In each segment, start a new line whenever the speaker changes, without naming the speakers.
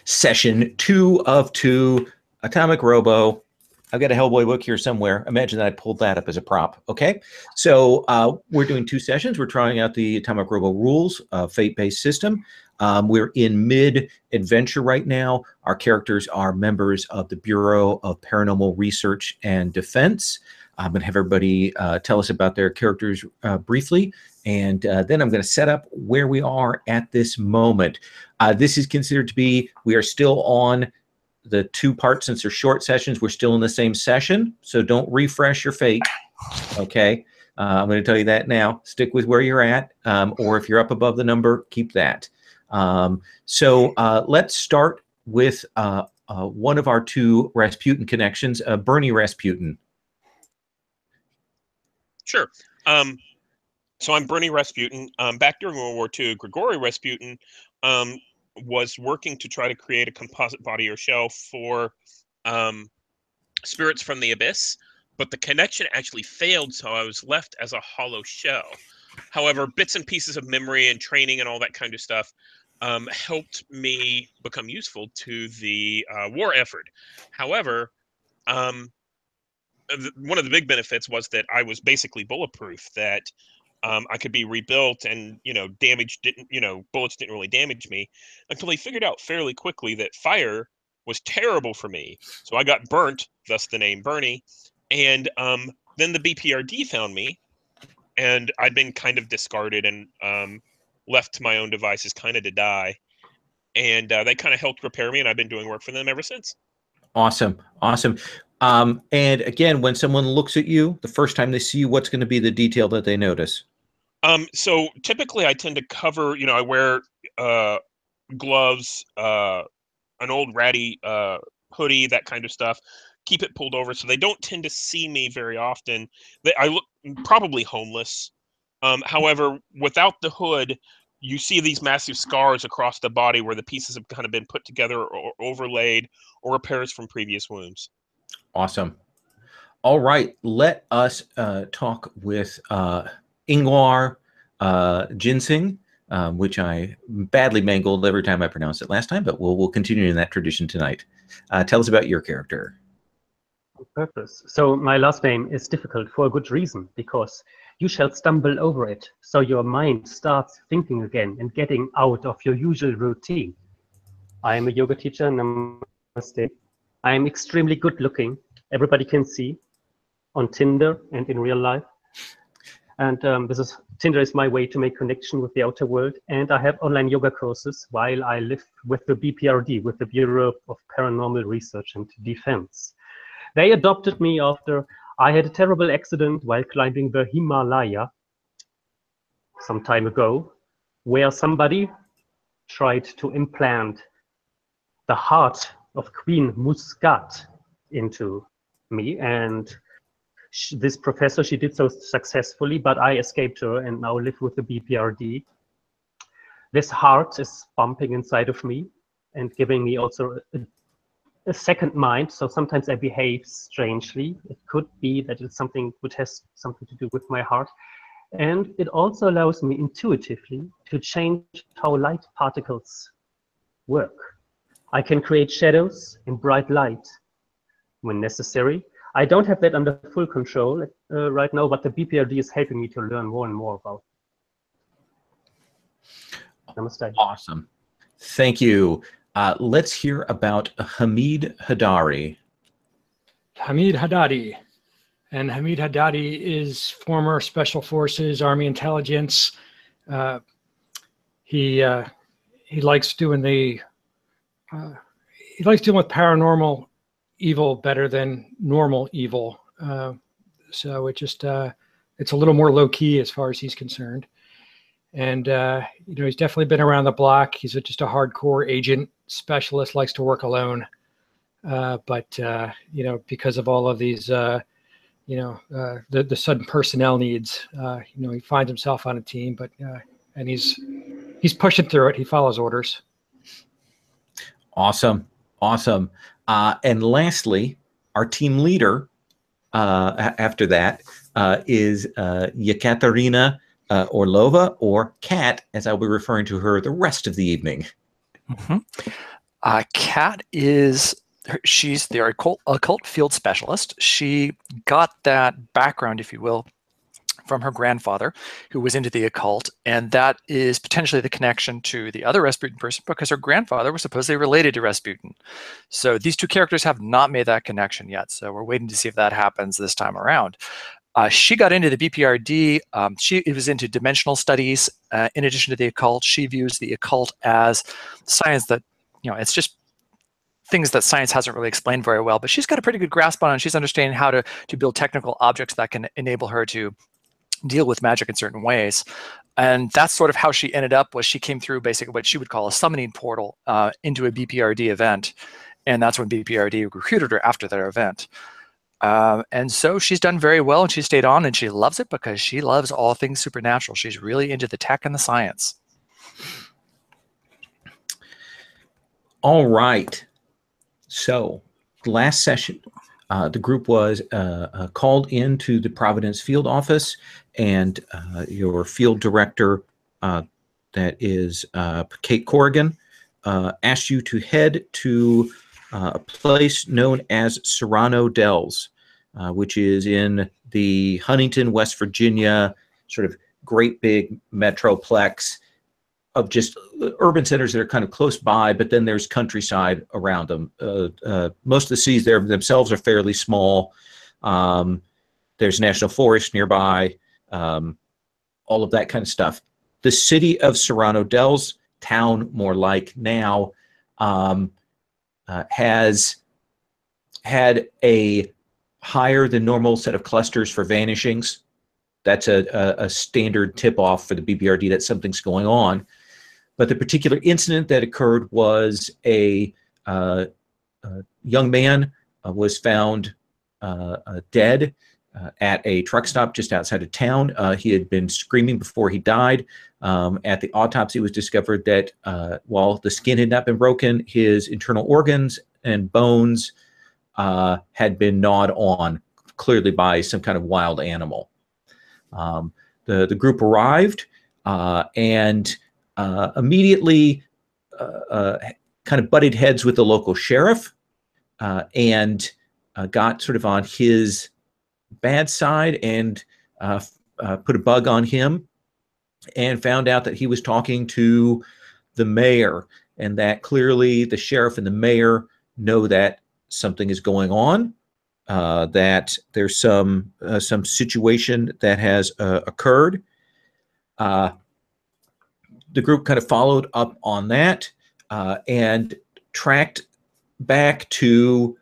Session 2 of 2, Atomic Robo. I've got a Hellboy book here somewhere. Imagine that I pulled that up as a prop. Okay, so we're doing 2 sessions. We're trying out the Atomic Robo rules, fate-based system. We're in mid-adventure right now. Our characters are members of the Bureau of Paranormal Research and Defense. I'm going to have everybody tell us about their characters briefly, and then I'm going to set up where we are at this moment. This is considered to be, we are still on the 2 parts. Since they're short sessions, we're still in the same session, so don't refresh your fate, okay? I'm going to tell you that now. Stick with where you're at, or if you're up above the number, keep that. So let's start with one of our 2 Rasputin connections, Bernie Rasputin.
Sure. So I'm Bernie Rasputin. Back during World War II, Grigory Rasputin was working to try to create a composite body or shell for spirits from the abyss, but the connection actually failed, so I was left as a hollow shell. However, bits and pieces of memory and training and all that kind of stuff helped me become useful to the war effort. However, one of the big benefits was that I was basically bulletproof, that I could be rebuilt, and bullets didn't really damage me, until he figured out fairly quickly that fire was terrible for me. So I got burnt, thus the name Bernie. And then the BPRD found me, and I'd been kind of discarded and left to my own devices, kind of to die. And they kind of helped repair me, and I've been doing work for them ever since.
Awesome, awesome. And again, when someone looks at you, the first time they see you, what's going to be the detail that they notice?
So typically I tend to cover, I wear gloves, an old ratty hoodie, that kind of stuff, keep it pulled over, so they don't tend to see me very often. I look probably homeless. However, without the hood, you see these massive scars across the body where the pieces have kind of been put together or overlaid, or repairs from previous wounds.
Awesome. All right, let us talk with Ingvar Ginseng, which I badly mangled every time I pronounced it last time, but we'll continue in that tradition tonight. Tell us about your character.
On purpose. So my last name is difficult for a good reason, because you shall stumble over it, so your mind starts thinking again and getting out of your usual routine. I am a yoga teacher, namaste. I am extremely good looking. Everybody can see on Tinder and in real life. And Tinder is my way to make connection with the outer world. And I have online yoga courses while I live with the BPRD, with the Bureau of Paranormal Research and Defense. They adopted me after I had a terrible accident while climbing the Himalaya some time ago, where somebody tried to implant the heart of Queen Muscat into me. And this professor, she did so successfully, but I escaped her and now live with the BPRD. This heart is bumping inside of me and giving me also a second mind. So sometimes I behave strangely. It could be that it's something which has something to do with my heart. And it also allows me intuitively to change how light particles work. I can create shadows and bright light when necessary. I don't have that under full control right now, but the BPRD is helping me to learn more and more about it. Namaste.
Awesome. Thank you. Let's hear about Hamid Haddari.
Hamid Haddadi. And Hamid Haddadi is former Special Forces, Army Intelligence. He likes doing he likes dealing with paranormal evil better than normal evil. So it just it's a little more low key as far as he's concerned. And he's definitely been around the block. He's just a hardcore agent specialist, likes to work alone. But because of all of these the sudden personnel needs, he finds himself on a team, but and he's pushing through it. He follows orders.
Awesome. And lastly, our team leader after that is Yekaterina Orlova, or Kat, as I'll be referring to her the rest of the evening.
Mm-hmm. Kat she's the occult field specialist. She got that background, if you will, from her grandfather, who was into the occult, and that is potentially the connection to the other Rasputin person, because her grandfather was supposedly related to Rasputin. So these two characters have not made that connection yet, so we're waiting to see if that happens this time around. She got into the BPRD. She was into dimensional studies. In addition to the occult, she views the occult as science that, it's just things that science hasn't really explained very well, but she's got a pretty good grasp on it, and she's understanding how to build technical objects that can enable her to deal with magic in certain ways. And that's sort of how she ended up. Was she came through basically what she would call a summoning portal into a BPRD event, and that's when BPRD recruited her after their event. And so she's done very well, and she stayed on, and she loves it because she loves all things supernatural. She's really into the tech and the science.
All right. So last session, the group was called into the Providence field office, and your field director, that is Kate Corrigan, asked you to head to a place known as Serrano Dells, which is in the Huntington, West Virginia, sort of great big metroplex of just urban centers that are kind of close by, but then there's countryside around them. Most of the cities there themselves are fairly small. There's national forest nearby, all of that kind of stuff. The city of Serrano Dells, town more like now, has had a higher than normal set of clusters for vanishings. That's a standard tip-off for the BPRD that something's going on. But the particular incident that occurred was a young man was found dead at a truck stop just outside of town. He had been screaming before he died. At the autopsy, it was discovered that while the skin had not been broken, his internal organs and bones had been gnawed on, clearly by some kind of wild animal. The group arrived and immediately kind of butted heads with the local sheriff and got sort of on his bad side and put a bug on him, and found out that he was talking to the mayor, and that clearly the sheriff and the mayor know that something is going on, that there's some situation that has occurred. The group kind of followed up on that and tracked back to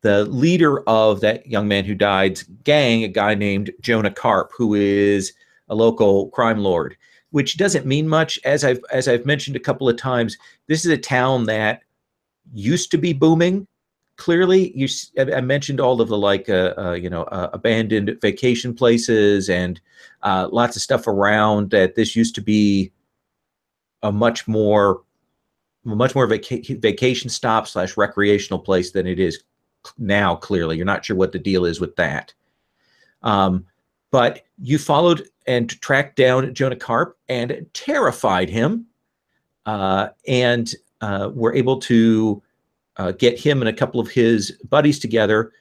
the leader of that young man who died's gang, a guy named Jonah Karp, who is a local crime lord, which doesn't mean much. As I've mentioned a couple of times, this is a town that used to be booming. Clearly, I mentioned all of the abandoned vacation places and lots of stuff around. That this used to be a much more vacation stop / recreational place than it is now. Clearly, you're not sure what the deal is with that. But you followed and tracked down Jonah Karp and terrified him, and were able to get him and a couple of his buddies together.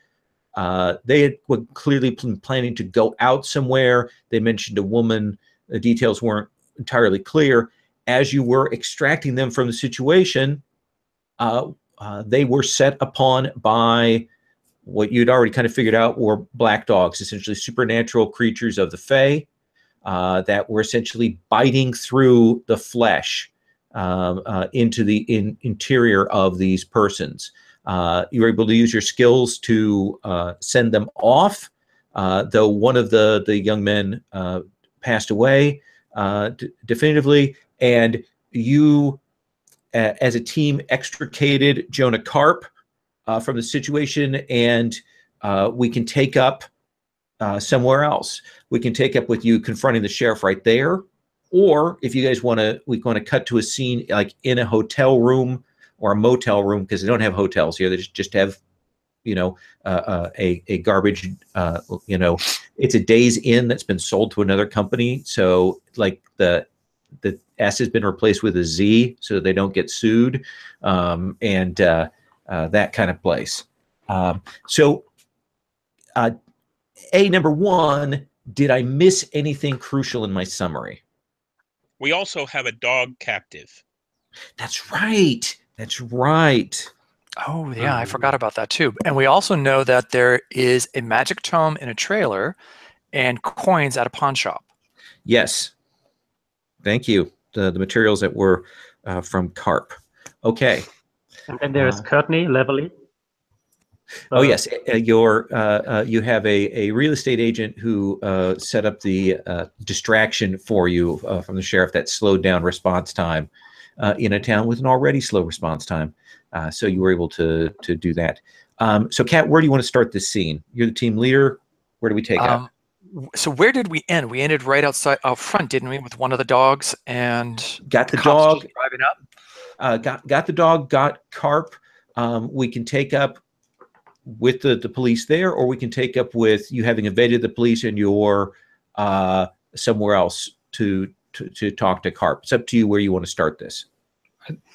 They were clearly planning to go out somewhere. They mentioned a woman. The details weren't entirely clear. As you were extracting them from the situation, they were set upon by what you'd already kind of figured out were black dogs, essentially supernatural creatures of the Fae, that were essentially biting through the flesh into the interior of these persons. You were able to use your skills to send them off, though one of the young men passed away definitively, and you, as a team, extricated Jonah Karp from the situation, and we can take up somewhere else. We can take up with you confronting the sheriff right there, or if you guys want to, we want to cut to a scene like in a hotel room or a motel room, because they don't have hotels here. They just have, a garbage, it's a Days Inn that's been sold to another company. So like the the S has been replaced with a Z so they don't get sued, and that kind of place. So, number one, did I miss anything crucial in my summary?
We also have a dog captive.
That's right. That's right.
Oh, yeah, I forgot about that too. And we also know that there is a magic tome in a trailer and coins at a pawn shop.
Yes. Thank you. The materials that were from Carp. Okay.
And then there's Courtney Leverly.
Oh yes, you have a real estate agent who set up the distraction for you from the sheriff that slowed down response time in a town with an already slow response time. So you were able to do that. So Kat, where do you want to start this scene? You're the team leader. Where do we take up?
So where did we end? We ended right out front, didn't we, with one of the dogs and
got the
cops
dog
just driving up.
Got the dog. Got Carp. We can take up with the police there, or we can take up with you having evaded the police and you're somewhere else to talk to Carp. It's up to you where you want to start this.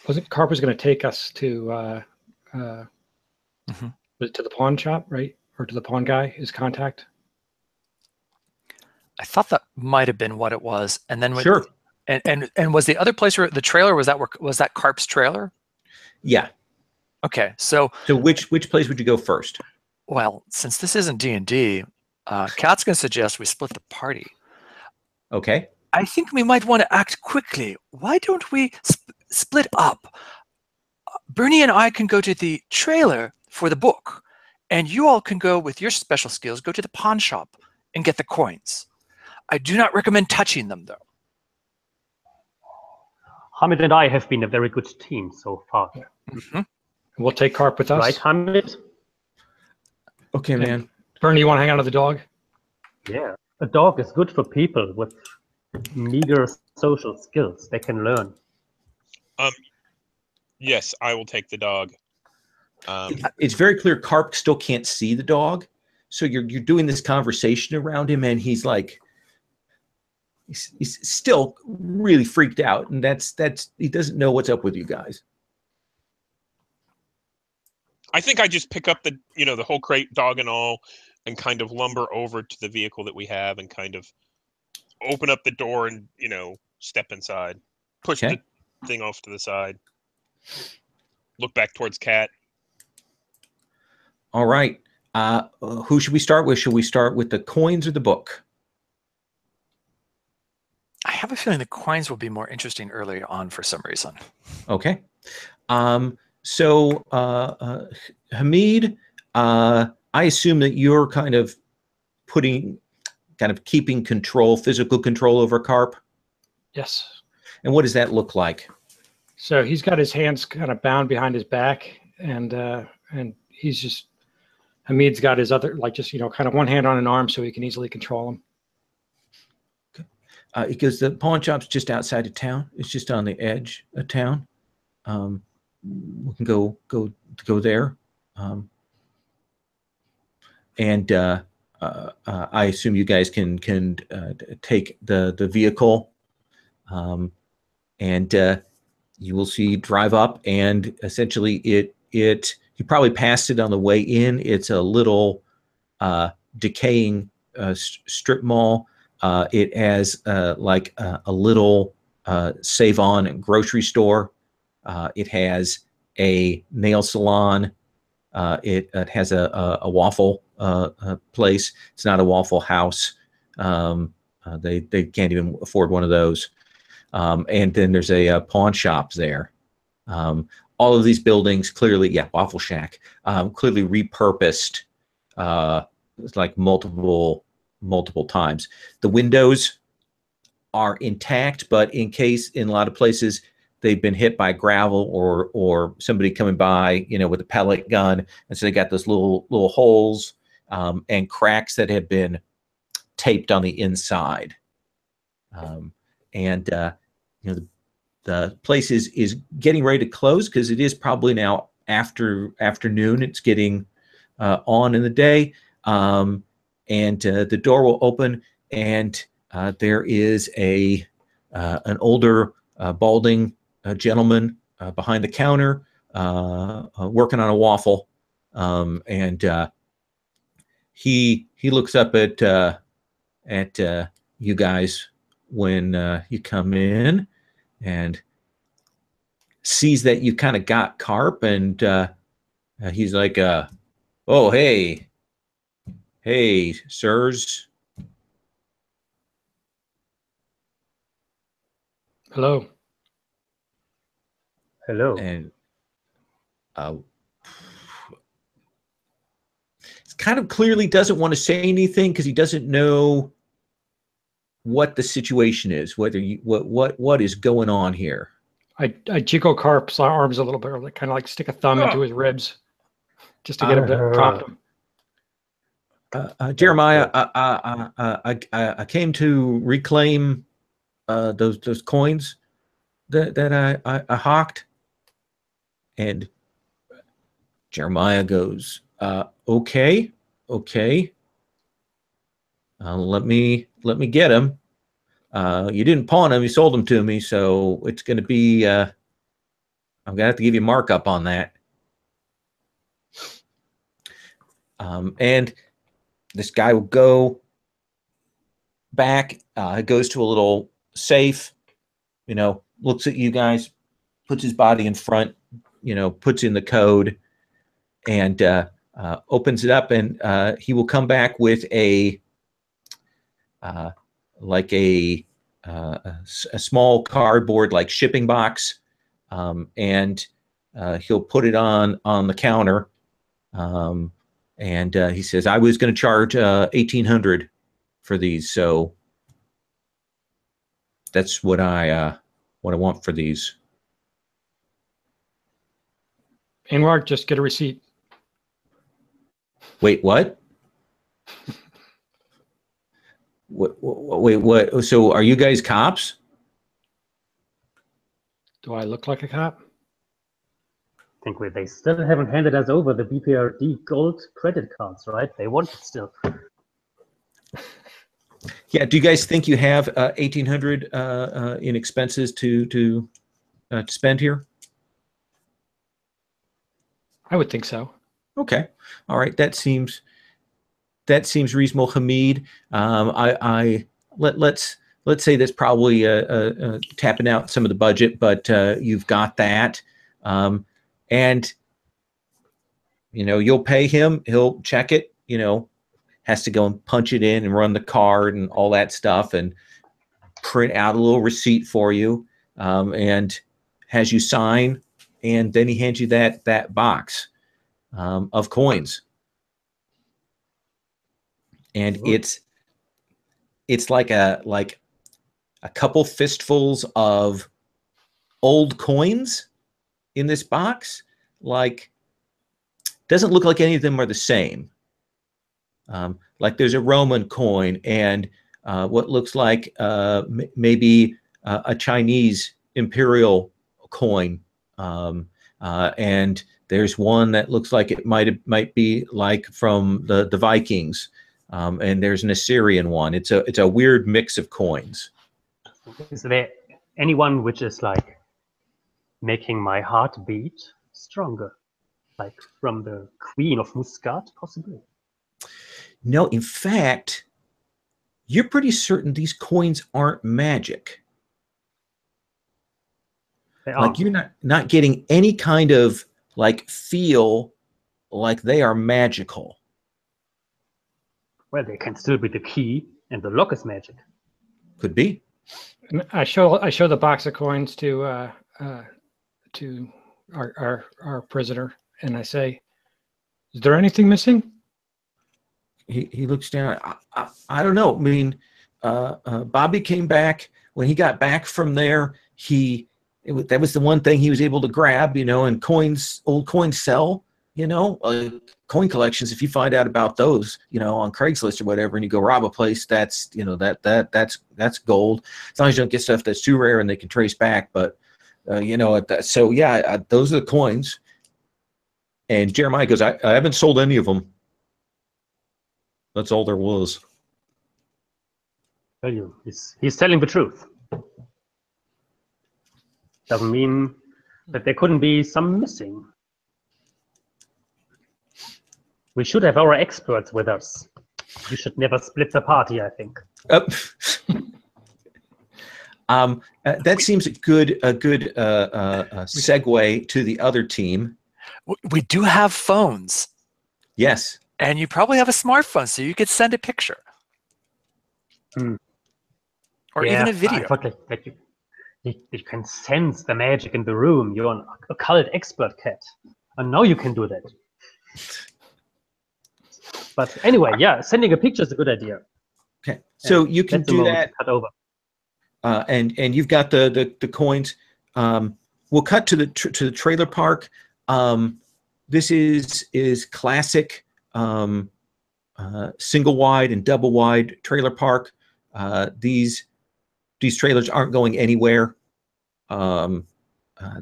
Wasn't Carp was going to take us to to the pawn shop, right? Or to the pawn guy, his contact?
I thought that might have been what it was. And then
Sure.
And was the other place where the trailer was that Carp's trailer?
Yeah.
Okay, so
which place would you go first?
Well, since this isn't D&D, Kat's going to suggest we split the party.
Okay.
I think we might want to act quickly. Why don't we split up? Bernie and I can go to the trailer for the book, and you all can go with your special skills, go to the pawn shop and get the coins. I do not recommend touching them, though.
Hamid and I have been a very good team so far.
We'll take Carp with us.
Right, Hamid?
Okay, man.
Bernie, you want to hang out with the dog?
Yeah. A dog is good for people with meager social skills they can learn.
Yes, I will take the dog.
It's very clear Carp still can't see the dog. So you're doing this conversation around him, and he's like, he's still really freaked out, and that's he doesn't know what's up with you guys.
I think I just pick up the the whole crate, dog and all, and kind of lumber over to the vehicle that we have, and kind of open up the door and step inside, push the thing off to the side, look back towards Kat.
All right. Who should we start with? Should we start with the coins or the book?
I have a feeling the coins will be more interesting earlier on for some reason.
Okay. So Hamid, I assume that you're kind of keeping control, physical control over Carp.
Yes.
And what does that look like?
So he's got his hands kind of bound behind his back, and he's just Hamid's got his other, kind of one hand on an arm so he can easily control him.
Okay. Because the pawn shop's just outside of town. It's just on the edge of town. We can go there. And I assume you guys can take the vehicle, and you will see drive up, and essentially you probably passed it on the way in. It's a little decaying strip mall. It has like a little save-on grocery store. It has a nail salon. It has a waffle place. It's not a Waffle House. They can't even afford one of those. And then there's a pawn shop there. All of these buildings clearly, Waffle Shack, clearly repurposed like multiple times. The windows are intact, but in a lot of places they've been hit by gravel or somebody coming by, with a pellet gun, and so they got those little holes and cracks that have been taped on the inside. The place is getting ready to close because it is probably now afternoon. It's getting on in the day, and the door will open, and there is a an older, balding gentleman behind the counter working on a waffle, and he looks up at you guys when you come in, and sees that you kind of got carp, and he's like, "Oh, hey, sirs."
Hello.
Hello.
And kind of clearly doesn't want to say anything because he doesn't know what the situation is, whether you, what is going on here.
I jiggle Carp's arms a little bit, like kind of like stick a thumb into his ribs, just to get him to prompt him.
Jeremiah, I came to reclaim those coins that I hawked, and Jeremiah goes, okay. Let me get him. You didn't pawn him; you sold him to me, so it's going to be. I'm gonna have to give you a markup on that. And this guy will go back. Goes to a little safe. Looks at you guys, puts his body in front. Puts in the code, and opens it up, and he will come back with a small cardboard like shipping box, and he'll put it on the counter, and he says, "I was going to charge $1,800 for these, so that's what I want for these."
Anwar, just get a receipt.
Wait, what? Wait, what? So are you guys cops?
Do I look like a cop?
I think they still haven't handed us over the BPRD gold credit cards, right? They want it still.
Yeah. Do you guys think you have $1,800 in expenses to spend here?
I would think so.
Okay. All right. That seems reasonable, Hamid. Let's say that's probably tapping out some of the budget, but you've got that, and you'll pay him. He'll check it. Has to go and punch it in and run the card and all that stuff, and print out a little receipt for you, and has you sign, and then he hands you that box of coins. And it's like a couple fistfuls of old coins in this box. Like, doesn't look like any of them are the same. Like there's a Roman coin and what looks like maybe a Chinese imperial coin, and there's one that looks like it might be like from the Vikings. And there's an Assyrian one. It's a weird mix of coins.
Is there anyone which is like making my heart beat stronger, like from the Queen of Muscat, possibly?
No, in fact, you're pretty certain these coins aren't magic.
They aren't.
Like you're not getting any kind of like feel like they are magical.
Well, they can still be the key, and the lock is magic.
Could be.
And I show the box of coins to our prisoner, and I say, "Is there anything missing?"
He looks down. I don't know. I mean, Bobby came back. When he got back from there, that was the one thing he was able to grab, and old coins sell, coin collections. If you find out about those, on Craigslist or whatever, and you go rob a place, that's that's gold. As long as you don't get stuff that's too rare and they can trace back. But so yeah, those are the coins. And Jeremiah goes, I haven't sold any of them. That's all there was.
Tell you, he's telling the truth. Doesn't mean that there couldn't be some missing. We should have our experts with us. You should never split the party, I think.
That seems a good segue to the other team.
We do have phones.
Yes.
And you probably have a smartphone, so you could send a picture. Or even a video.
I thought that you can sense the magic in the room. You're an occult expert, Cat. And now you can do that. But anyway, yeah, sending a picture is a good idea.
Okay, so you can do that.
Cut over.
And you've got the coins. We'll cut to the trailer park. This is classic single wide and double wide trailer park. These trailers aren't going anywhere.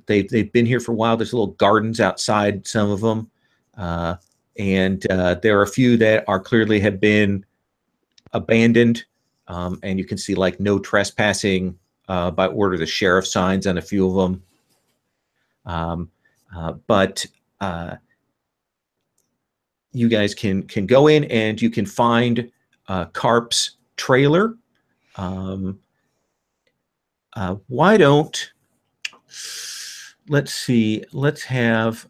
They've been here for a while. There's little gardens outside some of them, and there are a few that are clearly have been abandoned. And you can see like no trespassing by order of the sheriff signs on a few of them. But you guys can go in and you can find Carp's trailer. Why don't, let's see, let's have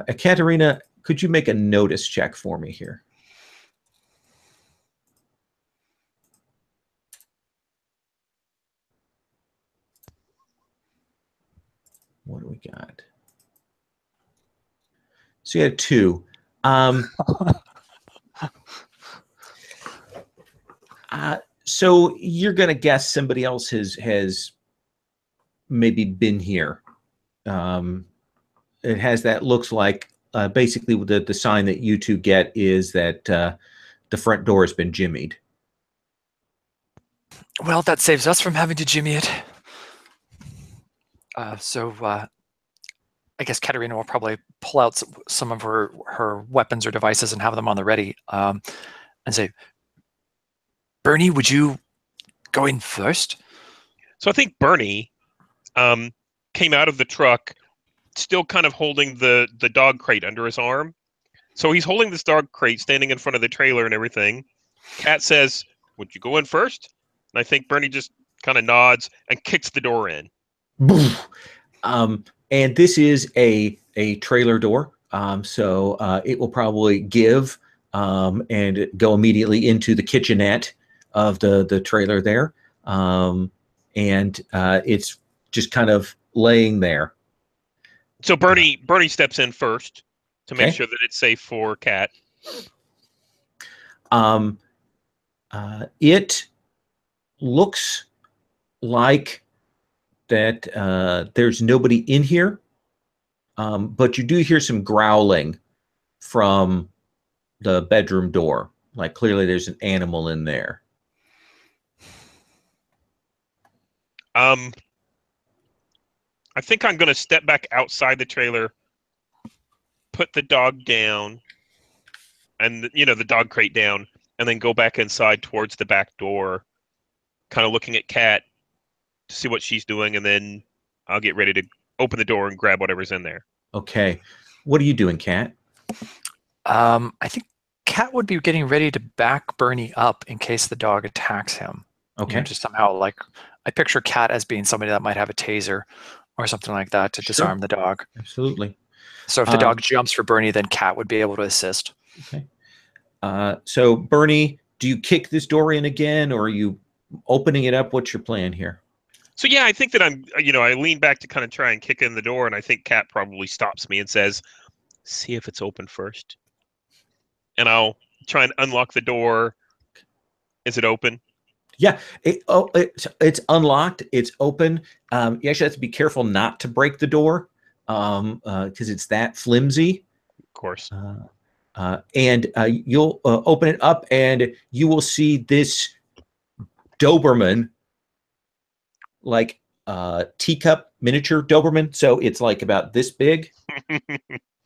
Ekaterina, could you make a notice check for me here? What do we got? So you had 2. So you're going to guess somebody else has maybe been here. It has that looks like basically the sign that you two get is that the front door has been jimmied.
Well, that saves us from having to jimmy it. So I guess Katerina will probably pull out some of her weapons or devices and have them on the ready, and say, Bernie, would you go in first?
So I think Bernie came out of the truck still kind of holding the dog crate under his arm. So he's holding this dog crate standing in front of the trailer and everything. Kat says, would you go in first? And I think Bernie just kind of nods and kicks the door in.
And this is a trailer door, so it will probably give and go immediately into the kitchenette of the trailer there, and it's just kind of laying there.
So Bernie steps in first to make sure that it's safe for Kat.
It looks like that there's nobody in here, but you do hear some growling from the bedroom door. Like clearly there's an animal in there.
I think I'm going to step back outside the trailer, put the dog down, and the dog crate down, and then go back inside towards the back door, kind of looking at Kat to see what she's doing, and then I'll get ready to open the door and grab whatever's in there.
Okay. What are you doing, Kat?
I think Kat would be getting ready to back Bernie up in case the dog attacks him.
Okay.
Just somehow, like, I picture Kat as being somebody that might have a taser or something like that to disarm the dog.
Absolutely.
So if the dog jumps for Bernie, then Kat would be able to assist.
Okay. So Bernie, do you kick this door in again, or are you opening it up? What's your plan here?
So yeah, I think that I lean back to kind of try and kick in the door, and I think Kat probably stops me and says, see if it's open first. And I'll try and unlock the door. Is it open?
Yeah, it's unlocked. It's open. You actually have to be careful not to break the door because it's that flimsy.
Of course.
And you'll open it up, and you will see this Doberman, like teacup miniature Doberman. So it's like about this big.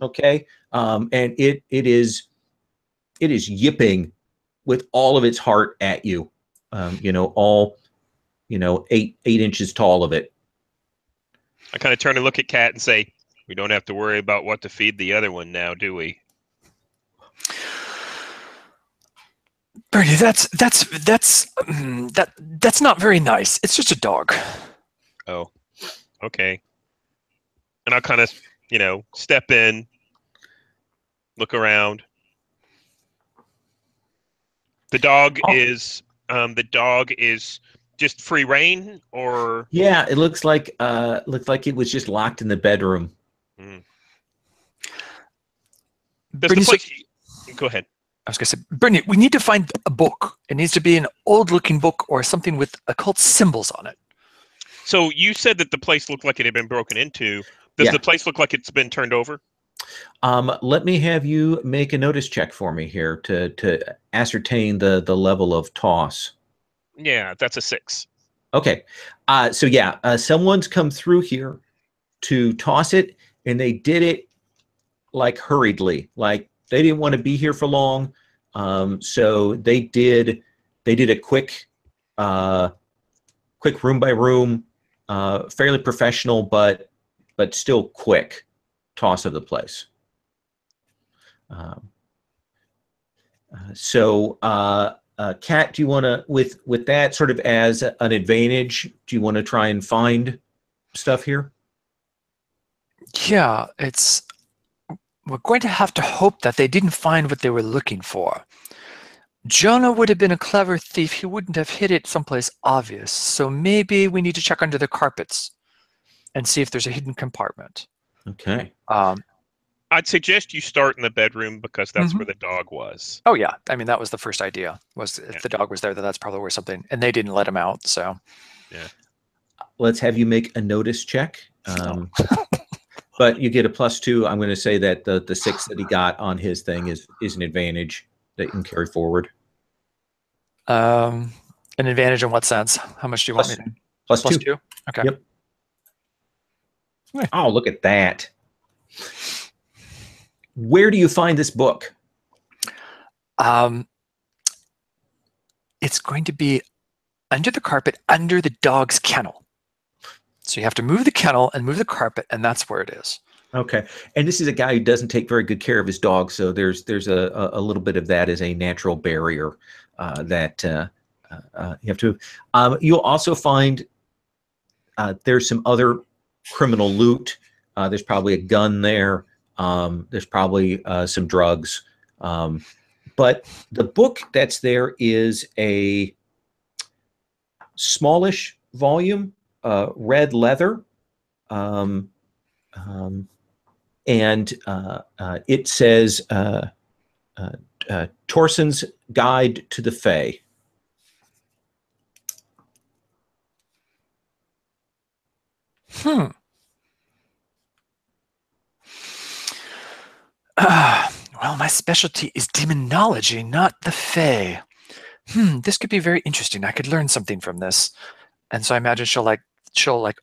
Okay, and it is yipping with all of its heart at you. All 8 inches tall of it.
I kind of turn and look at Kat and say, "We don't have to worry about what to feed the other one now, do we?"
Bernie, that's not very nice. It's just a dog.
Oh, okay. And I'll kind of, step in, look around. The dog is just free reign, or
Yeah, it looks like it was just locked in the bedroom.
Does the place? Go ahead.
I was going to say, Bernie, we need to find a book. It needs to be an old-looking book or something with occult symbols on it.
So you said that the place looked like it had been broken into. Does the place look like it's been turned over?
Let me have you make a notice check for me here to ascertain the level of toss.
Yeah, that's a 6.
Okay. So yeah, someone's come through here to toss it, and they did it like hurriedly. Like they didn't want to be here for long. So they did a quick room by room, fairly professional, but still quick toss of the place. Kat, do you want to, with that sort of as an advantage, do you want to try and find stuff here?
Yeah, we're going to have to hope that they didn't find what they were looking for. Jonah would have been a clever thief. He wouldn't have hid it someplace obvious. So maybe we need to check under the carpets and see if there's a hidden compartment.
Okay.
I'd suggest you start in the bedroom because that's where the dog was.
Oh yeah, I mean that was the first idea. Was if the dog was there, that's probably where something. And they didn't let him out, so. Yeah.
Let's have you make a notice check. But you get a +2. I'm going to say that the 6 that he got on his thing is an advantage that you can carry forward.
An advantage in what sense? How much do you want me to?
+2.
Okay.
Yep. Oh, look at that. Where do you find this book?
It's going to be under the carpet, under the dog's kennel. So you have to move the kennel and move the carpet, and that's where it is.
Okay. And this is a guy who doesn't take very good care of his dog, so there's a little bit of that as a natural barrier that you have to. You'll also find there's some other criminal loot. There's probably a gun there. There's probably some drugs. But the book that's there is a smallish volume, red leather. And it says Torson's Guide to the Fae.
Well, my specialty is demonology, not the Fae. This could be very interesting. I could learn something from this. And so I imagine she'll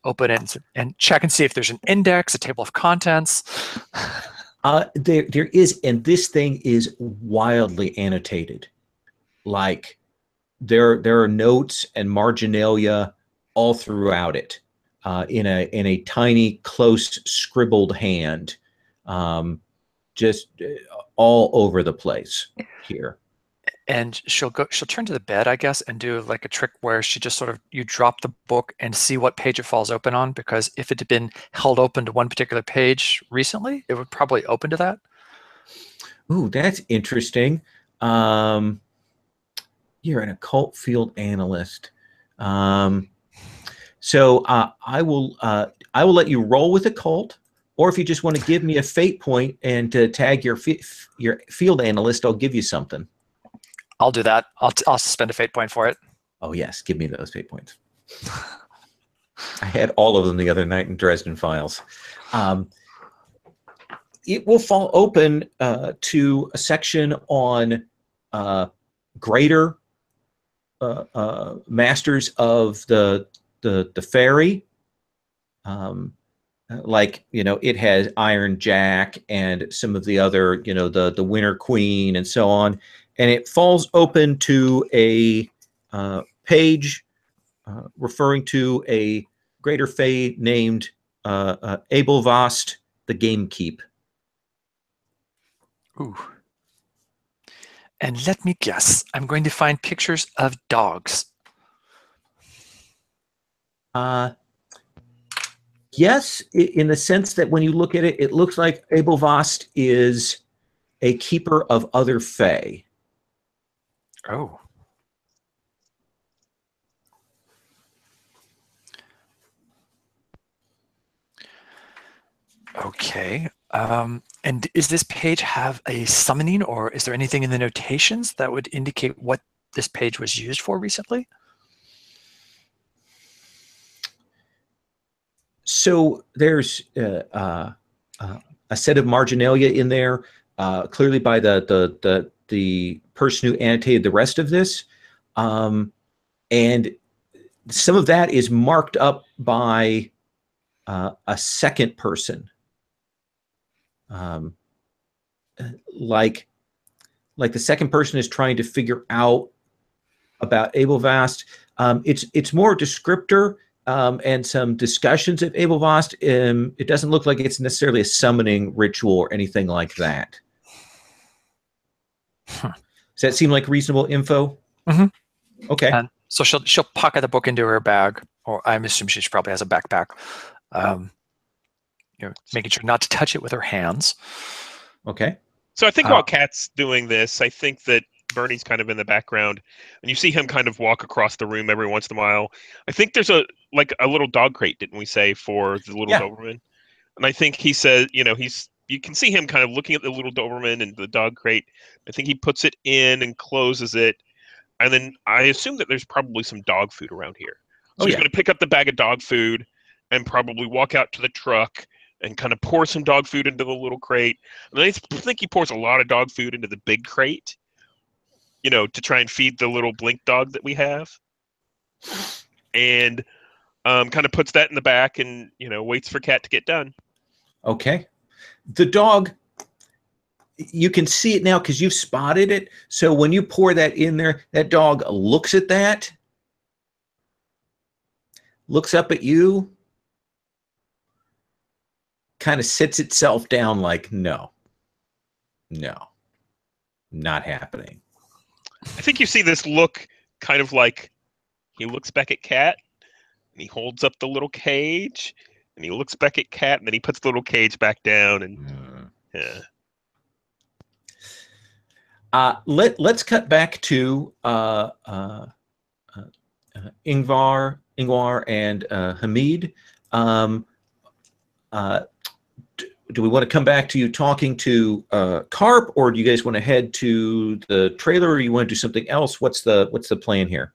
open it and check and see if there's an index, a table of contents.
There is, and this thing is wildly annotated. Like there are notes and marginalia all throughout it, in a tiny, close scribbled hand, just all over the place here.
And she'll turn to the bed, I guess, and do like a trick where she just you drop the book and see what page it falls open on, because if it had been held open to one particular page recently, it would probably open to that. Ooh,
that's interesting. You're an occult field analyst. So I will let you roll with occult, or if you just want to give me a fate point and to tag your field analyst, I'll give you something.
I'll do that. I'll spend a fate point for it.
Oh yes, give me those fate points. I had all of them the other night in Dresden Files. It will fall open to a section on greater masters of the fairy. Like, it has Iron Jack and some of the other, the Winter Queen and so on. And it falls open to a page referring to a greater fae named Abelvost the Gamekeep.
Ooh. And let me guess, I'm going to find pictures of dogs.
Yes, in the sense that when you look at it, it looks like Abelvost is a keeper of other fae.
Oh. Okay. And does this page have a summoning, or is there anything in the notations that would indicate what this page was used for recently?
So there's a set of marginalia in there, clearly by the person who annotated the rest of this, and some of that is marked up by a second person, like the second person is trying to figure out about Abelvost. It's more descriptor. And some discussions of Abelvost. It doesn't look like it's necessarily a summoning ritual or anything like that. Huh. Does that seem like reasonable info?
Mm-hmm.
Okay.
And so she'll pocket the book into her bag, or I'm assuming she probably has a backpack. Making sure not to touch it with her hands.
Okay.
So I think while Kat's doing this, I think that Bernie's kind of in the background, and you see him kind of walk across the room every once in a while. I think there's a little dog crate, didn't we say, for the little Doberman? And I think he said, you can see him kind of looking at the little Doberman and the dog crate. I think he puts it in and closes it, and then I assume that there's probably some dog food around here. So he's going to pick up the bag of dog food and probably walk out to the truck and kind of pour some dog food into the little crate. And I think he pours a lot of dog food into the big crate, to try and feed the little Blink dog that we have. And kind of puts that in the back and, waits for Kat to get done.
Okay. The dog, you can see it now because you've spotted it. So when you pour that in there, that dog looks at that, looks up at you, kind of sits itself down like, no, not happening.
I think you see this look kind of like he looks back at Kat and he holds up the little cage and he looks back at Kat and then he puts the little cage back down and
let's cut back to Ingvar and Hamid. Do we want to come back to you talking to Carp, or do you guys want to head to the trailer, or you want to do something else? What's the plan here?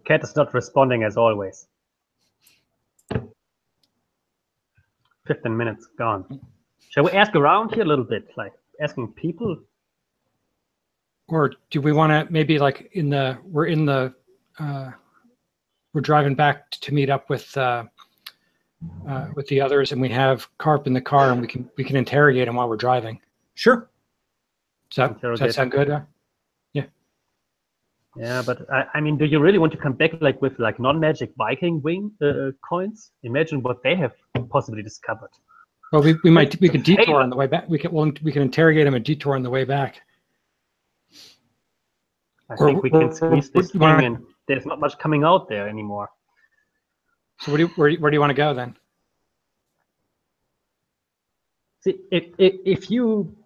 Kat is not responding as always. 15 minutes gone. Shall we ask around here a little bit, like asking people?
Or do we want to maybe like we're driving back to meet up with the others, and we have Carp in the car, and we can interrogate him while we're driving.
Sure.
Does that sound good? Yeah.
Yeah, but I mean, do you really want to come back with non-magic Viking wing coins? Imagine what they have possibly discovered.
Well, we could detour on the way back. We can interrogate him and detour on the way back.
I think we can squeeze this thing, and there's not much coming out there anymore.
So where do you want to go then?
See, if you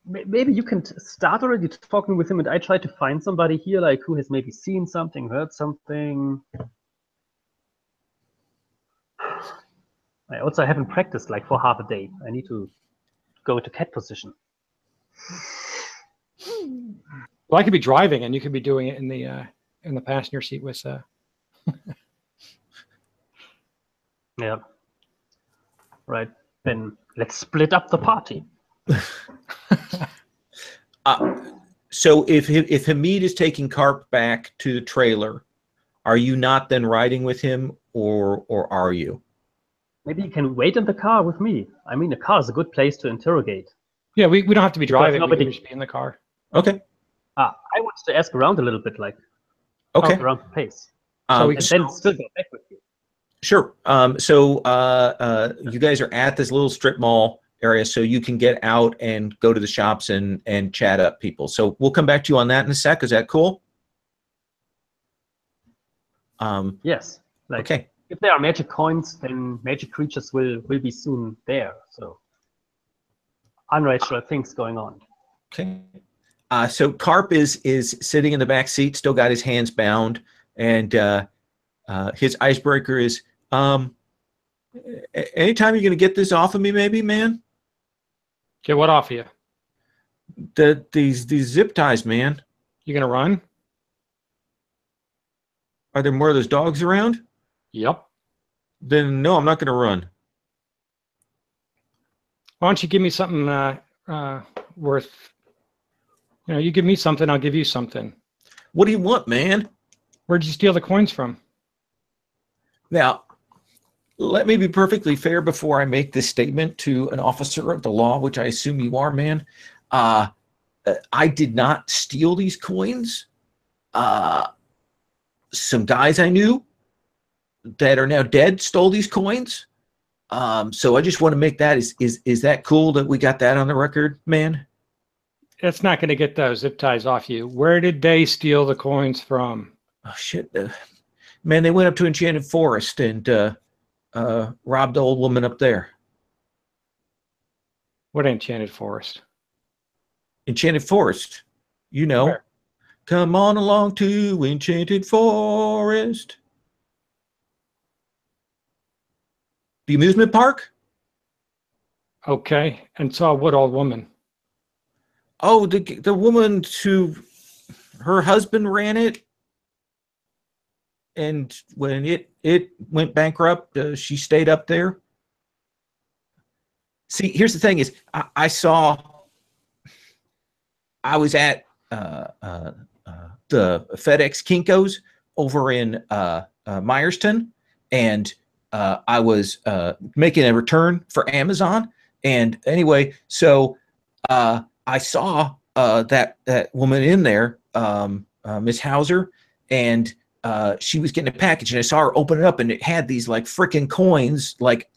maybe you can start already talking with him, and I try to find somebody here who has maybe seen something, heard something. I also haven't practiced for half a day. I need to go into cat position.
Well, I could be driving, and you could be doing it in the passenger seat with.
Yeah. Right. Then let's split up the party.
So if Hamid is taking Carp back to the trailer, are you not then riding with him, or are you?
Maybe you can wait in the car with me. I mean, the car is a good place to interrogate.
Yeah, we don't have to be driving. We can just be in the car.
Okay.
I want to ask around a little bit,
okay,
around the pace.
So we
and then still go back with you.
Sure. You guys are at this little strip mall area, so you can get out and go to the shops and chat up people. So we'll come back to you on that in a sec. Is that cool?
Yes. Like,
Okay.
if there are magic coins, then magic creatures will be soon there. So unnatural things going on.
Okay. So Carp is sitting in the back seat, still got his hands bound, and his icebreaker is, anytime you're gonna get this off of me, maybe, man.
Get what off of you?
These zip ties, man.
You gonna run?
Are there more of those dogs around?
Yep.
Then no, I'm not gonna run.
Why don't you give me something worth? You know, you give me something, I'll give you something.
What do you want, man?
Where'd you steal the coins from?
Now, let me be perfectly fair before I make this statement to an officer of the law, which I assume you are, man. I did not steal these coins. Some guys I knew that are now dead stole these coins. So I just want to make that, is that cool that we got that on the record, man?
It's not going to get those zip ties off you. Where did they steal the coins from?
Oh, shit. Man, they went up to Enchanted Forest and robbed the old woman up there.
What Enchanted Forest?
Enchanted Forest. You know.
Where?
Come on along to Enchanted Forest. The amusement park?
Okay. And saw what old woman?
Oh, the woman who her husband ran it, and when it went bankrupt, she stayed up there. See, here's the thing: is I was at the FedEx Kinko's over in Myerston, and I was making a return for Amazon. And anyway, so I saw that woman in there, Miss Hauser, and she was getting a package, and I saw her open it up, and it had these like freaking coins, like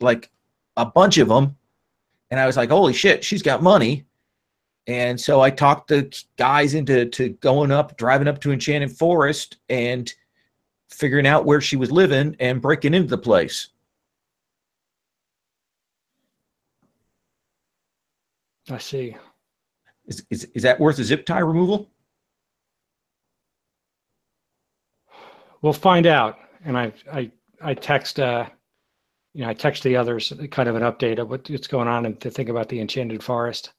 a bunch of them, and I was like, holy shit, she's got money. And so I talked the guys into driving up to Enchanted Forest and figuring out where she was living and breaking into the place.
I see.
Is that worth a zip tie removal?
We'll find out. And I text I text the others kind of an update of what's going on and to think about the Enchanted Forest.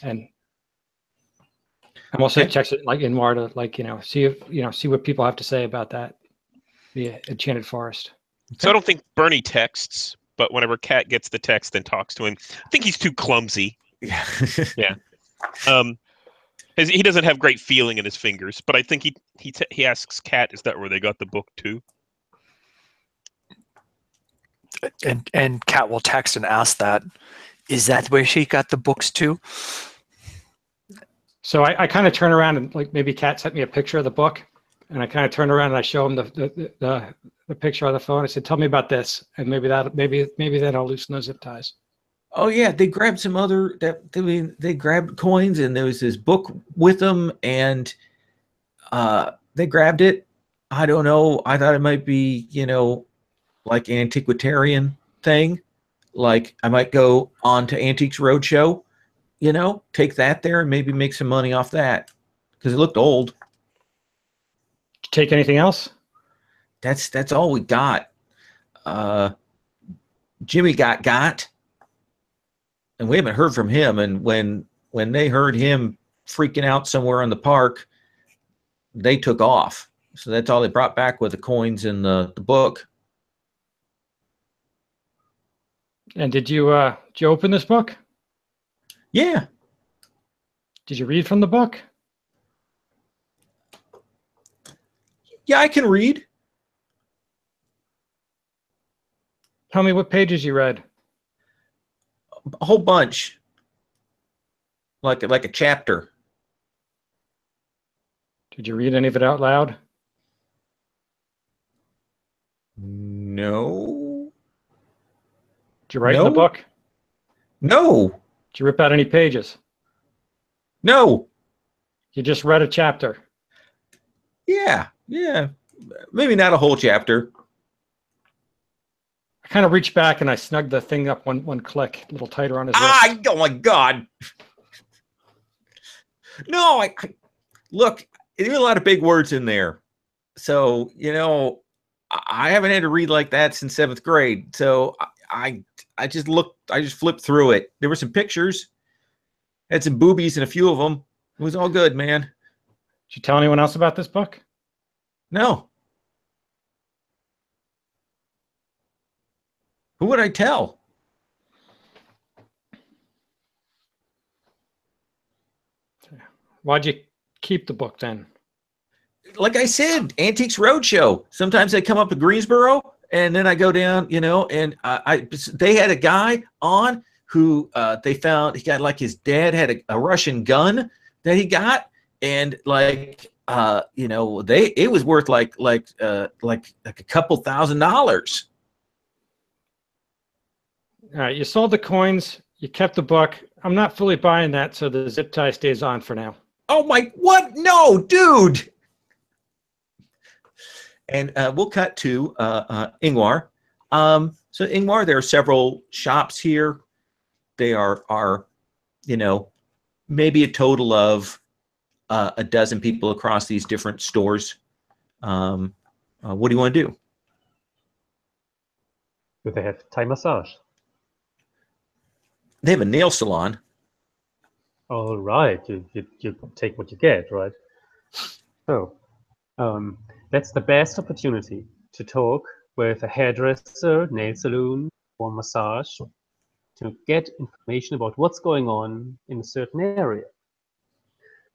And I'm also text it like in more to see what people have to say about that, the Enchanted Forest.
So I don't think Bernie texts, but whenever Cat gets the text and talks to him, I think he's too clumsy.
Yeah.
Yeah. He doesn't have great feeling in his fingers, but I think he asks Cat, is that where they got the book too?
And Cat will text and ask that, is that where she got the books too?
So I kind of turn around and like maybe Cat sent me a picture of the book, and I kind of turn around and I show him the picture on the phone. I said, "Tell me about this," and maybe then I'll loosen those zip ties.
Oh yeah, they grabbed they grabbed coins, and there was this book with them, and they grabbed it. I don't know. I thought it might be, like an antiquarian thing. Like I might go on to Antiques Roadshow, take that there and maybe make some money off that because it looked old.
Take anything else?
That's all we got. Jimmy got, and we haven't heard from him. And when they heard him freaking out somewhere in the park, they took off. So that's all they brought back with the coins and the book.
And did you open this book?
Yeah.
Did you read from the book?
Yeah, I can read.
Tell me what pages you read.
A whole bunch. Like a chapter.
Did you read any of it out loud?
No.
Did you write in the
No.
book?
No.
Did you rip out any pages?
No.
You just read a chapter.
Yeah. Maybe not a whole chapter.
I kind of reached back and I snugged the thing up one click, a little tighter on his wrist.
Oh my God. No, I look, there's a lot of big words in there. So, I haven't had to read like that since 7th grade. So I just flipped through it. There were some pictures, had some boobies in a few of them. It was all good, man.
Did you tell anyone else about this book?
No. Who would I tell?
Why'd you keep the book then?
Like I said, Antiques Roadshow. Sometimes I come up to Greensboro, and then I go down, and they had a guy on who they found, he got like his dad had a Russian gun that he got, and it was worth like a couple $1,000s.
All right, you sold the coins, you kept the book. I'm not fully buying that, so the zip tie stays on for now.
Oh my, what? No, dude. And we'll cut to Ingvar. So Ingvar, there are several shops here. They are maybe a total of a dozen people across these different stores. What do you want to do?
Do they have Thai massage?
They have a nail salon.
All right, you take what you get, right? So, that's the best opportunity to talk with a hairdresser, nail salon, or massage to get information about what's going on in a certain area.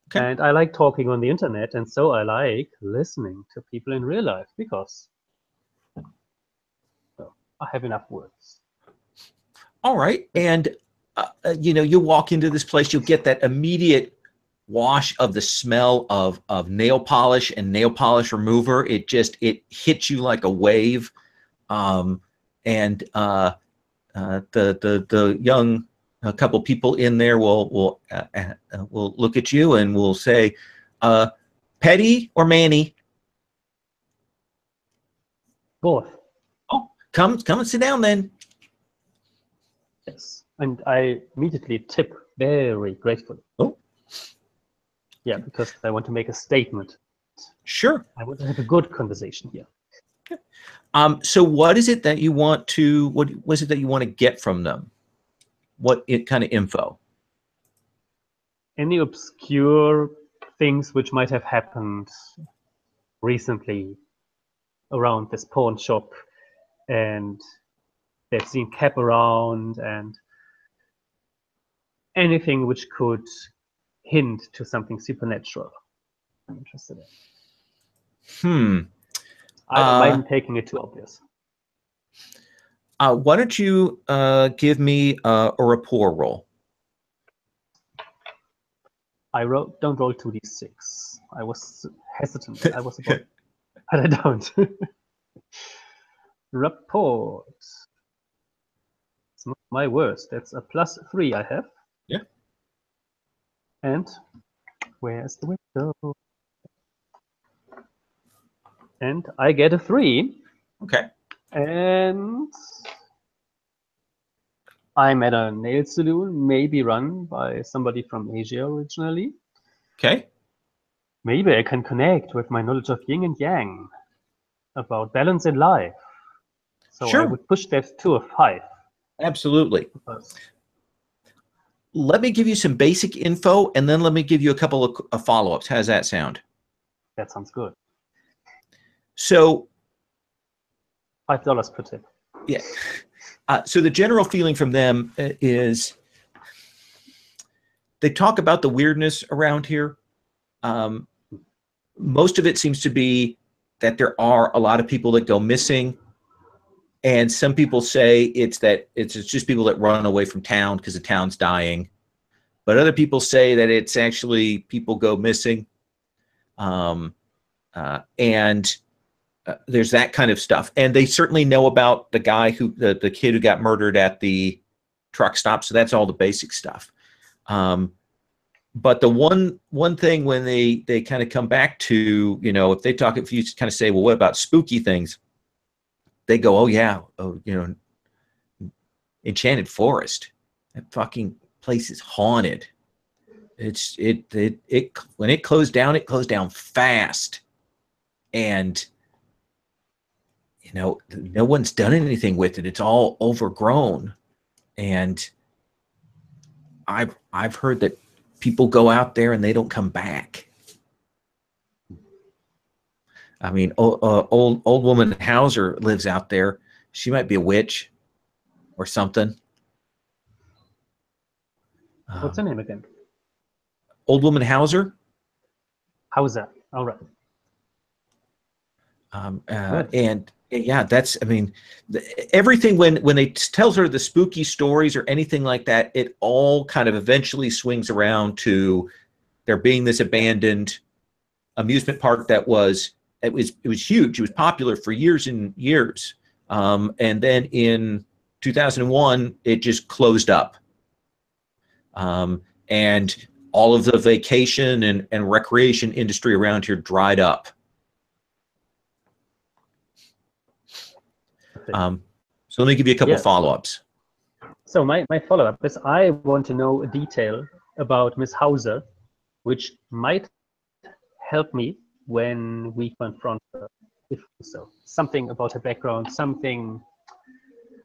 Okay.
And I like talking on the internet, and so I like listening to people in real life because I have enough words.
All right. And, you walk into this place, you'll get that immediate wash of the smell of nail polish and nail polish remover. It hits you like a wave. And the young couple people in there will look at you and will say, Petty or Manny?
Both.
Oh, come and sit down then.
Yes. And I immediately tip very gratefully.
Oh.
Yeah, because I want to make a statement.
Sure.
I want to have a good conversation here.
So what is it that you want to, what was it that you want to get from them? What kind of info?
Any obscure things which might have happened recently around this pawn shop, and they've seen Cap around, and anything which could hint to something supernatural. I'm interested in. I don't mind taking it too obvious.
Why don't you give me a rapport roll?
Don't roll 2d6. I was hesitant. I was about, but I don't. Rapport. It's not my worst. That's a +3 I have.
Yeah.
And where's the window? And I get a 3.
Okay.
And I'm at a nail salon, maybe run by somebody from Asia originally.
Okay.
Maybe I can connect with my knowledge of yin and yang about balance in life. So
Sure.
I would push that to a 5.
Absolutely.
Because
Let me give you some basic info, and then let me give you a couple of follow-ups. How does that sound?
that sounds good.
So,
$5 per tip.
yeah. So the general feeling from them is they talk about the weirdness around here. Most of it seems to be that there are a lot of people that go missing. And some people say it's just people that run away from town because the town's dying. But other people say that it's actually people go missing. And there's that kind of stuff, and they certainly know about the guy who the kid who got murdered at the truck stop. So that's all the basic stuff. But the one thing when they kind of come back to, you know, if you kind of say, well, what about spooky things? They go, oh yeah, you know, Enchanted Forest. That fucking place is haunted. When it closed down fast, and you know, no one's done anything with it. It's all overgrown, and I've heard that people go out there and they don't come back. I mean, old woman Hauser lives out there. She might be a witch or something.
What's her name again?
Old woman Hauser.
Hauser. All right.
And yeah, that's, I mean, everything when they tells her the spooky stories or anything like that, it all kind of eventually swings around to there being this abandoned amusement park that was huge. It was popular for years and years. And then in 2001, it just closed up. And all of the vacation and recreation industry around here dried up. So let me give you a couple follow-ups.
So my follow-up is I want to know a detail about Miss Hauser, which might help me when we confront her. If so, something about her background, something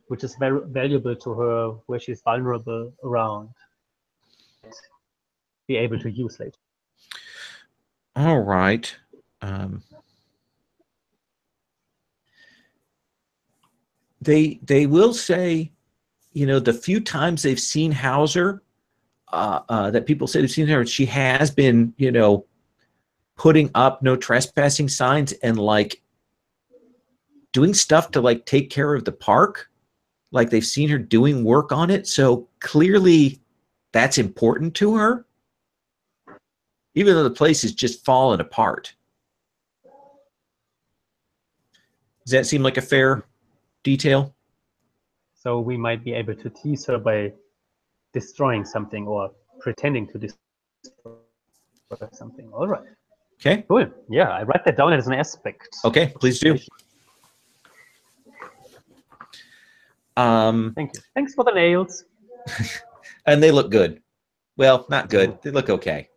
which is very valuable to her, where she's vulnerable around, be able to use later.
All right. They will say, you know, the few times they've seen Hauser, that people say they've seen her, she has been, you know, putting up no trespassing signs and like doing stuff to like take care of the park. Like they've seen her doing work on it. So clearly that's important to her, even though the place is just falling apart. Does that seem like a fair detail?
So we might be able to tease her by destroying something or pretending to destroy something. All right.
Okay.
Cool. Yeah, I write that down as an aspect.
Okay, please do.
Thank you. Thanks for the nails.
And they look good. Well, not good. They look okay.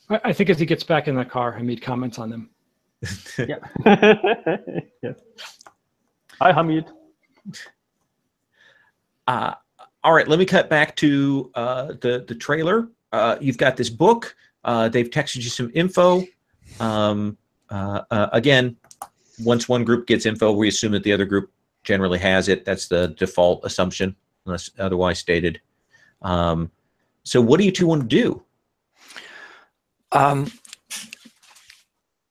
I think as he gets back in the car, Hamid comments on them.
Yeah. Yeah. Hi, Hamid.
All right, let me cut back to the trailer. You've got this book. They've texted you some info. Again, once one group gets info, we assume that the other group generally has it. That's the default assumption, unless otherwise stated. So what do you two want to do?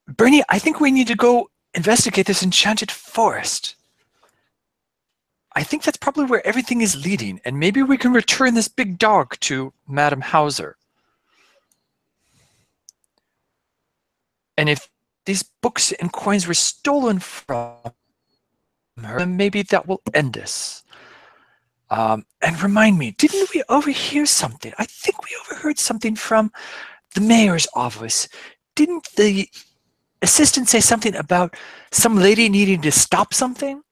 Bernie, I think we need to go investigate this enchanted forest. I think that's probably where everything is leading, and maybe we can return this big dog to Madame Hauser. And if these books and coins were stolen from her, then maybe that will end us. And remind me, didn't we overhear something? I think we overheard something from the mayor's office. Didn't the assistant say something about some lady needing to stop something?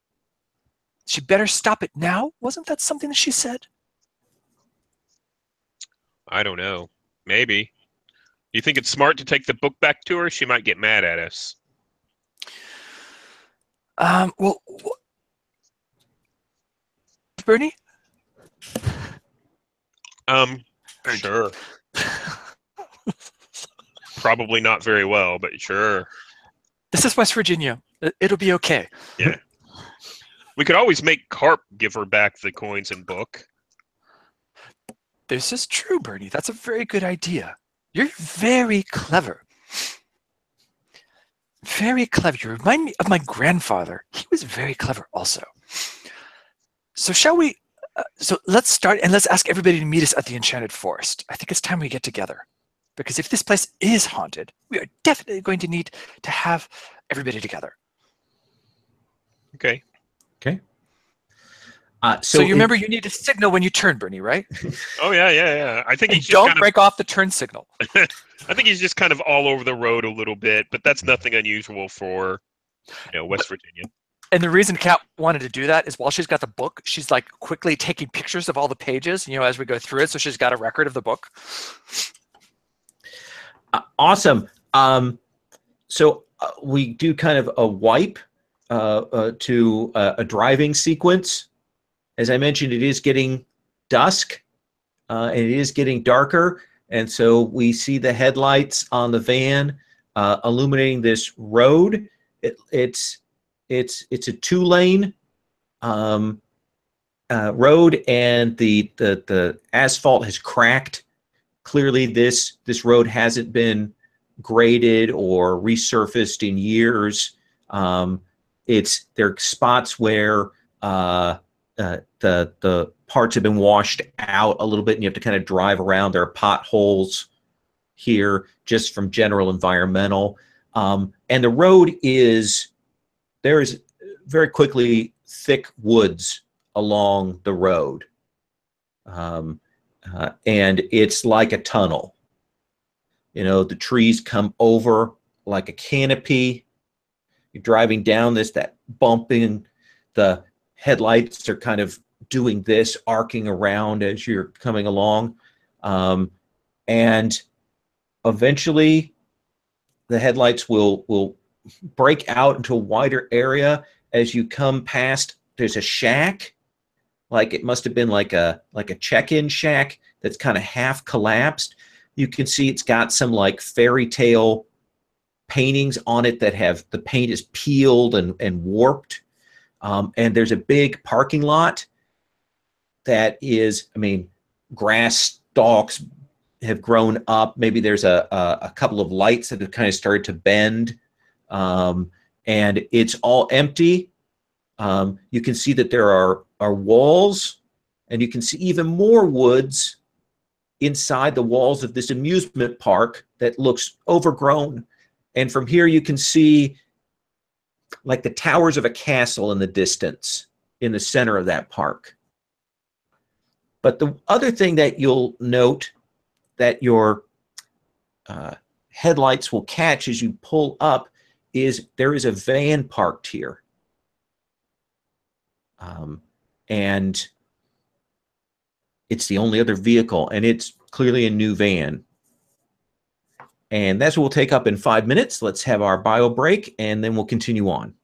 She better stop it now? Wasn't that something that she said?
I don't know. Maybe. You think it's smart to take the book back to her? She might get mad at us.
Well, Bernie?
Sure. Probably not very well, but sure.
This is West Virginia. It'll be okay.
Yeah. We could always make Carp give her back the coins and book.
This is true, Bernie. That's a very good idea. You're very clever. Very clever. You remind me of my grandfather. He was very clever also. So shall we... so let's start and let's ask everybody to meet us at the Enchanted Forest. I think it's time we get together. Because if this place is haunted, we are definitely going to need to have everybody together.
Okay.
Okay.
So you remember you need to signal when you turn, Bernie, right?
Oh yeah. I think
And
he's just
don't
kind of.
break off the turn signal.
I think he's just kind of all over the road a little bit, but that's nothing unusual for, West Virginia.
And the reason Kat wanted to do that is while she's got the book, she's like quickly taking pictures of all the pages, as we go through it. So she's got a record of the book.
Awesome. So we do kind of a wipe to a driving sequence. As I mentioned, it is getting dusk and it is getting darker. And so we see the headlights on the van illuminating this road. It's a 2-lane road, and the asphalt has cracked. Clearly, this road hasn't been graded or resurfaced in years. There are spots where the parts have been washed out a little bit, and you have to kind of drive around. There are potholes here just from general environmental. And the road there is very quickly thick woods along the road. And it's like a tunnel. The trees come over like a canopy. You're driving down that bumping. The headlights are kind of doing this, arcing around as you're coming along. And eventually the headlights will break out into a wider area as you come past. There's a shack, like it must have been like a check-in shack that's kind of half collapsed. You can see it's got some like fairy tale paintings on it that have the paint is peeled and warped. And there's a big parking lot that is, grass stalks have grown up. Maybe there's a couple of lights that have kind of started to bend. And it's all empty. You can see that there are walls, and you can see even more woods inside the walls of this amusement park that looks overgrown. And from here you can see like the towers of a castle in the distance in the center of that park. But the other thing that you'll note that your headlights will catch as you pull up is there is a van parked here. And it's the only other vehicle, and it's clearly a new van. And that's what we'll take up in 5 minutes. Let's have our bio break, and then we'll continue on.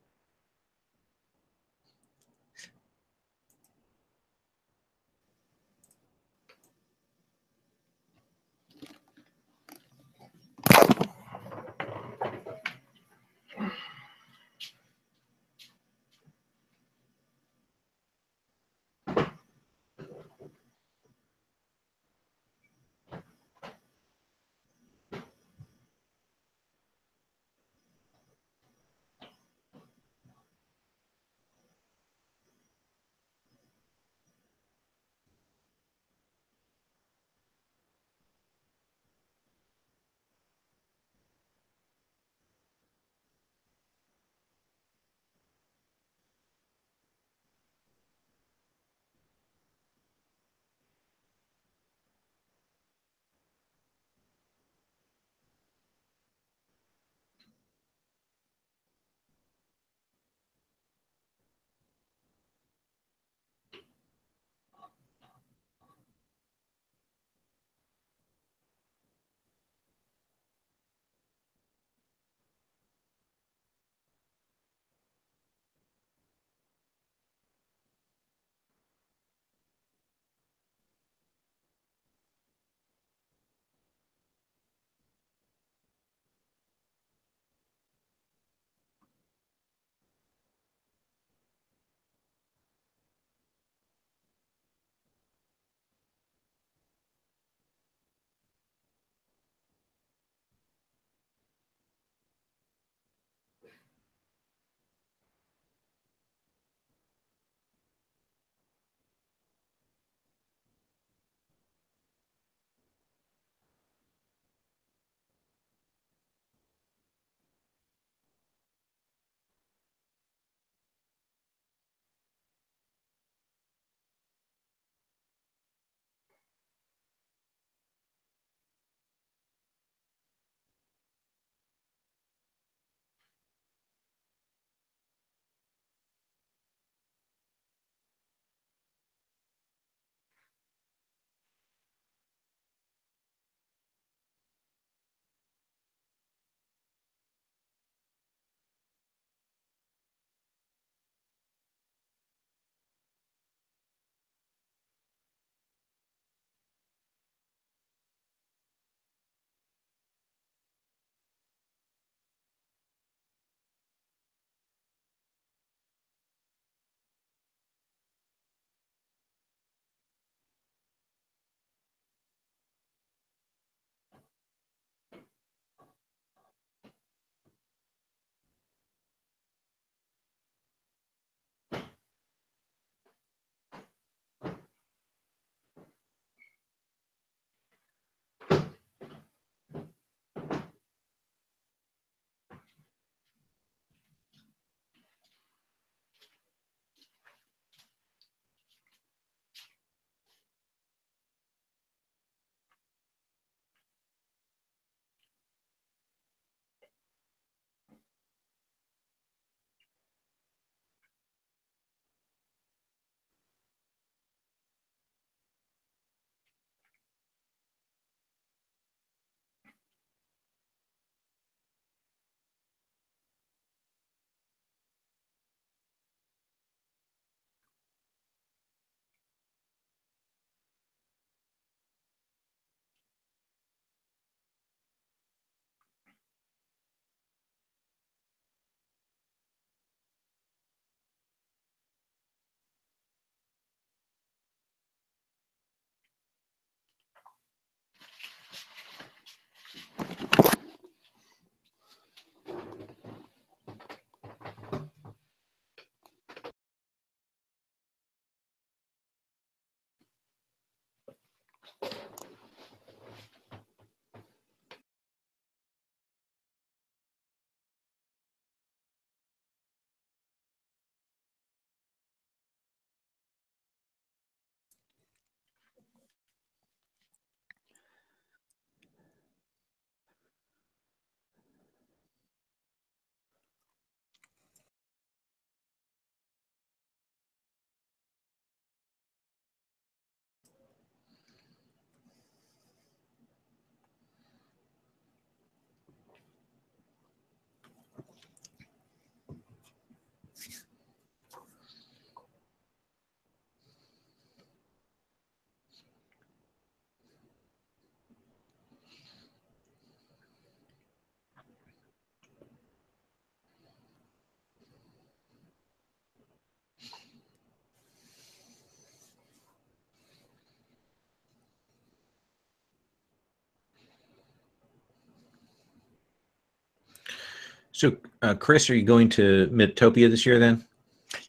So, Chris, are you going to Midtopia this year then?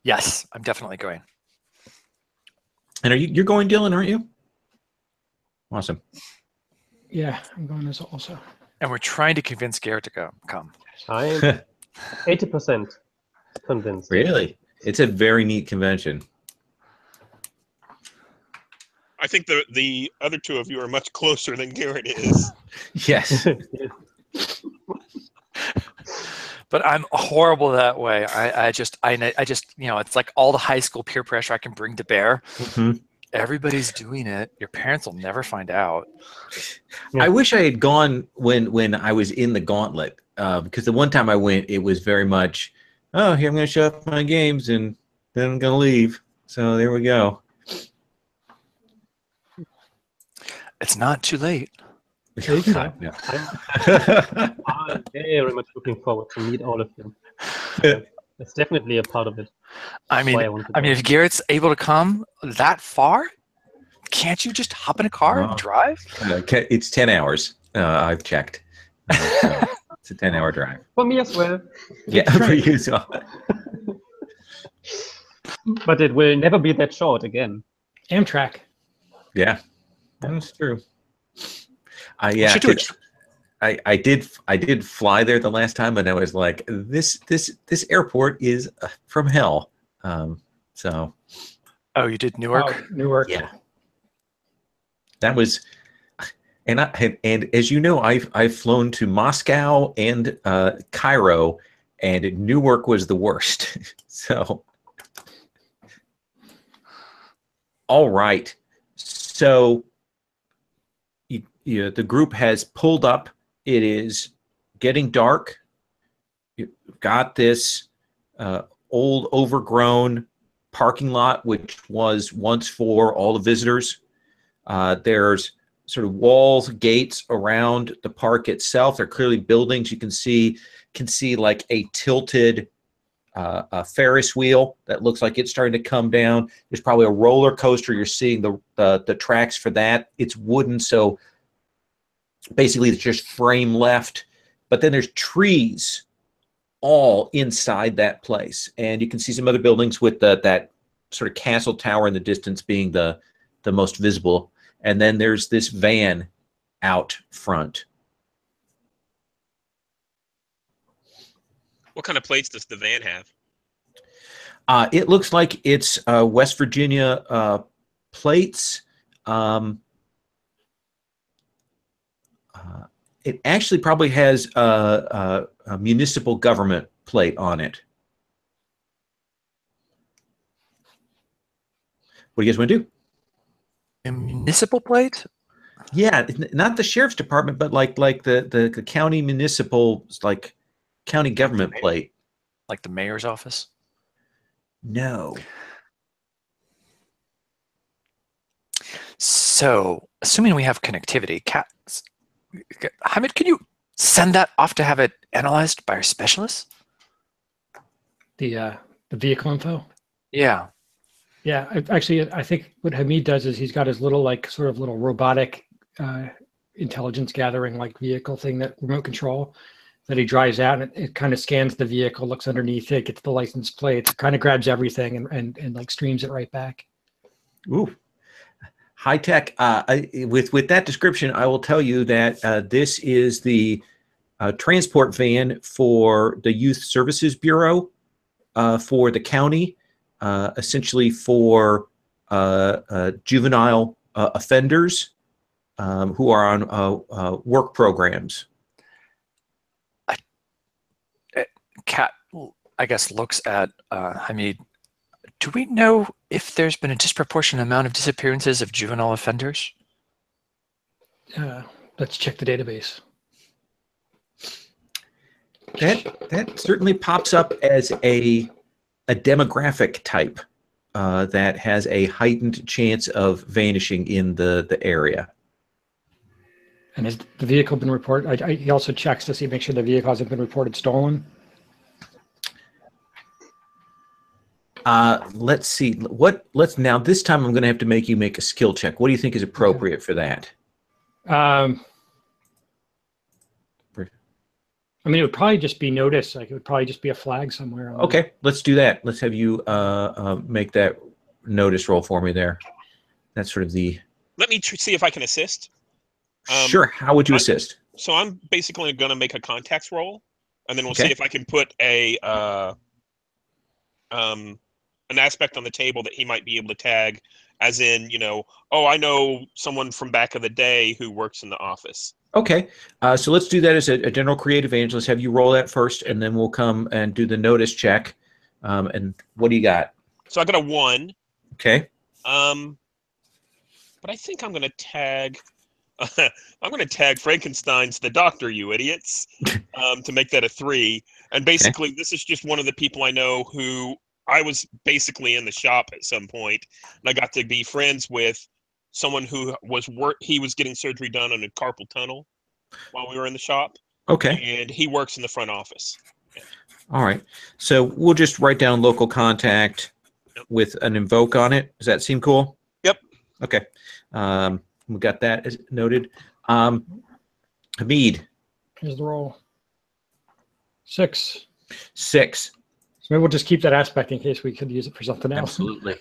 Yes, I'm definitely going.
And you're going, Dylan, aren't you? Awesome.
Yeah, I'm going this also.
And we're trying to convince Garrett to come.
I'm 80% convinced.
Really? It's a very neat convention.
I think the other two of you are much closer than Garrett is.
Yes.
But I'm horrible that way. I just, you know, it's like all the high school peer pressure I can bring to bear.
Mm-hmm.
Everybody's doing it. Your parents will never find out.
Yeah.
I wish I had gone when I was in the Gauntlet, because the one time I went, it was very much, oh, here I'm going to show up my games and then I'm going to leave. So there we go.
It's not too late.
God, no.
I'm very much looking forward to meet all of you. It's definitely a part of it.
I
That's why
mean,
want to go.
if Garrett's able to come that far, can't you just hop in a car and drive?
It's 10 hours. I've checked. So it's a 10-hour drive.
For me as well.
Yeah, for you as well.
But it will never be that short again.
Amtrak.
Yeah, that's true.
We
Yeah,
should do
'cause I did fly there the last time, and I was like, this airport is from hell. So.
Oh, you did Newark?
Oh, Newark.
Yeah. That was, and as you know, I've flown to Moscow and Cairo, and Newark was the worst. So. All right. So. The group has pulled up. It is getting dark. You've got this old, overgrown parking lot, which was once for all the visitors. There's sort of walls, gates around the park itself. They're clearly buildings. You can see like a tilted a Ferris wheel that looks like it's starting to come down. There's probably a roller coaster. You're seeing the tracks for that. It's wooden, so basically it's just frame left. But then there's trees all inside that place, and you can see some other buildings with that sort of castle tower in the distance being the most visible. And then there's this van out front.
What kind of plates does the van have?
It looks like it's West Virginia plates. It actually probably has a municipal government plate on it. What do you guys want to do?
A municipal plate?
Yeah, not the sheriff's department, but like the county municipal, like county government plate.
Like the mayor's office?
No.
So, assuming we have connectivity, Hamid, can you send that off to have it analyzed by our specialists?
The vehicle info.
Yeah.
Yeah, I think what Hamid does is he's got his little sort of little robotic intelligence gathering vehicle thing, that remote control that he drives out, and it kind of scans the vehicle, looks underneath it, gets the license plates, kind of grabs everything and streams it right back.
Ooh. High tech. With that description, I will tell you that this is the transport van for the Youth Services Bureau for the county, essentially for juvenile offenders who are on work programs.
Kat, I guess, looks at Hamid. Do we know if there's been a disproportionate amount of disappearances of juvenile offenders?
Let's check the database.
That certainly pops up as a demographic type that has a heightened chance of vanishing in the area.
And has the vehicle been reported? He also checks to make sure the vehicle hasn't been reported stolen.
Let's see. Now this time I'm going to have to make you make a skill check. What do you think is appropriate for that?
I mean, it would probably just be noticed. Like it would probably just be a flag somewhere. On
Okay, let's do that. Let's have you make that notice roll for me there. That's sort of the.
Let me see if I can assist.
Sure. How would you assist?
So I'm basically going to make a contacts roll, and then we'll
Okay.
see if I can put an aspect on the table that he might be able to tag, as in, oh, I know someone from back of the day who works in the office.
Okay, so let's do that as a general creative evangelist. Have you roll that first, and then we'll come and do the notice check. And what do you got?
So I got a 1.
Okay.
But I think I'm going to tag. I'm going to tag Frankenstein's the doctor, you idiots, to make that a 3. And basically, This is just one of the people I know who I was basically in the shop at some point, and I got to be friends with someone who he was getting surgery done on a carpal tunnel while we were in the shop.
Okay.
And he works in the front office. Yeah.
All right. So we'll just write down local contact with an invoke on it. Does that seem cool?
Yep.
Okay. We got that as noted. Hamid.
Here's the roll. 6.
6.
So maybe we'll just keep that aspect in case we could use it for something else.
Absolutely.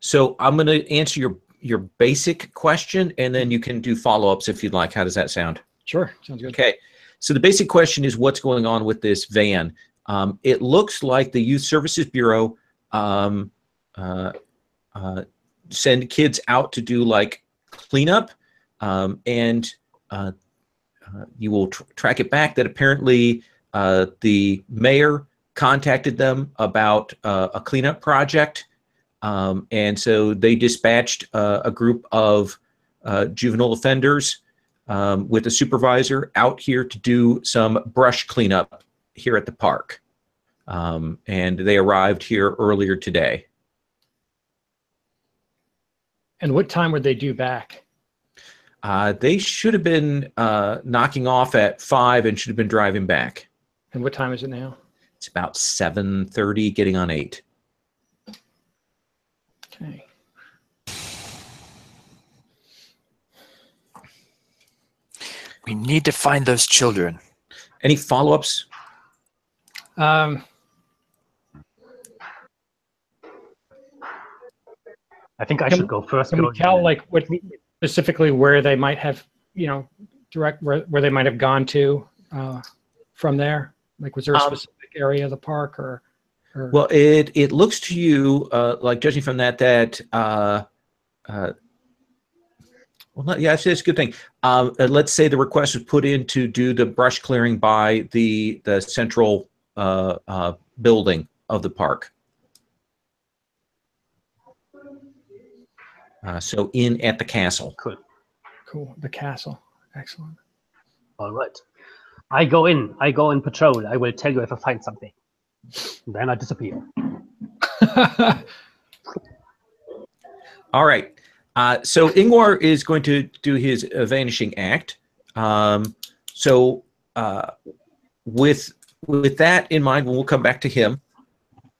So I'm going to answer your basic question, and then you can do follow-ups if you'd like. How does that sound?
Sure. Sounds good.
Okay. So the basic question is what's going on with this van. It looks like the Youth Services Bureau send kids out to do like cleanup, and you will track it back that apparently the mayor contacted them about a cleanup project, and so they dispatched a group of juvenile offenders with a supervisor out here to do some brush cleanup here at the park, and they arrived here earlier today.
And what time would they due back?
They should have been knocking off at 5 and should have been driving back.
And what time is it now?
It's about 7:30, getting on 8.
Okay.
We need to find those children.
Any follow-ups?
I think I should go first.
Can we tell like what specifically where they might have, direct where they might have gone to from there? Like, was there a specific area of the park or?
Well, it looks to you like, judging from that well, yeah, actually, that's a good thing. Let's say the request was put in to do the brush clearing by the central building of the park. So in at the castle.
Cool. The castle. Excellent.
All right. I go in patrol. I will tell you if I find something. Then I disappear.
All right. So Ingvar is going to do his vanishing act. So with that in mind, we'll come back to him.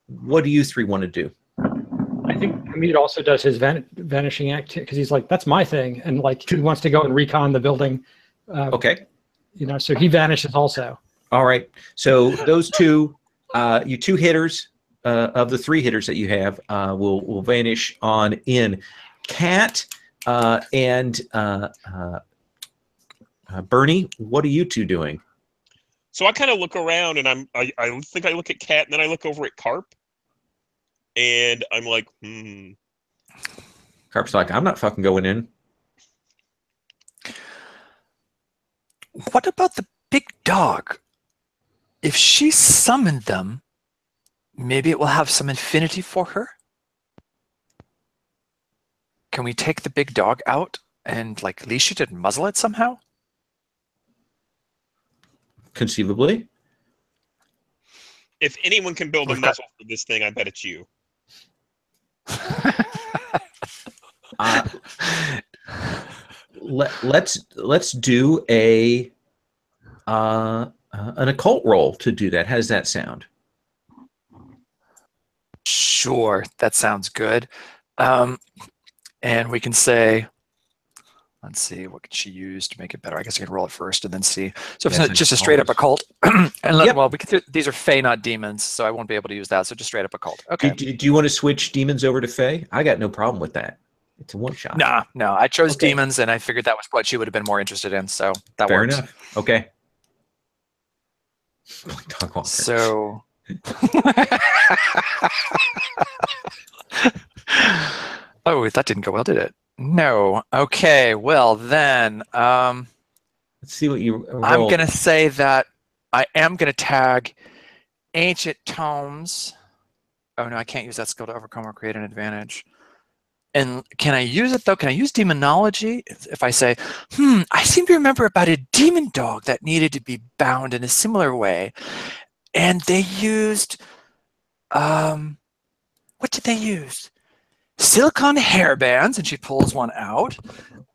What do you three want to do?
I think Hamid also does his vanishing act because he's like, that's my thing. And like, he wants to go and recon the building.
Okay.
So he vanishes also.
All right. So those two, you two hitters of the 3 hitters that you have will vanish on in. Kat and Bernie, what are you two doing?
So I kind of look around, and I think I look at Kat, and then I look over at Carp, and I'm like,
Carp's like, I'm not fucking going in.
What about the big dog? If she summoned them, maybe it will have some affinity for her? Can we take the big dog out and like leash it and muzzle it somehow?
Conceivably.
If anyone can build a muzzle for this thing, I bet it's you.
Let's do an occult roll to do that. How does that sound?
Sure, that sounds good. And we can say, Let's see, what could she use to make it better? I guess I can roll it first and then see. So if
Yes,
it's just a straight up occult, and
Yep.
well, these are Fey, not demons, so I won't be able to use that. So just straight up occult. Okay.
Do you want to switch demons over to Fey? I got no problem with that. It's a one shot.
Nah, no, I chose
Okay.
demons, and I figured that was what she would have been more interested in. So that
Fair
works.
enough. Okay. Dog walker.
So. Oh, that didn't go well, did it? No. Okay. Well, then
Let's see what you roll.
I'm going to say that I am going to tag Ancient Tomes. Oh, no, I can't use that skill to overcome or create an advantage. And can I use it, though? Can I use Demonology? If I say, I seem to remember about a demon dog that needed to be bound in a similar way. And they used, what did they use? Silicone hairbands, and she pulls one out,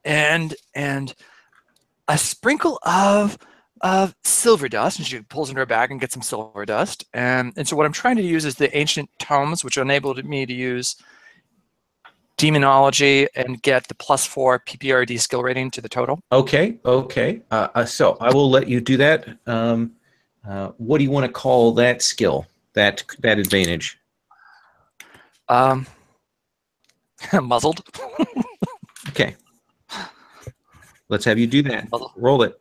and a sprinkle of silver dust, and she pulls into her bag and gets some silver dust. And so what I'm trying to use is the Ancient Tomes, which enabled me to use Demonology and get the +4 PPRD skill rating to the total.
Okay. So I will let you do that. What do you want to call that skill? That advantage?
Muzzled.
Okay. Let's have you do that.
Muzzled.
Roll it.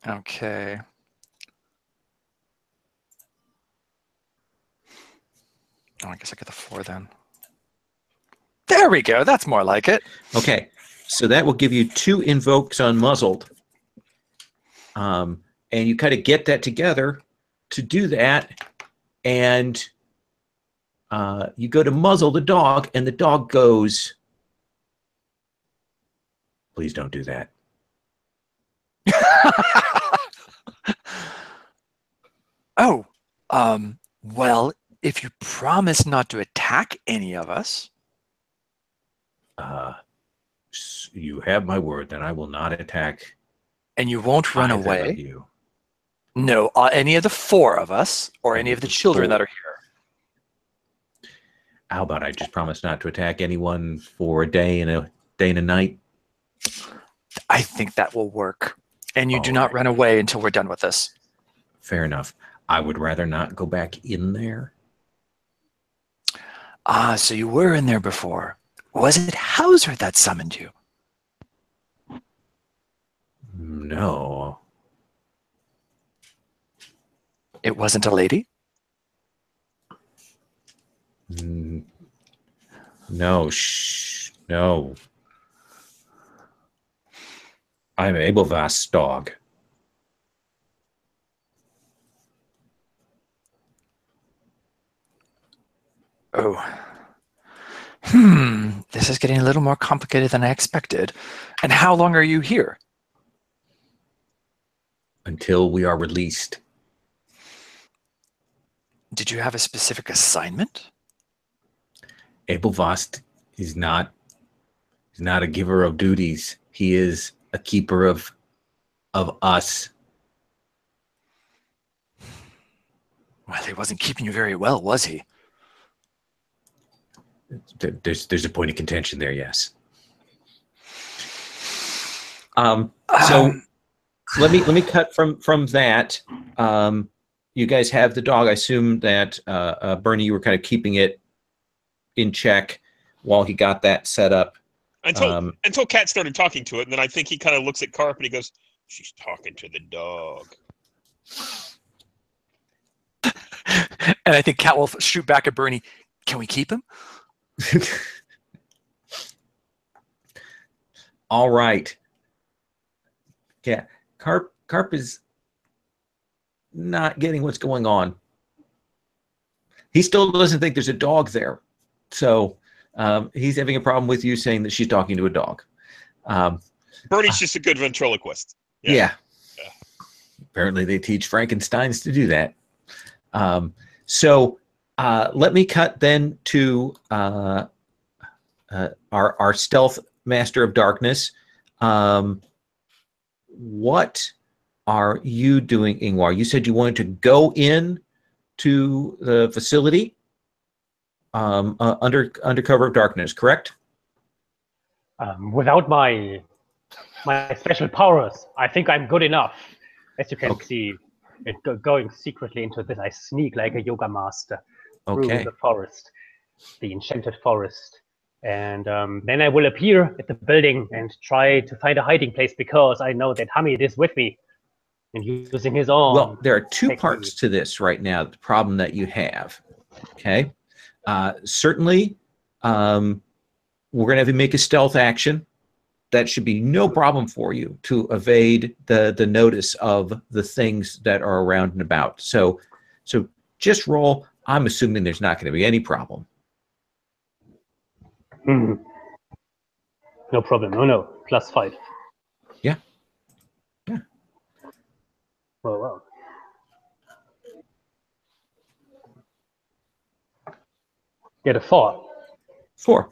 Okay. Oh, I guess I get the 4 then. There we go. That's more like it.
Okay. So that will give you 2 invokes on muzzled. And you kind of get that together to do that. And you go to muzzle the dog, and the dog goes, please don't do that.
Oh, well, if you promise not to attack any of us.
You have my word, then I will not attack.
And you won't run
either of
away.
you.
No, any of the 4 of us, or any of the children that are here.
How about I just promise not to attack anyone for a day and a night?
I think that will work. And you do
All
not
right.
run away until we're done with this.
Fair enough. I would rather not go back in there.
Ah, so you were in there before. Was it Hauser that summoned you?
No.
It wasn't a lady?
No. No. I'm Abelvast's dog.
Oh. This is getting a little more complicated than I expected. And how long are you here?
Until we are released.
Did you have a specific assignment?
Abelvast is not a giver of duties. He is a keeper of us.
Well, he wasn't keeping you very well, was he?
There's a point of contention there, yes. So let me cut from that. You guys have the dog. I assume that Bernie, you were kind of keeping it in check while he got that set up.
Until Kat started talking to it, and then I think he kind of looks at Carp and he goes, "She's talking to the dog."
And I think Kat will shoot back at Bernie. Can we keep him?
All right. Yeah, Carp is not getting what's going on. He still doesn't think there's a dog there, so he's having a problem with you saying that she's talking to a dog.
Bernie's just a good ventriloquist.
Yeah. Apparently, they teach Frankensteins to do that. So let me cut then to our stealth master of darkness. What are you doing, Ingvar? You said you wanted to go in to the facility under cover of darkness, correct?
Without my special powers, I think I'm good enough. As you can see, going secretly into this, I sneak like a yoga master through the forest, the enchanted forest. And then I will appear at the building and try to find a hiding place because I know that Hamid is with me and using his own.
Well, there are two
technique.
parts to this right now, the problem that you have. Okay. Certainly, we're going to have you make a stealth action. That should be no problem for you to evade the notice of the things that are around and about. So just roll. I'm assuming there's not going to be any problem.
No problem. Oh no, +5.
Yeah.
Oh wow. Get a 4.
4.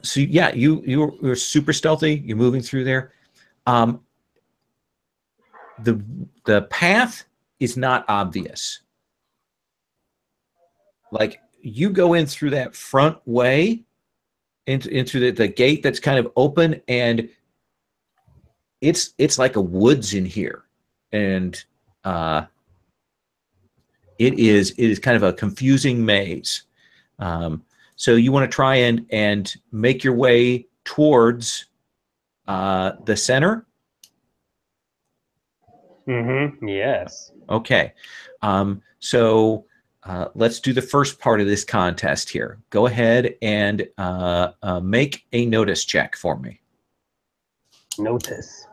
So yeah, you're super stealthy. You're moving through there. The path is not obvious. Like you go in through that front way into the gate that's kind of open, and it's like a woods in here, and it is kind of a confusing maze. So you want to try and make your way towards the center.
Yes.
Okay. So let's do the first part of this contest here. Go ahead and make a notice check for me.
Notice.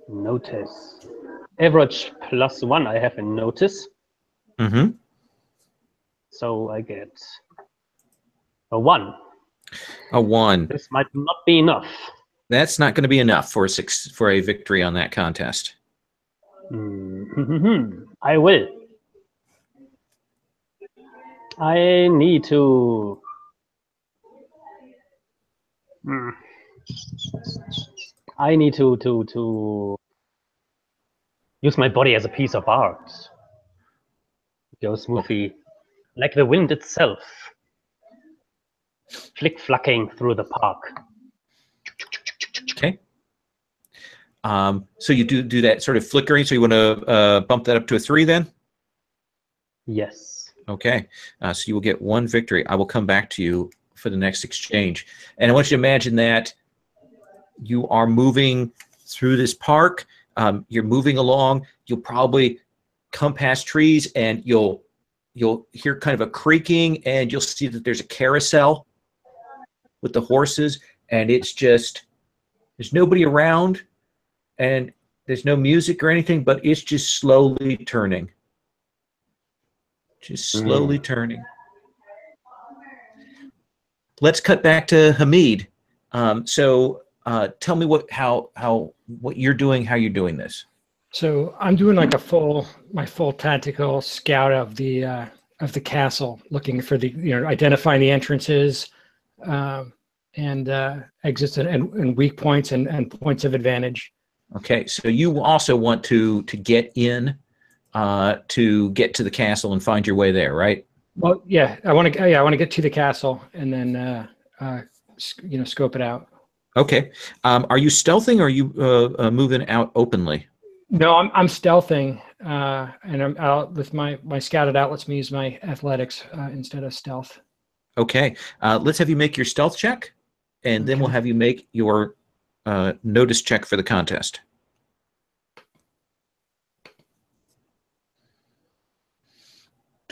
Notice. Average +1 I have in notice. So I get a 1.
A 1.
This might not be enough.
That's not going to be enough for a victory on that contest.
I will. I need to. I need to use my body as a piece of art. Go smoothly, like the wind itself, flick-flacking through the park.
Okay. So you do that sort of flickering. So you want to bump that up to a 3 then?
Yes.
Okay. So you will get 1 victory. I will come back to you for the next exchange. And I want you to imagine that you are moving through this park. You're moving along. You'll probably come past trees, and you'll hear kind of a creaking, and you'll see that there's a carousel with the horses, and it's just there's nobody around, and there's no music or anything, but it's just slowly turning. Just slowly turning. Let's cut back to Hamid. Tell me what you're doing, how you're doing this.
So I'm doing like my full tactical scout of the castle, looking for identifying the entrances, and exits and weak points and points of advantage.
Okay, so you also want to get in, to get to the castle and find your way there, right?
Well, yeah, I want to get to the castle and then scope it out.
Okay, are you stealthing, or are you moving out openly?
No, I'm stealthing, and I'm out with my scouted out lets me use my athletics instead of stealth.
Okay, let's have you make your stealth check, and then we'll have you make your notice check for the contest.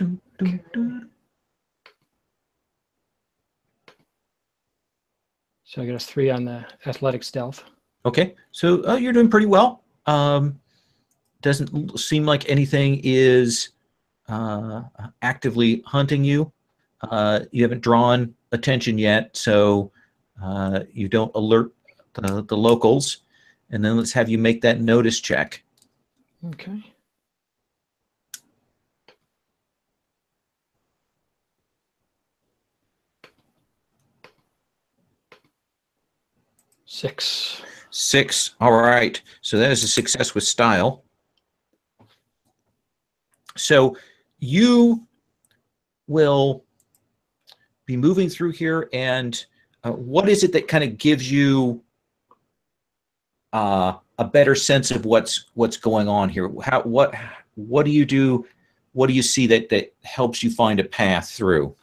Okay. So I got a 3 on the athletic stealth.
Okay, so you're doing pretty well. Doesn't seem like anything is actively hunting you. You haven't drawn attention yet, so you don't alert the locals. And then let's have you make that notice check.
Okay. Six.
All right. So that is a success with style. So you will be moving through here, and what is it that kind of gives you a better sense of what's going on here? What do you do? What do you see that helps you find a path through?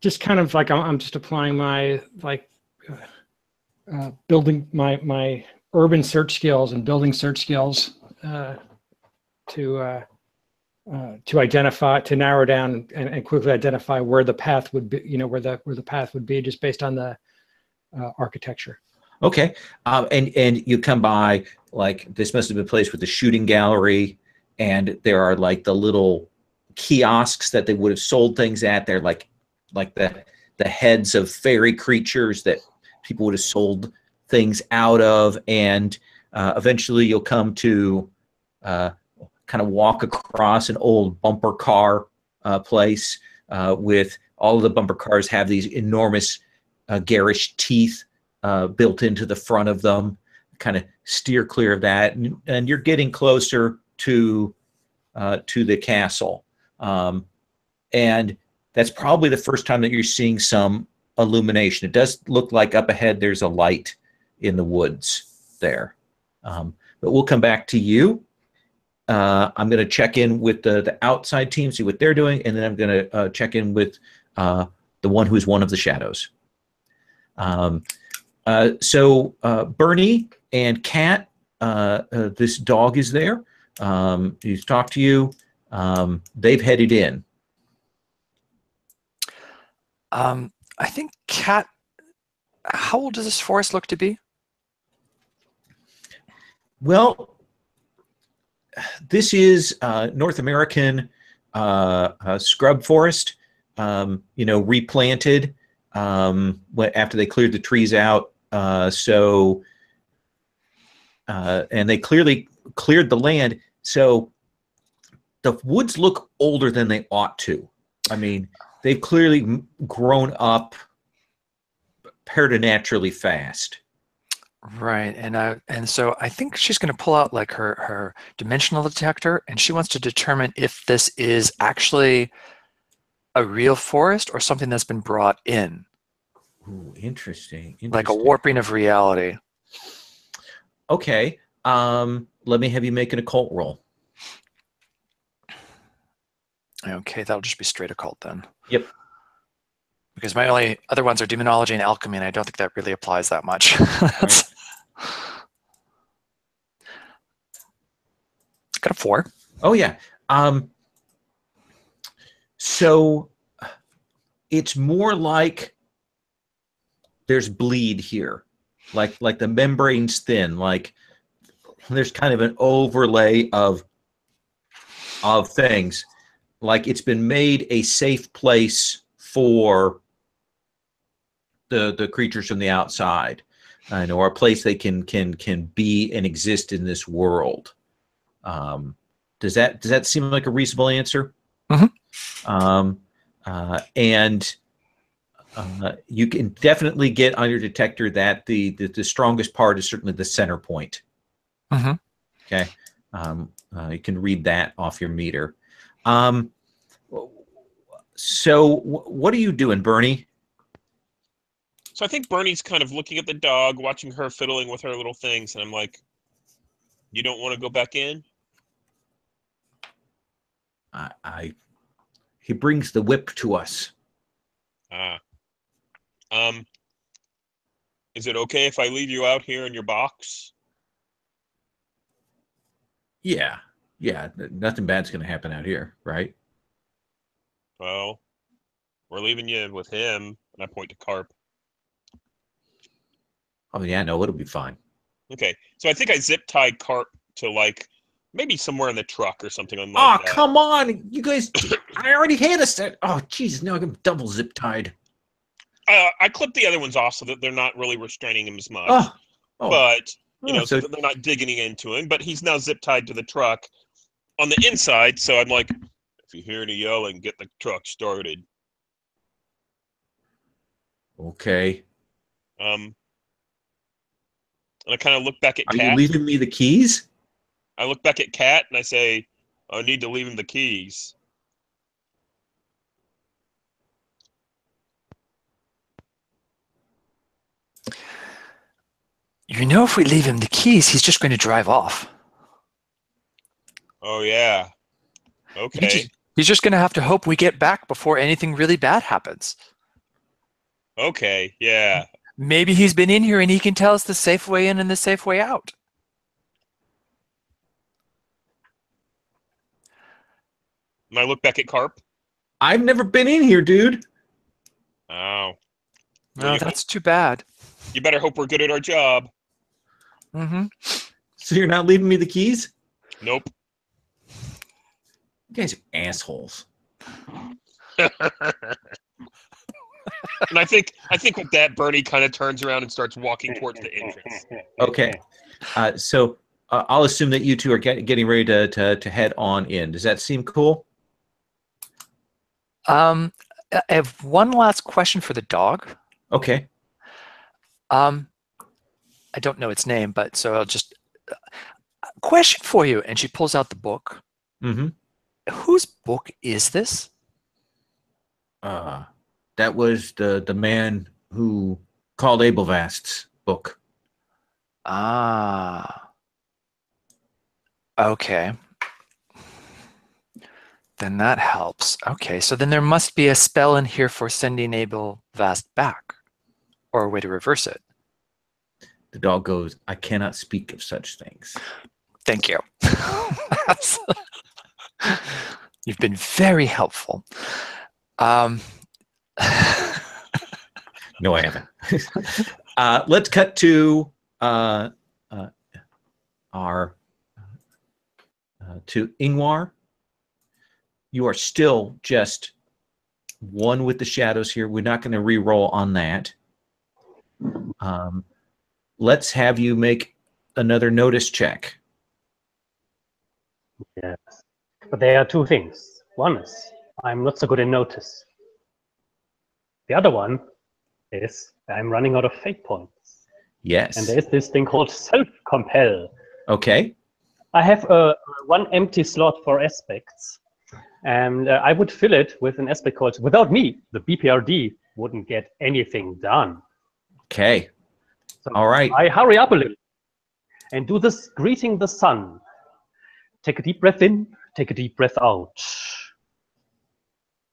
Just kind of like I'm just applying my building my urban search skills and building search skills to identify, to narrow down and quickly identify where the path would be, where the path would be just based on the architecture.
Okay. And you come by, like, this must have been a place with the shooting gallery, and there are like the little kiosks that they would have sold things at. They're like the heads of fairy creatures that people would have sold things out of. And eventually you'll come to kind of walk across an old bumper car place with all of the bumper cars have these enormous garish teeth built into the front of them. Kind of steer clear of that, and you're getting closer to the castle, and that's probably the first time that you're seeing some illumination. It does look like up ahead there's a light in the woods there, but we'll come back to you. I'm going to check in with the outside team, see what they're doing, and then I'm going to check in with the one who's one of the shadows. So Bernie and Kat, this dog is there. He's talked to you. They've headed in.
I think Kat, how old does this forest look to be?
Well, this is North American scrub forest, replanted after they cleared the trees out. And they clearly cleared the land. So the woods look older than they ought to. I mean, they've clearly grown up preternaturally fast.
Right, and so I think she's going to pull out like her dimensional detector, and she wants to determine if this is actually a real forest or something that's been brought in.
Ooh, interesting.
Like a warping of reality.
Okay, let me have you make an occult roll.
Okay, that'll just be straight occult then.
Yep.
Because my only other ones are demonology and alchemy, and I don't think that really applies that much.
Right.
Got a 4.
Oh yeah. So it's more like there's bleed here, like the membrane's thin, like there's kind of an overlay of things, like it's been made a safe place for the creatures from the outside, or a place they can be and exist in this world. Does that seem like a reasonable answer?
Mm-hmm.
And you can definitely get on your detector that the strongest part is certainly the center point.
Mm-hmm.
Okay. You can read that off your meter. So what are you doing, Bernie?
So I think Bernie's kind of looking at the dog, watching her fiddling with her little things, and I'm like, you don't want to go back in?
He brings the whip to us.
Is it okay if I leave you out here in your box?
Yeah. Nothing bad's going to happen out here, right?
Well, we're leaving you with him, and I point to Carp.
Oh yeah, no, it'll be fine.
Okay, so I think I zip tied Carp to like maybe somewhere in the truck or something like
Oh,
that.
come on, you guys! I already had a set. Oh, Jesus, now I'm double zip tied.
I clipped the other ones off so that they're not really restraining him as much. But so they're not digging into him. But he's now zip tied to the truck on the inside. So I'm like, if you hear any yelling, get the truck started.
Okay.
And I kind of look back at
Are
Kat.
you leaving me the keys?
I look back at Kat and I say, I need to leave him the keys.
You know, if we leave him the keys, he's just going to drive off.
Oh, yeah. Okay.
He's just going to have to hope we get back before anything really bad happens.
Okay, yeah.
Maybe he's been in here and he can tell us the safe way in and the safe way out.
And I look back at Carp.
I've never been in here, dude.
Oh.
No, that's too bad.
You better hope we're good at our job.
Mm-hmm.
So you're not leaving me the keys?
Nope.
You guys are assholes.
And I think with that, Bernie kind of turns around and starts walking towards the entrance.
Okay. So I'll assume that you two are getting ready to head on in. Does that seem cool?
I have one last question for the dog.
Okay.
I don't know its name, but so I'll just question for you. And she pulls out the book.
Mm-hmm.
Whose book is this?
That was the man who called Abelvast's book.
Ah. Okay. Then that helps. Okay, so then there must be a spell in here for sending Abelvast back, or a way to reverse it.
The dog goes, I cannot speak of such things.
Thank you. You've been very helpful.
No, I haven't. Let's cut to to Ingvar. You are still just one with the shadows here. We're not going to re-roll on that. Let's have you make another notice check.
Yes. But there are two things. One is I'm not so good in notice. The other one is I'm running out of fate points.
Yes.
And there is this thing called self-compel.
Okay.
I have one empty slot for aspects. And I would fill it with an aspect called, without me, the BPRD wouldn't get anything done.
Okay.
So
All right.
I hurry up a little and do this greeting the sun. Take a deep breath in, take a deep breath out.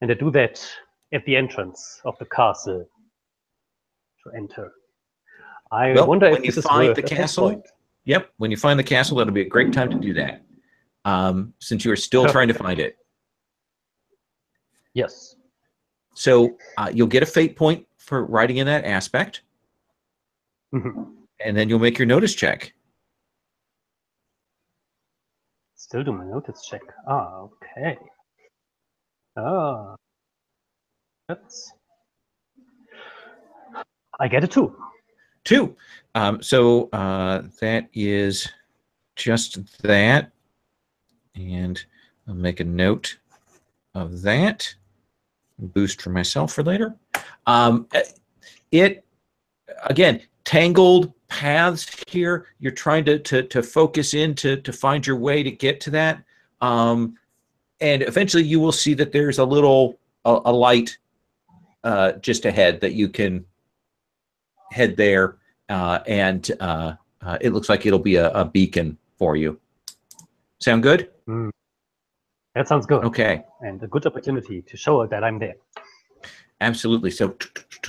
And I do that at the entrance of the castle to enter. I wonder
when
if
you
this is
find
worth
the
a fate
castle.
point.
Yep. When you find the castle, that'll be a great time to do that. Since you are still trying to find it.
Yes.
So you'll get a fate point for writing in that aspect.
Mhm.
And then you'll make your notice check.
Still do my notice check. Ah, okay. Ah, that's. I get a 2.
2. So that is just that. And I'll make a note of that. Boost for myself for later. It, again, tangled paths here. You're trying to focus in to find your way to get to that. And eventually you will see that there's a little a light just ahead that you can head there. And it looks like it'll be a beacon for you. Sound good?
That sounds good.
Okay.
And a good opportunity to show that I'm there.
Absolutely. So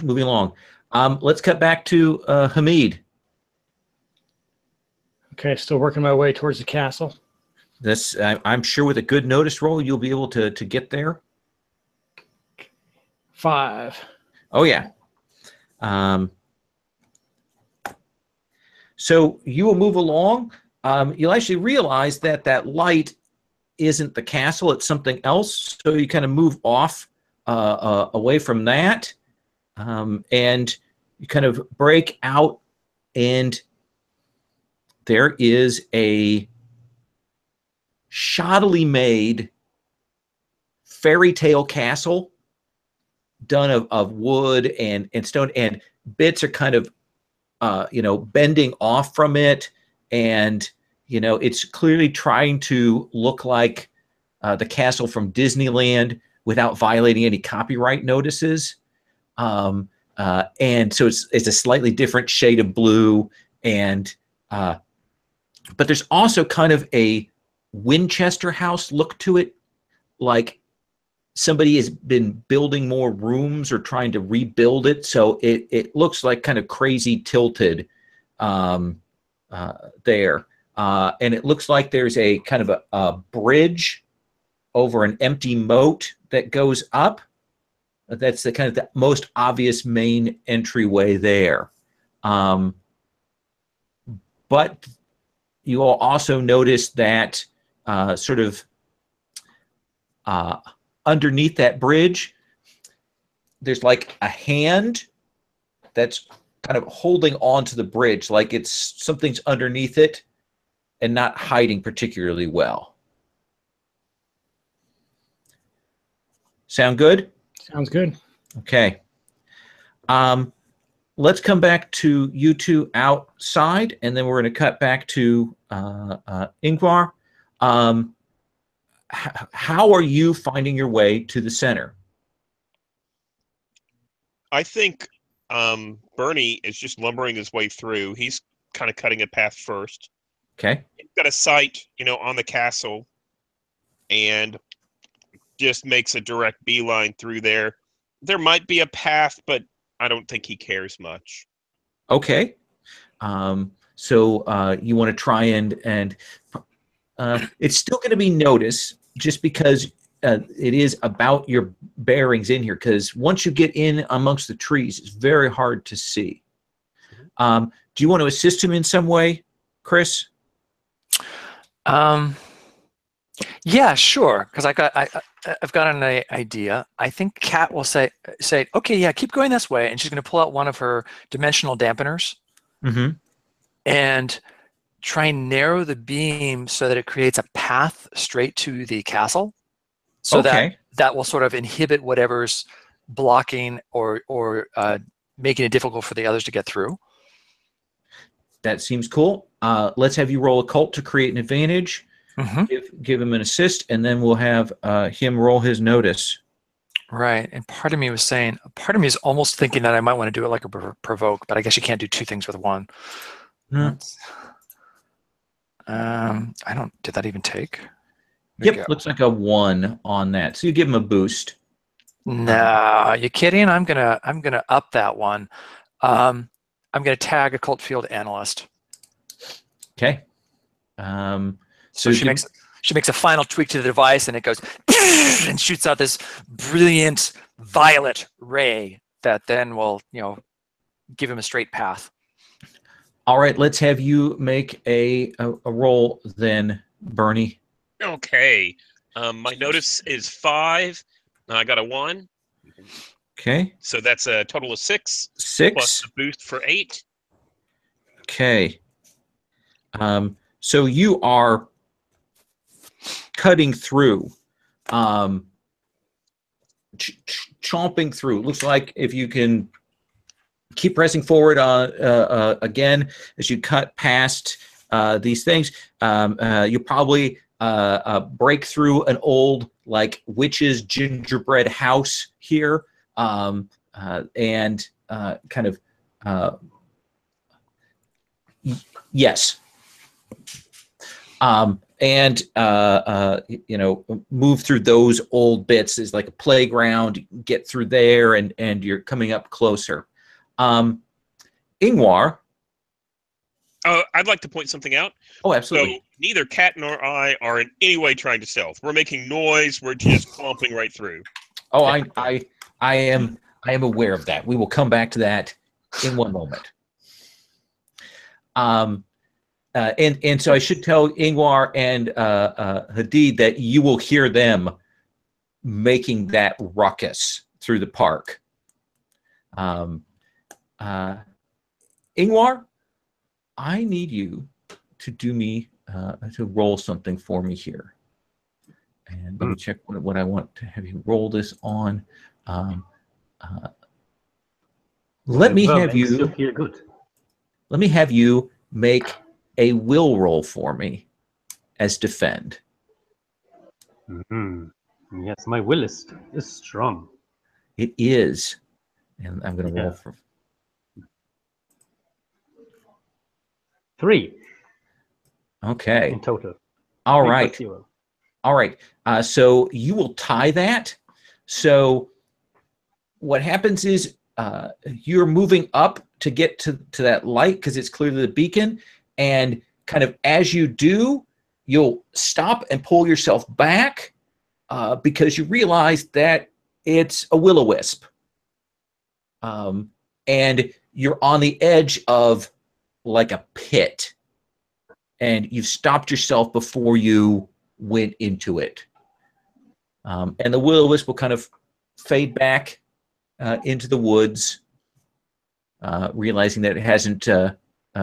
moving along. Let's cut back to Hamid.
Okay, still working my way towards the castle.
This, I'm sure with a good notice roll, you'll be able to get there.
5.
Oh, yeah. So you will move along. You'll actually realize that that light isn't the castle. It's something else. So you kind of move off away from that. And you kind of break out, and there is a shoddily made fairy tale castle done of wood and stone, and bits are kind of bending off from it, and it's clearly trying to look like the castle from Disneyland without violating any copyright notices. And so it's a slightly different shade of blue, and but there's also kind of a Winchester House look to it, like somebody has been building more rooms or trying to rebuild it. So it looks like kind of crazy tilted there. And it looks like there's a kind of a bridge over an empty moat that goes up. That's the kind of the most obvious main entryway there. But you will also notice that sort of underneath that bridge, there's like a hand that's kind of holding on to the bridge, like it's something's underneath it and not hiding particularly well. Sound good?
Sounds good.
Okay. Let's come back to you two outside, and then we're going to cut back to Ingvar. How are you finding your way to the center?
I think Bernie is just lumbering his way through. He's kind of cutting a path first.
Okay.
He's got a sight, on the castle, and just makes a direct beeline through there. There might be a path, but I don't think he cares much.
Okay. So you want to try and it's still going to be noticed just because it is about your bearings in here, because once you get in amongst the trees, it's very hard to see. Do you want to assist him in some way, Chris?
Yeah, sure. Because I've got an idea. I think Kat will say, okay, yeah, keep going this way, and she's going to pull out one of her dimensional dampeners and try and narrow the beam so that it creates a path straight to the castle. So that will sort of inhibit whatever's blocking or making it difficult for the others to get through.
That seems cool. Let's have you roll occult to create an advantage. Give him an assist, and then we'll have him roll his notice.
Right. And part of me is almost thinking that I might want to do it like a provoke, but I guess you can't do two things with one. Did that even take?
Yep, looks like a 1 on that. So you give him a boost.
No, you kidding? I'm gonna up that one. I'm gonna tag Occult Field Analyst.
Okay.
So she makes a final tweak to the device, and it goes and shoots out this brilliant violet ray that then will, give him a straight path.
All right, let's have you make a roll then, Bernie.
Okay. My notice is 5. I got a 1.
Okay.
So that's a total of 6.
6.
Plus the boost for 8.
Okay. So you are cutting through, chomping through. Looks like if you can keep pressing forward again as you cut past these things, you probably break through an old witch's gingerbread house here, and kind of yes. Move through those old bits. There's like a playground. Get through there, and you're coming up closer. Ingvar.
I'd like to point something out.
Oh, absolutely.
So neither Kat nor I are in any way trying to stealth. We're making noise. We're just clomping right through.
Oh, I am aware of that. We will come back to that in one moment. And so I should tell Ingvar and Hadid that you will hear them making that ruckus through the park. Ingvar, I need you to do me to roll something for me here. And let me check what I want to have you roll this on. Let me have you
feel good.
Let me have you make a will roll for me as defend.
Mhm. Yes, my will is strong.
It is. And I'm going to roll
Yeah.
for
3
okay.
in total.
All
3
right.
plus 0.
All right. So you will tie that. So what happens is you're moving up to get to that light because it's clearly the beacon. And kind of as you do, you'll stop and pull yourself back because you realize that it's a will-o-wisp. And you're on the edge of like a pit. And you've stopped yourself before you went into it. And the will-o-wisp will kind of fade back into the woods, realizing that it hasn't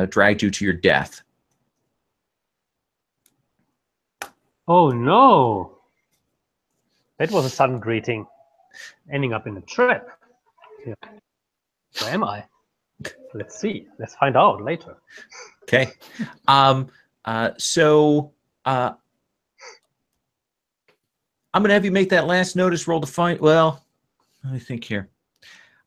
dragged you to your death.
Oh no! That was a sudden greeting. Ending up in a trap. Yeah. Where am I? Let's see. Let's find out later.
Okay. So I'm going to have you make that last notice roll to find. Well, let me think here.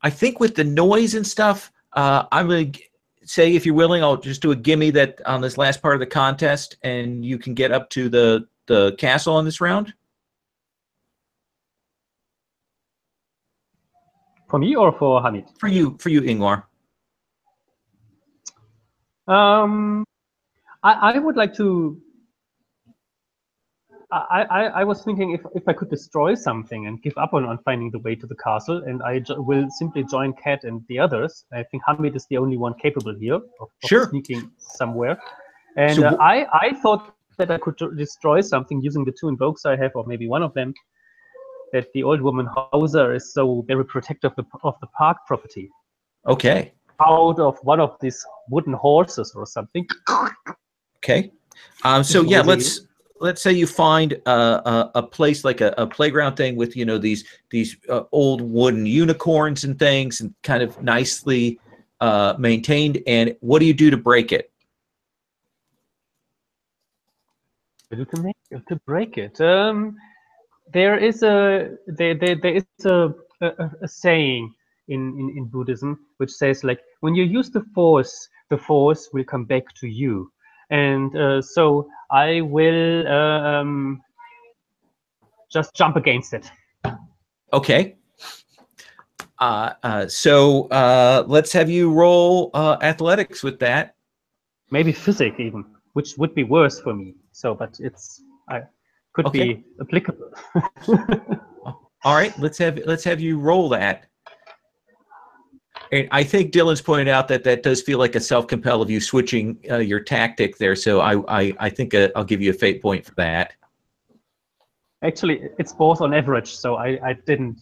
I think with the noise and stuff, I'm going to say, if you're willing, I'll just do a gimme that on this last part of the contest, and you can get up to the castle on this round.
For me or for Hamid?
For you, Ingvar.
I would like to. I was thinking if I could destroy something and give up on finding the way to the castle, and I will simply join Kat and the others. I think Hamid is the only one capable here of
Sure.
sneaking somewhere. And
So
I thought that I could destroy something using the 2 invokes I have, or maybe one of them. That the old woman Hauser is so very protective of the park property.
Okay.
Out of one of these wooden horses or something.
Okay. So yeah, let's say you find a place like a playground thing with these old wooden unicorns and things, and kind of nicely maintained. And what do you do to break it?
To break it. There is a saying in Buddhism which says, like, when you use the force will come back to you. And so I will just jump against it.
Okay. So let's have you roll athletics with that.
Maybe physics even, which would be worse for me. So, but could be applicable.
All right, let's have you roll that. And I think Dylan's pointed out that does feel like a self-compel of you switching your tactic there. So I think I'll give you a fate point for that.
Actually, it's both on average, so I didn't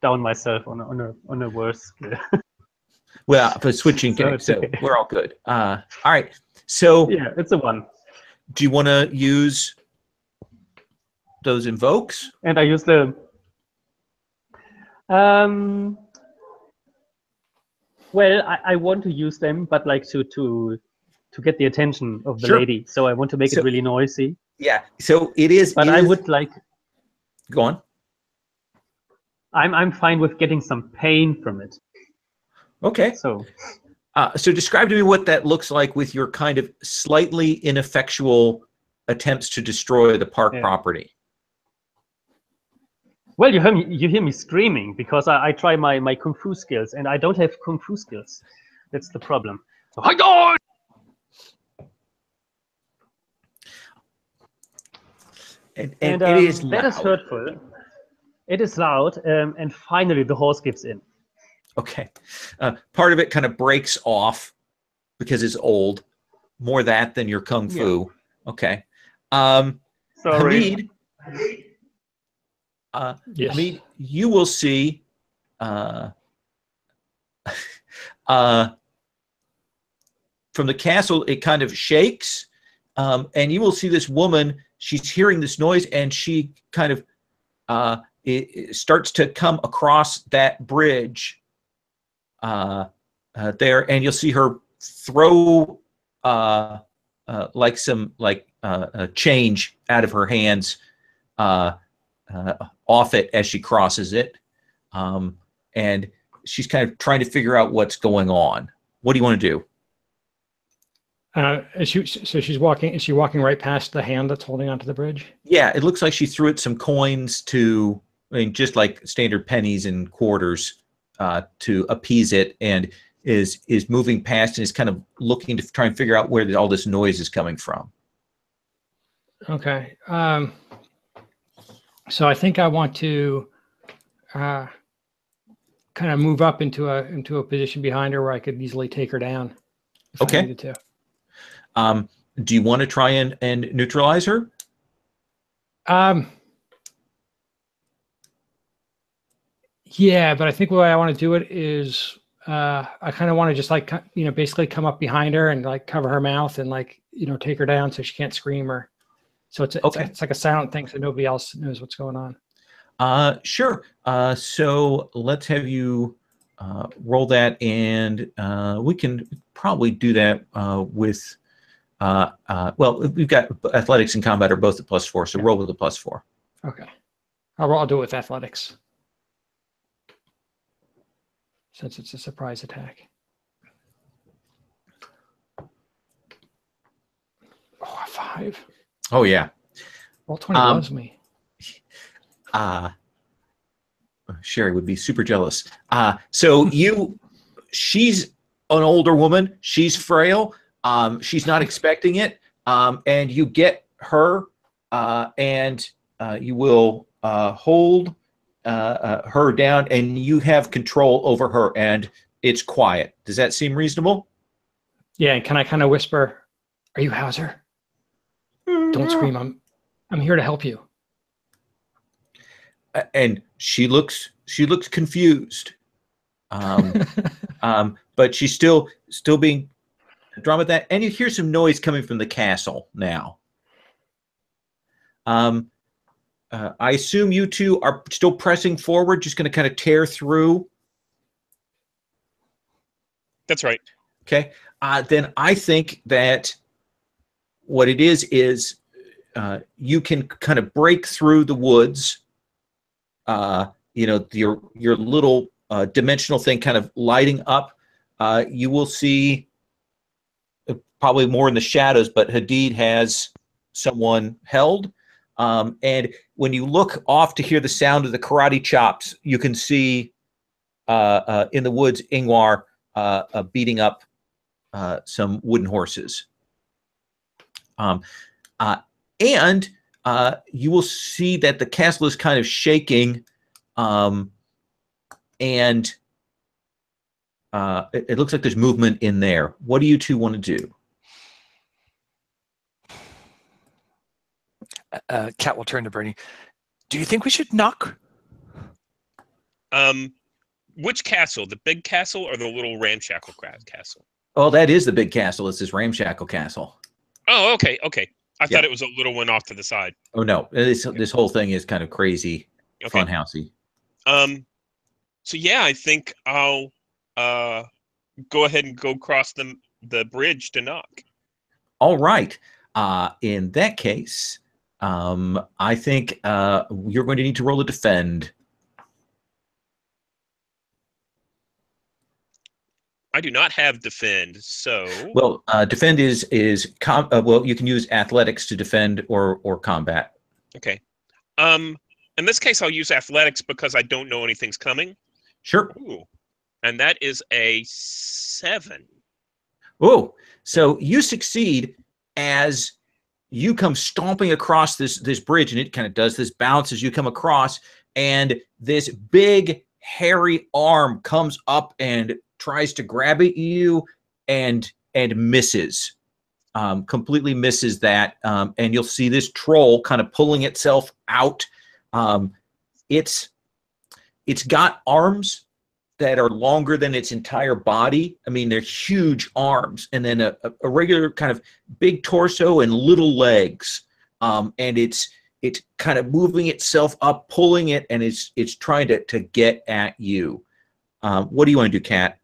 down myself on a worse skill.
Well, for switching, so okay. We're all good. All right, so
yeah, it's a 1.
Do you want to use those invokes?
And I use the. Well, I want to use them, but like to get the attention of the lady. So I want to make it really noisy.
Yeah. So it is.
But I would like.
Go on.
I'm fine with getting some pain from it.
Okay.
So
describe to me what that looks like with your kind of slightly ineffectual attempts to destroy the park property.
Well, you hear me screaming because I try my kung fu skills, and I don't have kung fu skills. That's the problem. So, hi guys!
And it is loud.
That is hurtful. It is loud, and finally the horse gives in.
Okay. Part of it kind of breaks off because it's old. More that than your kung fu. Yeah. Okay.
Sorry.
Hamid,
yes.
Hamid, you will see from the castle, it kind of shakes, and you will see this woman. She's hearing this noise, and she kind of it starts to come across that bridge there, and you'll see her throw like some change out of her hands off it as she crosses it, and she's kind of trying to figure out what's going on. What do you want to do?
So she's walking. Is she walking right past the hand that's holding onto the bridge?
Yeah, it looks like she threw it some coins to, I mean, just like standard pennies and quarters, to appease it, and is moving past and is kind of looking to try and figure out where all this noise is coming from.
Okay. So I think I want to kind of move up into a position behind her where I could easily take her down if I needed to.
Do you want to try and neutralize her?
Yeah, but I think the way I want to do it is I kind of want to just like, basically come up behind her and like cover her mouth and like, take her down so she can't scream, or so it's like a silent thing so nobody else knows what's going on.
Sure. So let's have you roll that, and we can probably do that with well, we've got athletics and combat are both at +4, so roll with a +4.
Okay. I'll do it with athletics, since it's a surprise attack. Oh, a 5.
Oh yeah.
Roll 20 loves me.
Sherry would be super jealous. So she's an older woman. She's frail. She's not expecting it. And you get her, and you will hold her down, and you have control over her, and it's quiet. Does that seem reasonable?
Yeah. And can I kind of whisper, "Are you Hauser? Don't scream. I'm here to help you."
And she looks confused, but she's still being drawn with that. And you hear some noise coming from the castle now. I assume you two are still pressing forward, just going to kind of tear through.
That's right.
Okay. Then I think that what it is you can kind of break through the woods. Your little dimensional thing kind of lighting up. You will see probably more in the shadows, but Hadid has someone held. And when you look off to hear the sound of the karate chops, you can see in the woods Ingvar beating up some wooden horses. And you will see that the castle is kind of shaking, and it looks like there's movement in there. What do you two want to do?
Cat will turn to Bernie. Do you think we should knock?
Which castle? The big castle or the little ramshackle castle?
Oh, that is the big castle. It's this ramshackle castle.
Oh, okay. I thought it was a little one off to the side.
Oh no, this whole thing is kind of crazy, funhousey.
So yeah, I think I'll go ahead and go cross the bridge to knock.
All right. In that case, I think you're going to need to roll a defend.
I do not have defend, so
well, defend is well, you can use athletics to defend or combat.
Okay. In this case, I'll use athletics because I don't know anything's coming.
Sure.
Ooh. And that is a 7.
Oh, so you succeed as you come stomping across this bridge, and it kind of does this bounce as you come across, and this big hairy arm comes up and tries to grab at you and misses, completely misses that, and you'll see this troll kind of pulling itself out. It's got arms that are longer than its entire body. I mean, they're huge arms, and then a regular kind of big torso and little legs, and it's kind of moving itself up, pulling it, and it's trying to get at you. What do you want to do, Cat?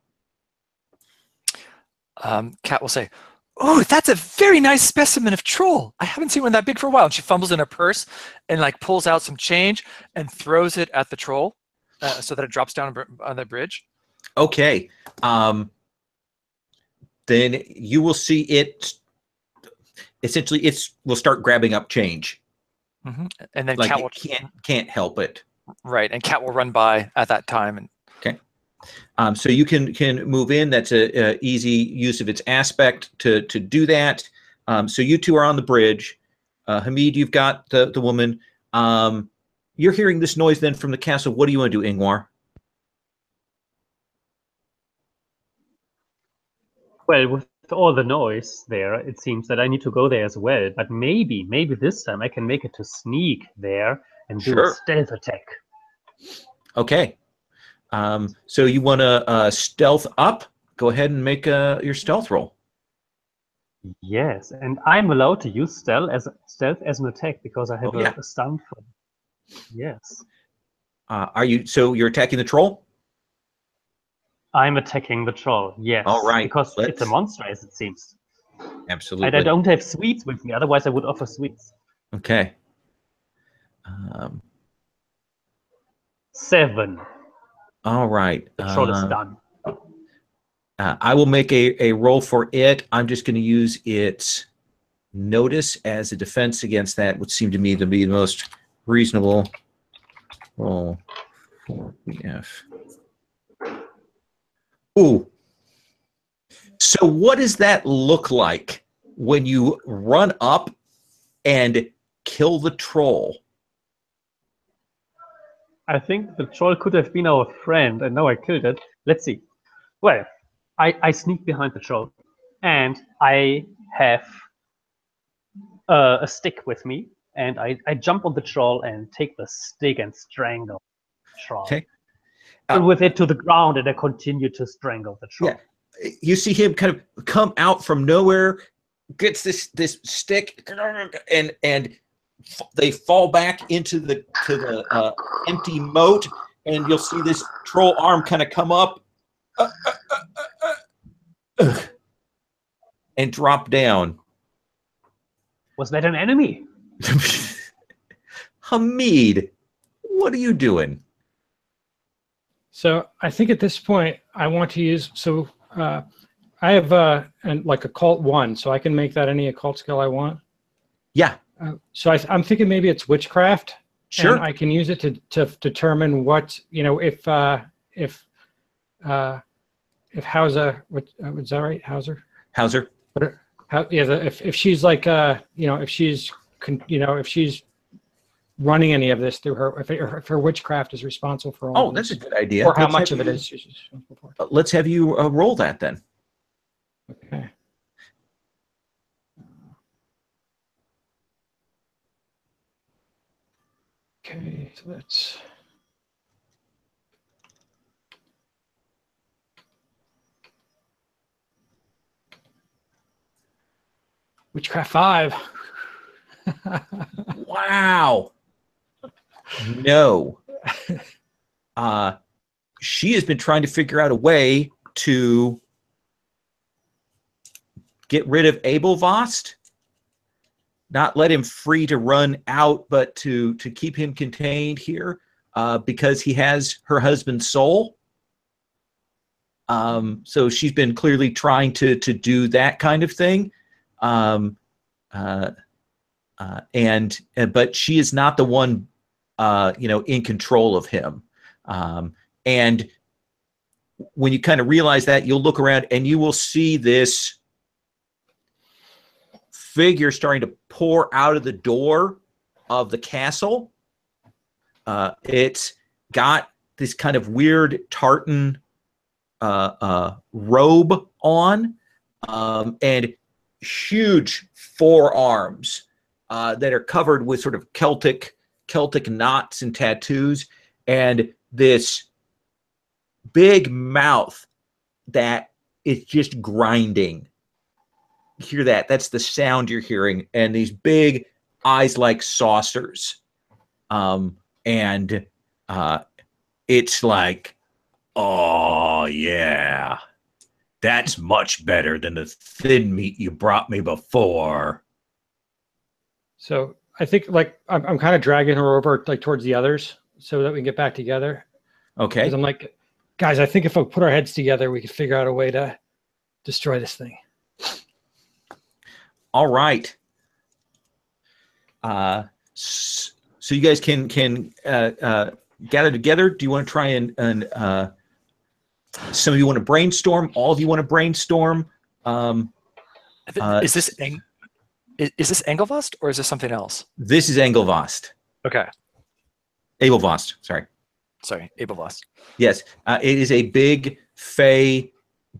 Cat will say, oh, that's a very nice specimen of troll. I haven't seen one that big for a while. And she fumbles in her purse and like pulls out some change and throws it at the troll so that it drops down on the bridge.
Okay. Then you will see it. Essentially, will start grabbing up change.
Mm-hmm. And then
Like
Cat will
can't help it.
Right, and Cat will run by at that time. And
okay. So you can move in. That's a easy use of its aspect to do that. So you two are on the bridge. Hamid, you've got the woman. You're hearing this noise then from the castle. What do you want to do, Ingvar?
Well, with all the noise there, it seems that I need to go there as well. But maybe this time I can make it to sneak there and do a stealth attack.
Okay. So you want to stealth up? Go ahead and make your stealth roll.
Yes, and I'm allowed to use stealth as an attack because I have a stun for. Yes.
So you're attacking the troll?
I'm attacking the troll. Yes.
All right.
Because it's a monster, as it seems.
Absolutely.
And I don't have sweets with me. Otherwise, I would offer sweets.
Okay.
7.
All right.
The troll is done.
I will make a roll for it. I'm just going to use its notice as a defense against that, which seemed to me to be the most reasonable roll for BF. Ooh. So what does that look like when you run up and kill the troll?
I think the troll could have been our friend, and now I killed it. Let's see. Well, I sneak behind the troll, and I have a stick with me, and I jump on the troll and take the stick and strangle the troll.
Okay.
With it to the ground, and I continue to strangle the troll.
Yeah. You see him kind of come out from nowhere, gets this stick, and they fall back into the empty moat, and you'll see this troll arm kind of come up and drop down.
Was that an enemy?
Hamid, what are you doing?
So I think at this point I want to use. So I have like occult 1, so I can make that any occult skill I want.
Yeah.
So I'm thinking maybe it's witchcraft.
Sure.
And I can use it to determine what, if Hauser, is that right? Hauser. If she's like if she's running any of this through her, if her witchcraft is responsible for all.
Oh, that's a good idea.
Or how much of it is she's responsible for.
Let's have you roll that then.
Okay. Okay, so that's witchcraft 5.
Wow. No. She has been trying to figure out a way to get rid of Abelvost, not let him free to run out, but to keep him contained here because he has her husband's soul. So she's been clearly trying to do that kind of thing. But she is not the one, in control of him. And when you kind of realize that, you'll look around and you will see this figure starting to pour out of the door of the castle. It's got this kind of weird tartan robe on, and huge forearms that are covered with sort of Celtic knots and tattoos, and this big mouth that is just grinding. You hear that? That's the sound you're hearing, and these big eyes like saucers. It's like, oh yeah, That's much better than the thin meat you brought me before.
So I think like I'm kind of dragging her over like towards the others so that we can get back together.
Okay.
Because I'm like, guys, I think if we put our heads together, we could figure out a way to destroy this thing.
All right. So you guys can gather together. Do you want to try and some of you want to brainstorm? All of you want to brainstorm?
Is this Engelvost or is this something else?
This is Engelvost.
Okay.
Abelvost, sorry.
Sorry, Abelvost.
Yes, it is a big fey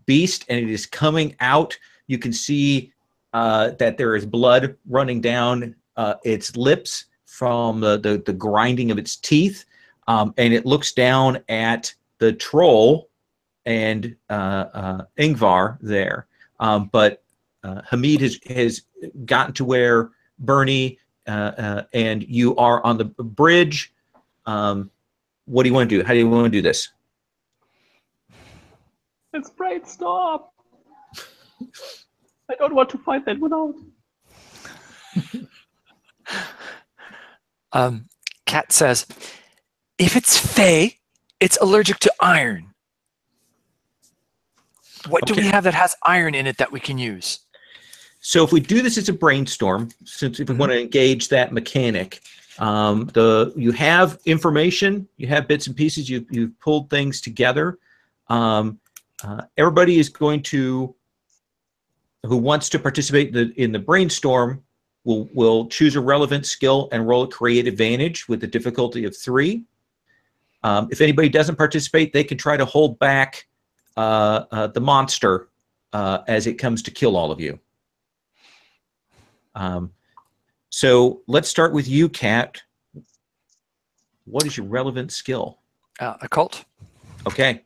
beast, and it is coming out. You can see that there is blood running down its lips from the grinding of its teeth, and it looks down at the troll and Ingvar there. But Hamid has gotten to where Bernie and you are on the bridge. What do you want to do? How do you want to do this?
Let's brainstorm. I don't want to fight that one out.
Kat says, if it's Fey, it's allergic to iron. What do we have that has iron in it that we can use?
So if we do this as a brainstorm, since if we want to engage that mechanic, you have information, you have bits and pieces, you've pulled things together. Everybody is going to, who wants to participate in the brainstorm, will choose a relevant skill and roll a create advantage with a difficulty of 3. If anybody doesn't participate, they can try to hold back the monster as it comes to kill all of you. So let's start with you, Kat. What is your relevant skill?
Occult.
Okay.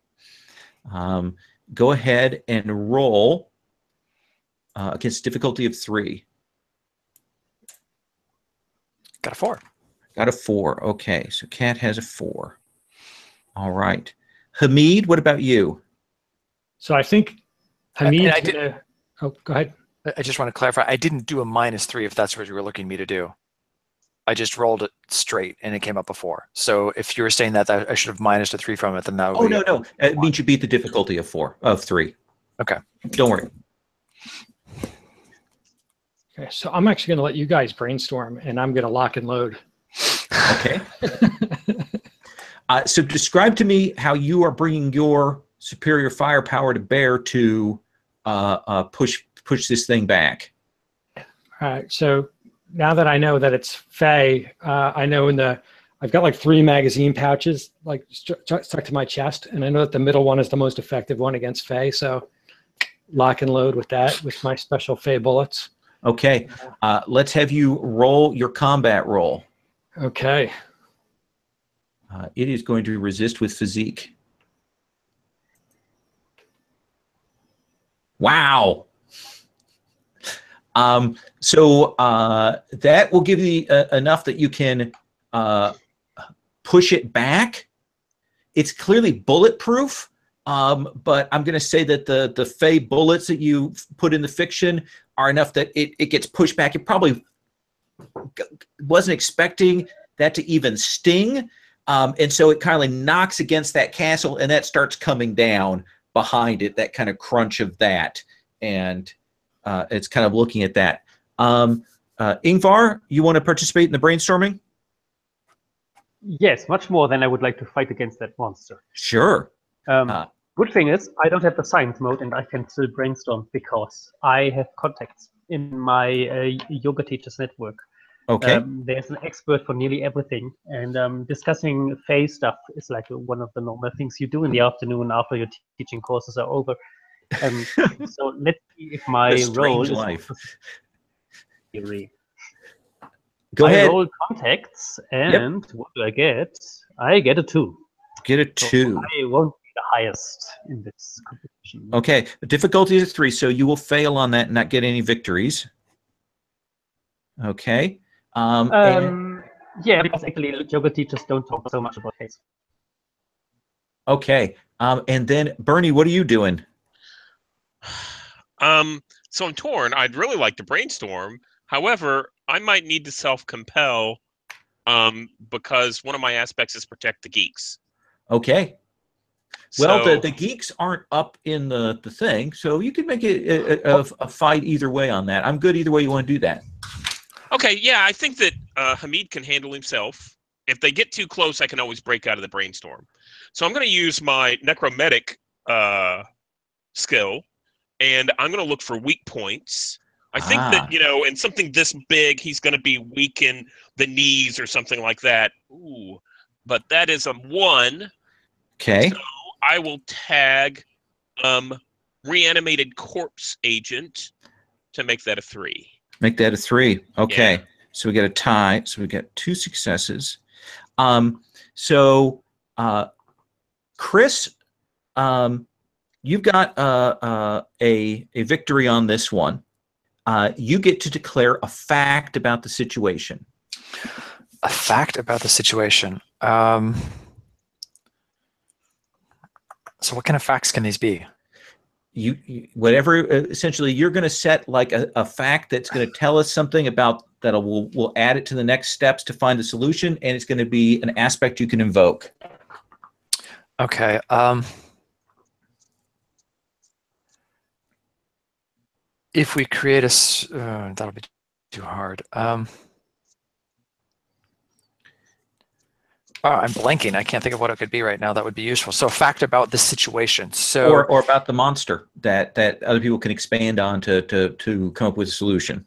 Go ahead and roll against difficulty of 3.
Got a 4.
Got a 4. Okay, so Kat has a 4. All right. Hamid, what about you?
So I think Hamid.
Oh,
go ahead.
I just want to clarify. I didn't do a -3 if that's what you were looking me to do. I just rolled it straight and it came up a 4. So if you were saying that I should have minused a 3 from it, then that would
be no. It means you beat the difficulty of 3.
Okay.
Don't worry.
Okay, so I'm actually going to let you guys brainstorm, and I'm going to lock and load.
Okay. So describe to me how you are bringing your superior firepower to bear to push this thing back.
All right. So now that I know that it's Fey, I know I've got like 3 magazine pouches like stuck to my chest, and I know that the middle one is the most effective one against Fey. So lock and load with that with my special Fey bullets.
Okay. Let's have you roll your combat roll.
Okay.
It is going to resist with physique. Wow. So that will give you enough that you can push it back. It's clearly bulletproof, but I'm going to say that the Fey bullets that you put in the fiction are enough that it gets pushed back. It probably wasn't expecting that to even sting, and so it kind of knocks against that castle, and that starts coming down behind it, that kind of crunch of that, and it's kind of looking at that. Ingvar, you want to participate in the brainstorming?
Yes, much more than I would like to fight against that monster.
Sure.
Good thing is, I don't have the science mode, and I can still brainstorm because I have contacts in my yoga teachers network.
Okay.
There's an expert for nearly everything, and discussing Fey stuff is like one of the normal things you do in the afternoon after your teaching courses are over. So let's see if my role is
life.
theory.
Go ahead.
I roll contacts, and what do I get? I get a 2.
Get a 2.
So I won't be the highest in this competition.
Okay. The difficulty is 3, so you will fail on that and not get any victories. Okay.
Yeah, because actually yoga teachers don't talk so much about Fays.
Okay. And then Bernie, what are you doing?
So I'm torn. I'd really like to brainstorm. However, I might need to self-compel because one of my aspects is protect the geeks.
Okay. Well,
So,
the geeks aren't up in the thing, so you can make it a fight either way on that. I'm good either way you want to do that.
okay, yeah, I think that Hamid can handle himself. If they get too close, I can always break out of the brainstorm. So I'm going to use my necromantic skill, and I'm going to look for weak points. I think that, in something this big, he's going to be weak in the knees or something like that. Ooh, but that is a 1.
Okay.
So I will tag reanimated corpse agent to make that a 3.
Make that a 3. Okay.
Yeah.
So we got a tie. So we got 2 successes. So Chris, you've got a victory on this one. You get to declare a fact about the situation.
A fact about the situation. So what kind of facts can these be?
You whatever, essentially you're going to set like a fact that's going to tell us something about that. We'll add it to the next steps to find the solution, and it's going to be an aspect you can invoke.
Okay. If we create that'll be too hard. I'm blanking. I can't think of what it could be right now that would be useful. So a fact about the situation. So
or about the monster that other people can expand on to come up with a solution.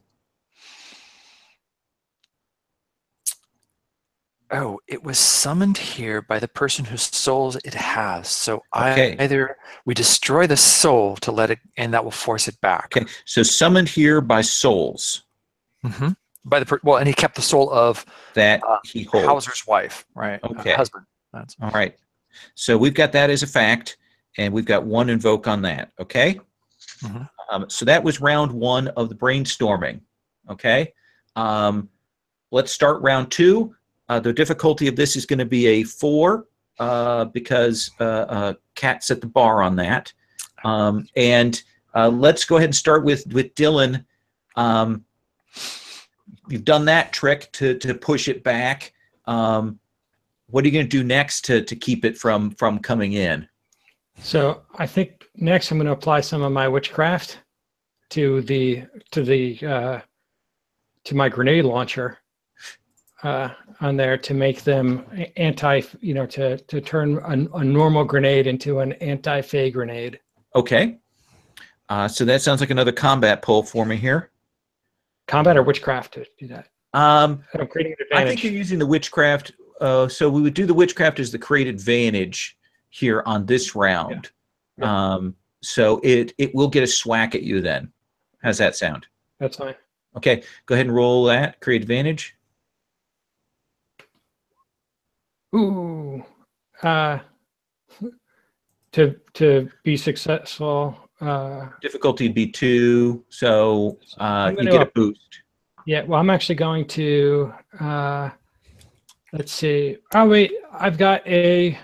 Oh, it was summoned here by the person whose souls it has. So
Okay.
either we destroy the soul to let it, and that will force it back.
Okay. So summoned here by souls.
Mm-hmm. By the and he kept the soul of
that he holds.
Hauser's wife, right?
Okay.
Husband. That's
all right. So we've got that as a fact, and we've got 1 invoke on that. Okay.
Mm-hmm.
So that was round 1 of the brainstorming. Okay. Let's start round 2. The difficulty of this is going to be a 4 because Kat set the bar on that. And let's go ahead and start with Dylan. You've done that trick to push it back. What are you going to do next to keep it from coming in?
So I think next I'm going to apply some of my witchcraft to my grenade launcher on there to make them to turn a normal grenade into an anti-fey grenade.
Okay. So that sounds like another combat pull for me here.
Combat or witchcraft to do that? I'm creating an advantage.
I think you're using the witchcraft. So we would do the witchcraft as the create advantage here on this round.
Yeah.
So it will get a swack at you then. How's that sound?
That's fine.
Okay, go ahead and roll that. Create advantage.
Ooh. To be successful.
Difficulty would be 2, so you get a boost.
Yeah, well, I'm actually going to, let's see. Oh, wait, I've got a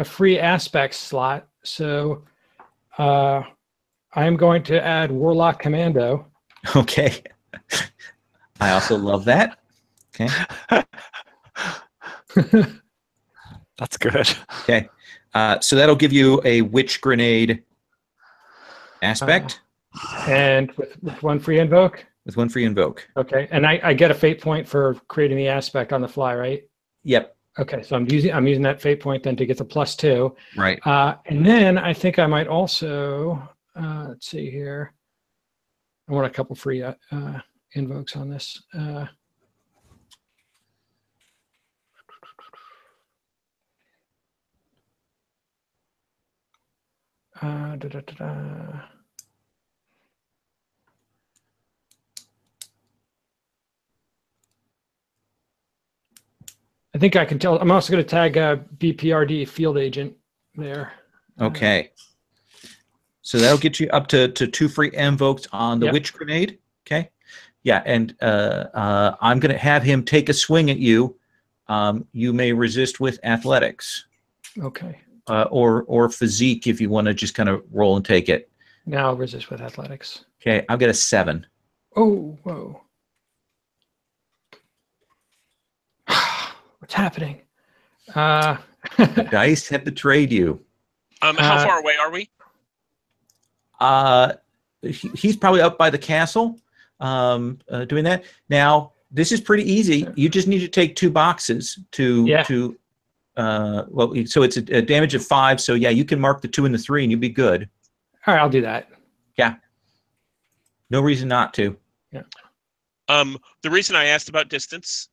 free aspect slot, so I'm going to add Warlock Commando.
Okay. I also love that. Okay.
That's good.
Okay. So that'll give you a witch grenade aspect.
And with 1 free invoke?
With 1 free invoke.
Okay. And I get a fate point for creating the aspect on the fly, right?
Yep.
Okay. So I'm using that fate point then to get the +2.
Right.
And then I think I might also let's see here. I want a couple free invokes on this. I think I can tell. I'm also going to tag BPRD field agent there.
Okay. So that'll get you up to 2 free invokes on the witch grenade. Okay. Yeah, and I'm going to have him take a swing at you. You may resist with athletics.
Okay.
Or physique if you want to just kind of roll and take it.
Now I'll resist with athletics.
Okay, I'll get a 7.
Oh, whoa. What's happening?
The dice have betrayed you.
How far away are we?
He's probably up by the castle doing that. Now, this is pretty easy. You just need to take 2 boxes to well, so it's a damage of 5. So yeah, you can mark the 2 and the 3 and you'll be good.
All right, I'll do that.
Yeah. No reason not to.
Yeah.
The reason I asked about distance,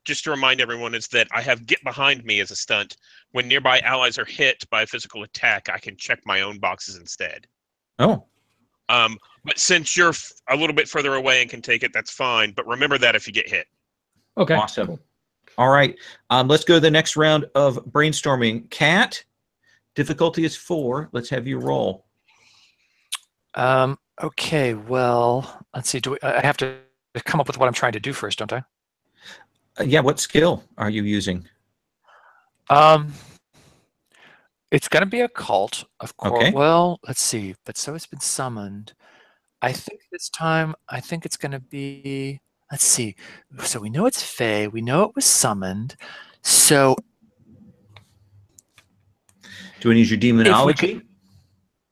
just to remind everyone, is that I have Get Behind Me as a stunt. When nearby allies are hit by a physical attack, I can check my own boxes instead.
Oh.
But since you're a little bit further away and can take it, that's fine. But remember that if you get hit.
Okay.
Awesome.
Cool.
All right. Let's go to the next round of brainstorming. Kat, difficulty is 4. Let's have you roll.
Okay, well, let's see. I have to come up with what I'm trying to do first, don't I?
Yeah, what skill are you using?
It's going to be a cult, of course.
Okay.
Well, let's see. But so it's been summoned. I think this time, I think it's going to be, let's see. So we know it's Fae. We know it was summoned. So
Do you want to use your demonology?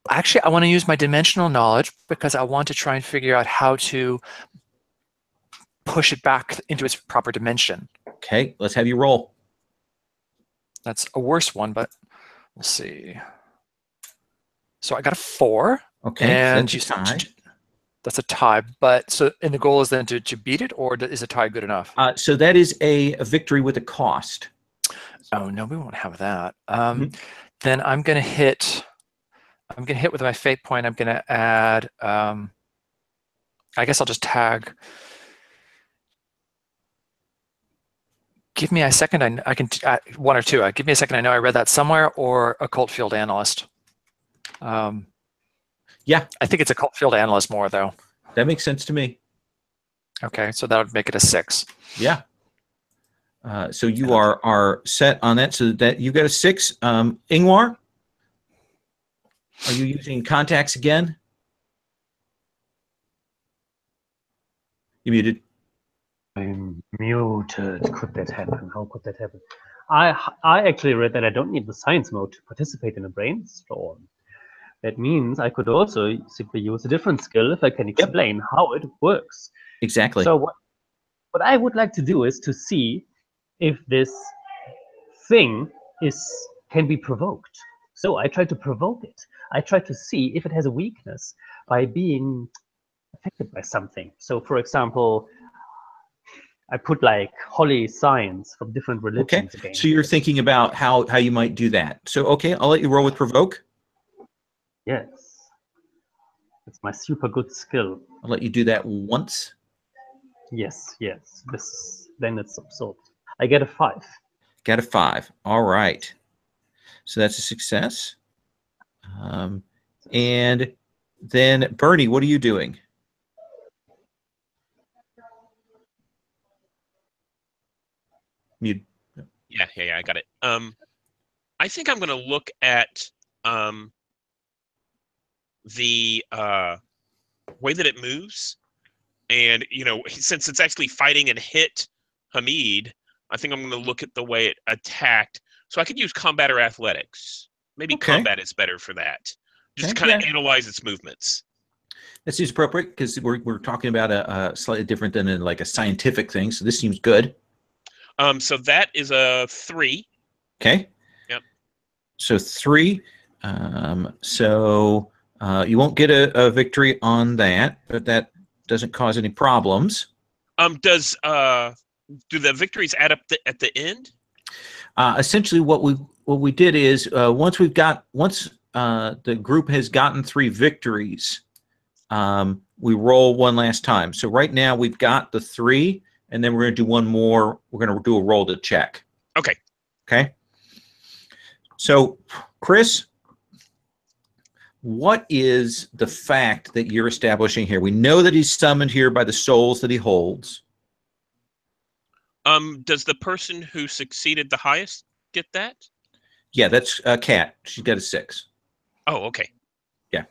actually, I want to use my dimensional knowledge because I want to try and figure out how to push it back into its proper dimension.
Okay, let's have you roll.
That's a worse one, but we'll see. So I got a 4.
Okay,
and
so that's a tie.
That's a tie. But so, and the goal is then to beat it, or is a tie good enough?
So that is a victory with a cost.
Oh no, we won't have that. Then I'm going to hit. I'm going to hit with my fate point. I'm going to add. I guess I'll just tag. Give me a second. I can 1 or 2. Give me a second. I know I read that somewhere. Or occult field analyst.
Yeah,
I think it's a occult field analyst more though.
that makes sense to me.
Okay, so that would make it a 6.
Yeah. So you are set on that. So that you got a 6. Ingvar, are you using contacts again? You muted.
I'm muted. Could that happen? How could that happen? I actually read that I don't need the science mode to participate in a brainstorm. That means I could also simply use a different skill if I can explain how it works.
Exactly.
So what I would like to do is to see if this thing can be provoked. So I try to provoke it. I try to see if it has a weakness by being affected by something. So for example, I put like holy signs from different religions against.
So you're thinking about how you might do that. So okay, I'll let you roll with provoke.
Yes. It's my super good skill.
I'll let you do that once.
Yes. Then it's absorbed. I get a 5.
Got a 5. All right. So that's a success. And then Bernie, what are you doing?
Yeah, I got it. I think I'm going to look at the way that it moves, and since it's actually fighting and hit Hamid, I think I'm going to look at the way it attacked. So I could use combat or athletics. Maybe combat is better for that. Just to kind of analyze its movements.
That seems appropriate because we're talking about a slightly different than like a scientific thing. So this seems good.
So that is a 3.
Okay.
Yep.
So 3. So you won't get a victory on that, but that doesn't cause any problems.
Do the victories add up at the end?
Essentially, what we did is once the group has gotten 3 victories, we roll one last time. So right now we've got the 3, and then we're going to do one more. We're going to do a roll to check.
Okay.
Okay. So, Chris, what is the fact that you're establishing here? We know that he's summoned here by the souls that he holds.
Does the person who succeeded the highest get that?
Yeah, that's Kat. She's got a 6.
Oh, okay.
Yeah.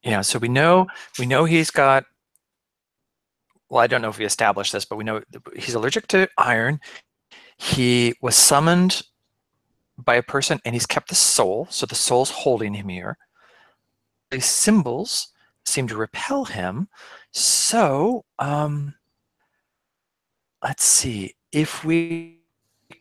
Yeah, so we know he's got, well, I don't know if we established this, but we know he's allergic to iron. He was summoned by a person and he's kept the soul, so the soul's holding him here. These symbols seem to repel him. So let's see if we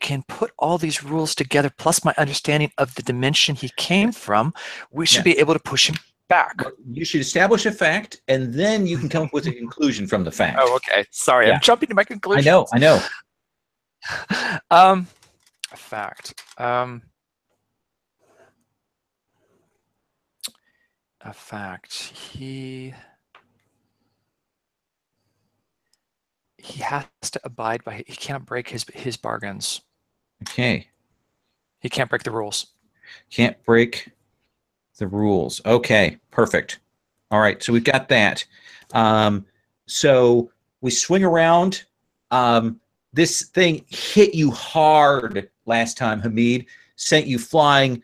can put all these rules together plus my understanding of the dimension he came from, we should be able to push him back.
You should establish a fact, and then you can come up with a conclusion from the fact.
Oh, okay. Sorry, I'm jumping to my conclusion.
I know.
A fact. A fact. He has to abide by. He can't break his bargains.
Okay.
He can't break the rules.
Can't break the rules. Okay, perfect. All right, so we've got that. So we swing around. This thing hit you hard last time, Hamid. Sent you flying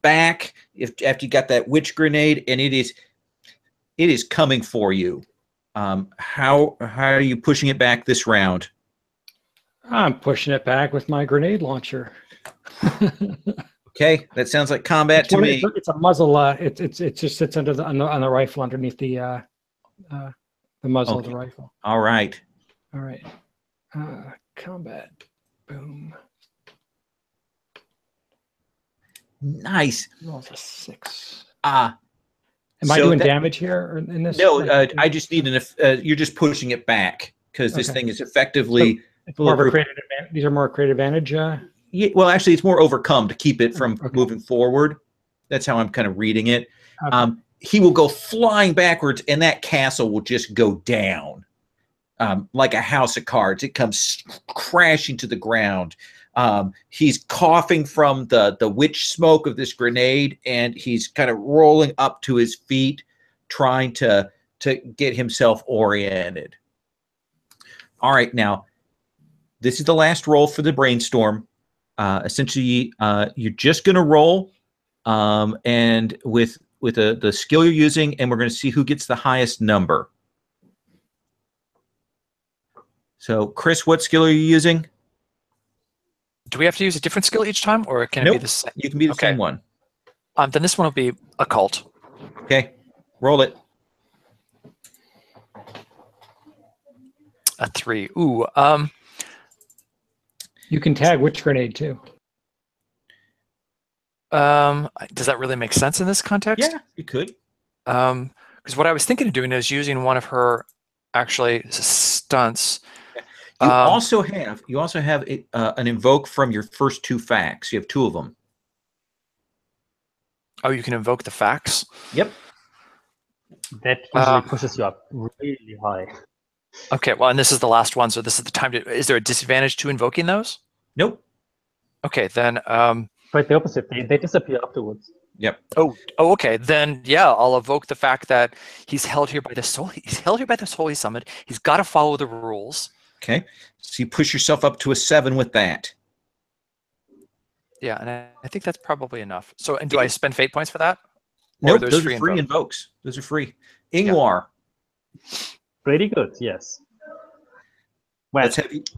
back after you got that witch grenade, and it is coming for you. How are you pushing it back this round?
I'm pushing it back with my grenade launcher.
Okay, that sounds like combat to me.
It's a muzzle. It just sits under on the rifle underneath the muzzle of the rifle.
All right.
All right. Combat. Boom.
Nice.
Rolls a 6.
Am
I doing damage here in this?
No, I just need you're just pushing it back because this thing is effectively.
It's more of a creative advantage. These are more creative advantage.
Yeah, well, actually, it's more overcome to keep it from moving forward. That's how I'm kind of reading it. Okay. He will go flying backwards, and that castle will just go down like a house of cards. It comes crashing to the ground. He's coughing from the witch smoke of this grenade, and he's kind of rolling up to his feet, trying to get himself oriented. All right, now, this is the last roll for the brainstorm. Essentially, you're just going to roll, and with the skill you're using, and we're going to see who gets the highest number. So, Chris, what skill are you using?
Do we have to use a different skill each time, or can it be the same?
You can be the same one.
Then this one will be occult.
Okay, roll it.
A 3. Ooh.
You can tag witch grenade too.
Does that really make sense in this context?
Yeah, you could.
Because what I was thinking of doing is using one of her actually stunts.
You also have an invoke from your first 2 facts. You have 2 of them.
Oh, you can invoke the facts?
Yep.
That usually pushes you up really high.
Okay, well, and this is the last one, so this is the time to. Is there a disadvantage to invoking those?
Nope.
Okay, then.
Quite the opposite. They disappear afterwards.
Yep.
Oh, okay. Then, yeah, I'll evoke the fact that he's held here by the soul. He's held here by the soul he summoned. He's got to follow the rules.
Okay, so you push yourself up to a 7 with that.
Yeah, and I think that's probably enough. So, and do I spend fate points for that?
No, nope, those are free invokes. Those are free. Ingvar.
Yeah. Pretty good, yes. Well,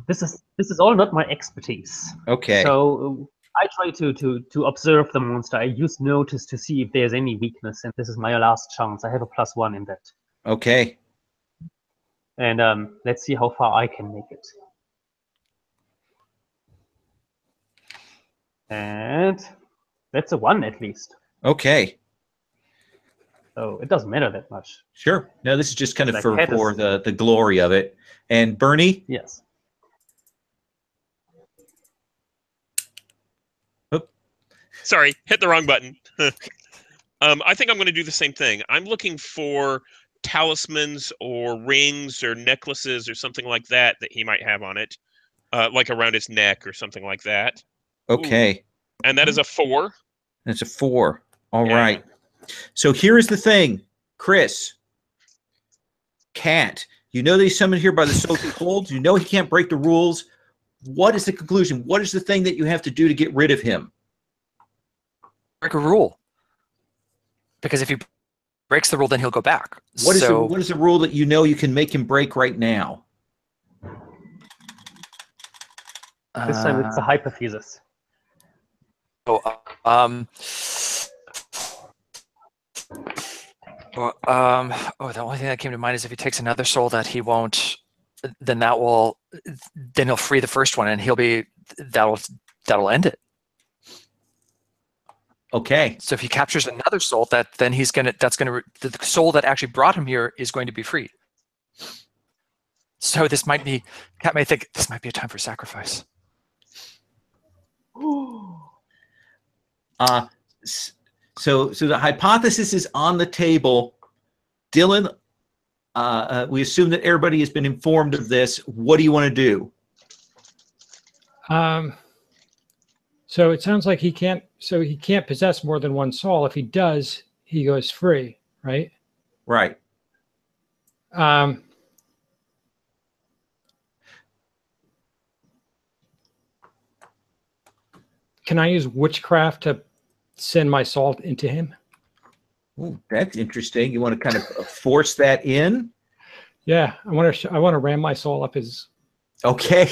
this is all not my expertise.
Okay.
So I try to observe the monster. I use notice to see if there's any weakness, and this is my last chance. I have a +1 in that.
Okay.
And let's see how far I can make it. And that's a 1 at least.
Okay.
So it doesn't matter that much.
Sure. No, this is just kind of for the glory of it. And Bernie?
Yes.
Oop.
Sorry, hit the wrong button. I think I'm going to do the same thing. I'm looking for talismans or rings or necklaces or something like that he might have on it, like around his neck or something like that.
Okay.
Ooh. And that is a 4.
That's a 4. All right. So here's the thing, Chris. Cat, you know that he's summoned here by the soul he holds. You know he can't break the rules. What is the conclusion? What is the thing that you have to do to get rid of him?
Break a rule. Because if you breaks the rule, then he'll go back.
What is the rule that you know you can make him break right now?
This time it's a hypothesis.
Oh, the only thing that came to mind is if he takes another soul that he won't, then he'll free the first one, and that'll end it.
Okay.
So if he captures another soul, the soul that actually brought him here is going to be free. So Cat may think this might be a time for sacrifice.
So the hypothesis is on the table. Dylan, we assume that everybody has been informed of this. What do you want to do?
So it sounds like he can't possess more than one soul. If he does, he goes free, right?
Right.
Can I use witchcraft to send my soul into him?
Ooh, that's interesting. You want to kind of force that in?
Yeah, I want to ram my soul up his
okay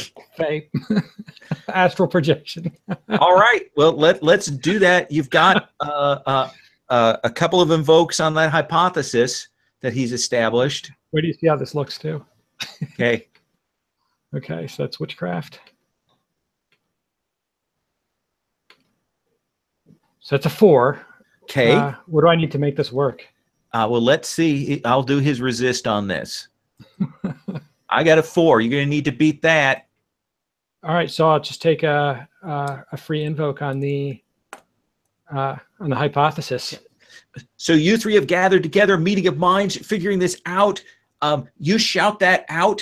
astral projection.
All right. Well, let's do that. You've got a couple of invokes on that hypothesis that he's established.
Where do you see how this looks too?
Okay.
Okay, so that's witchcraft. So it's a 4.
Okay.
What do I need to make this work?
Well, let's see. I'll do his resist on this. I got a 4. You're going to need to beat that.
All right, so I'll just take a free invoke on the hypothesis.
So you three have gathered together, meeting of minds, figuring this out. You shout that out.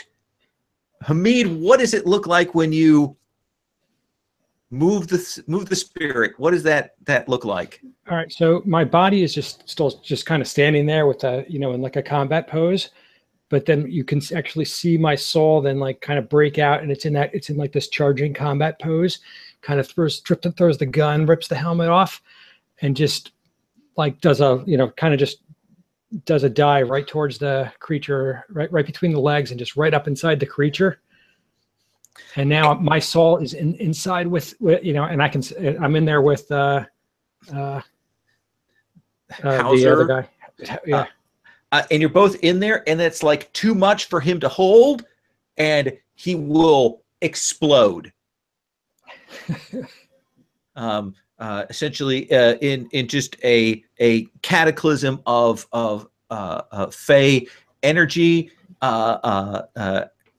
Hamid, what does it look like when you move the spirit? What does that look like?
All right, so my body is still kind of standing there with in like a combat pose, but then you can actually see my soul then like kind of break out, and it's in like this charging combat pose, kind of throws the gun, rips the helmet off, and just like does a dive right towards the creature, right between the legs, and just right up inside the creature. And now my soul is inside with and I'm in there with the other guy. Yeah.
And you're both in there, and it's like too much for him to hold, and he will explode. Essentially, in just a cataclysm of Fey energy.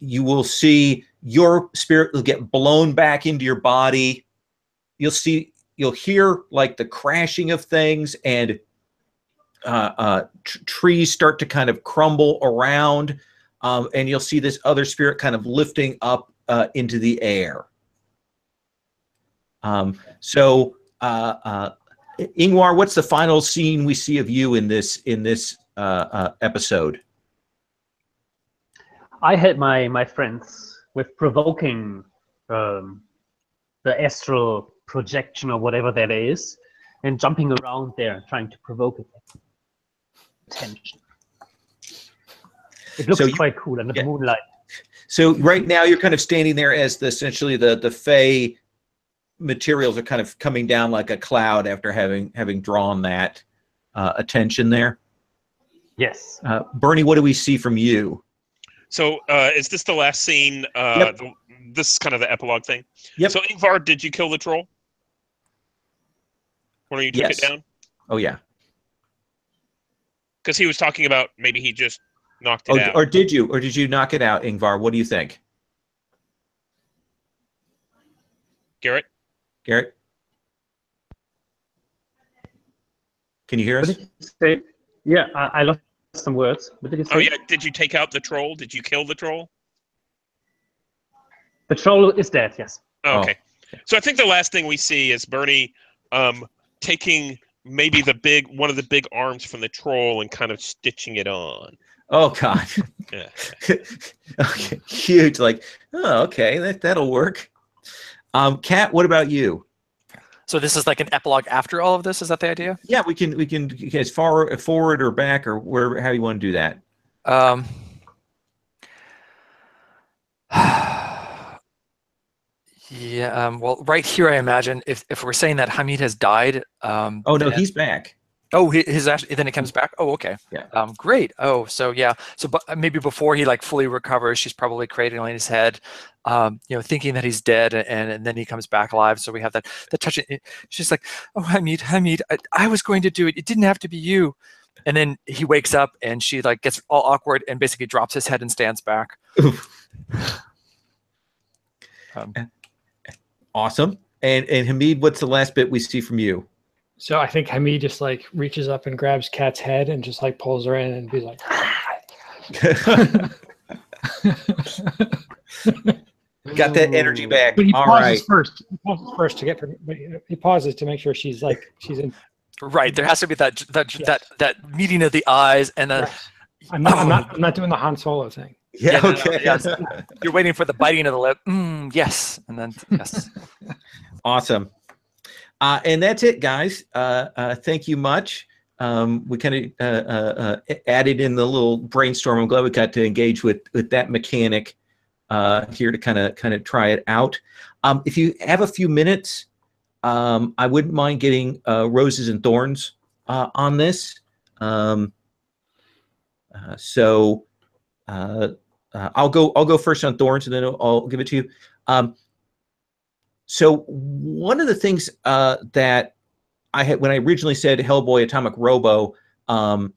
You will see your spirit will get blown back into your body. You'll hear like the crashing of things, and trees start to kind of crumble around, and you'll see this other spirit kind of lifting up into the air. Ingvar, what's the final scene we see of you in this episode?
I help my friends with provoking the astral projection or whatever that is, and jumping around there, trying to provoke it. Attention. It looks quite cool under the moonlight.
So right now you're kind of standing there as essentially the Fey materials are kind of coming down like a cloud after having drawn that attention there.
Yes.
Bernie, what do we see from you?
So is this the last scene?
Yep.
This is kind of the epilogue thing.
Yep.
So Ingvar, did you kill the troll? When you took it down?
Oh yeah.
Because he was talking about maybe he just knocked it out.
Or did you knock it out, Ingvar? What do you think? Garrett? Can you hear us?
What did you say? Yeah, I lost some words. What did you say?
Oh yeah, did you take out the troll? Did you kill the troll?
The troll is dead, yes.
Oh, okay. So I think the last thing we see is Bernie taking maybe one of the big arms from the troll and kind of stitching it on.
Oh God.
Yeah.
Okay. Huge. Like, oh, okay, that'll work. Kat, what about you?
So this is like an epilogue after all of this. Is that the idea?
Yeah, we can as far forward or back or wherever how you want to do that.
Yeah. Well, right here, I imagine if we're saying that Hamid has died.
Oh no, he's back.
Oh, his actually then it comes back. Oh, okay.
Yeah.
Great. Oh, so yeah. So, but maybe before he like fully recovers, she's probably cradling in his head, thinking that he's dead, and then he comes back alive. So we have that touch. She's like, "Oh, Hamid, I was going to do it. It didn't have to be you." And then he wakes up, and she like gets all awkward and basically drops his head and stands back.
Awesome. And Hamid, what's the last bit we see from you?
So I think Hamid just like reaches up and grabs Kat's head and just like pulls her in and be like,
got that energy back.
But he
All
pauses
right.
first. He pauses first to get her. But he pauses to make sure she's in.
Right. There has to be that meeting of the eyes and the.
Right. I'm not doing the Han Solo thing.
Yeah.
No,
Okay.
yes. You're waiting for the biting of the lip. Yes, and then yes.
Awesome. And that's it, guys. Thank you much. We kind of added in the little brainstorm. I'm glad we got to engage with that mechanic here to kind of try it out. If you have a few minutes, I wouldn't mind getting roses and thorns on this. So I'll go first on thorns, and then I'll give it to you. So one of the things that I had when I originally said Hellboy Atomic Robo, I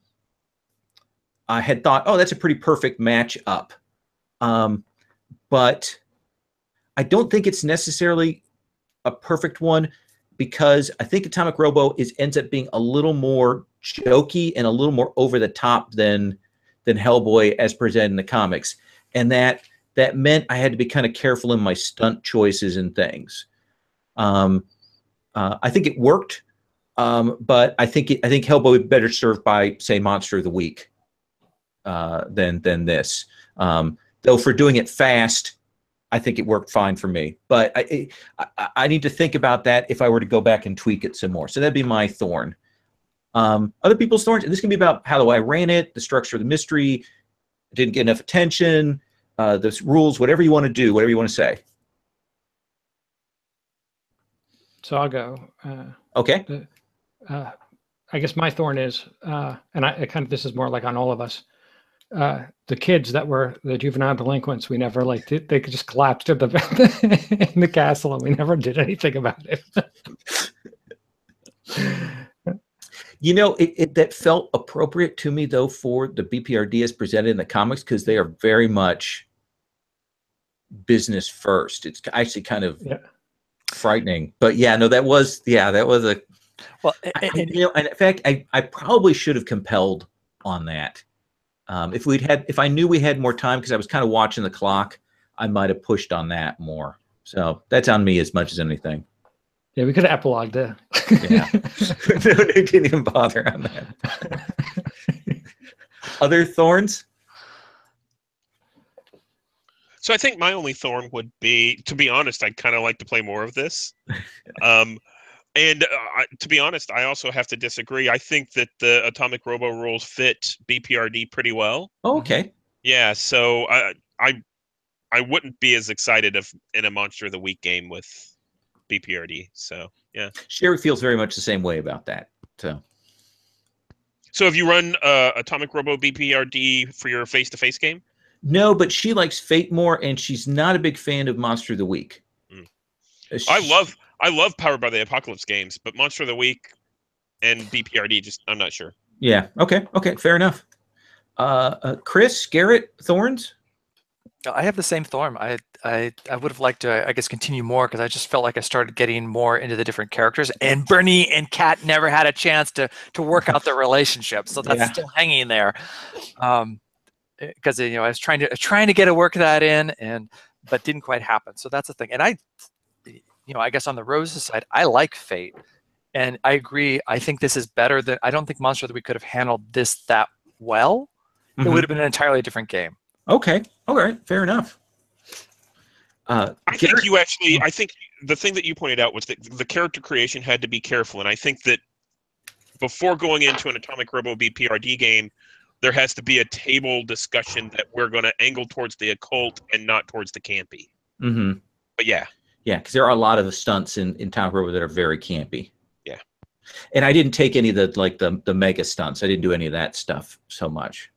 had thought, oh, that's a pretty perfect match up. But I don't think it's necessarily a perfect one, because I think Atomic Robo ends up being a little more jokey and a little more over the top than Hellboy as presented in the comics. And that meant I had to be kind of careful in my stunt choices and things. I think it worked, but I think Hellboy would be better served by, say, Monster of the Week than this. Though for doing it fast, I think it worked fine for me. But I need to think about that if I were to go back and tweak it some more. So that'd be my thorn. Other people's thorns, and this can be about how I ran it, the structure of the mystery, didn't get enough attention, the rules, whatever you want to do, whatever you want to say.
So I'll go.
Okay.
I guess my thorn is, and I kind of, this is more like on all of us. The kids that were the juvenile delinquents, we never they could just collapsed in the castle, and we never did anything about it.
You know, that felt appropriate to me, though, for the BPRD as presented in the comics, because they are very much business first. It's actually kind of frightening. But yeah, no, that was a well. And in fact, I probably should have compelled on that. If I knew we had more time, because I was kind of watching the clock, I might have pushed on that more. So that's on me as much as anything.
Yeah, we could have epilogued it.
Yeah. No, they didn't even bother on that. Other thorns?
So I think my only thorn would be, to be honest, I'd kind of like to play more of this. To be honest, I also have to disagree. I think that the Atomic Robo rules fit BPRD pretty well.
Oh, okay.
Yeah, so I wouldn't be as excited in a Monster of the Week game with BPRD. So yeah,
Sherry feels very much the same way about that. So
have you run Atomic Robo BPRD for your face-to-face game?
No, but she likes Fate more, and she's not a big fan of Monster of the Week.
I love Powered by the Apocalypse games, but Monster of the Week and BPRD, I'm not sure.
Yeah. Okay. Fair enough. Chris, Garrett, thorns?
I have the same thorn. I would have liked to, I guess, continue more, because I just felt like I started getting more into the different characters, and Bernie and Kat never had a chance to work out their relationship, so that's still hanging there. Because I was trying to get a work that in, but didn't quite happen. So that's the thing. And I guess on the Roses side, I like Fate, and I agree. I think this is better than. I don't think Monster that we could have handled this that well. It would have been an entirely different game.
Okay. All right. Fair enough.
I think you actually. I think the thing that you pointed out was that the character creation had to be careful, and I think that before going into an Atomic Robo BPRD game, there has to be a table discussion that we're going to angle towards the occult and not towards the campy.
Mm-hmm.
But yeah.
Yeah, because there are a lot of the stunts in Atomic Robo that are very campy.
Yeah.
And I didn't take any of the mega stunts. I didn't do any of that stuff so much.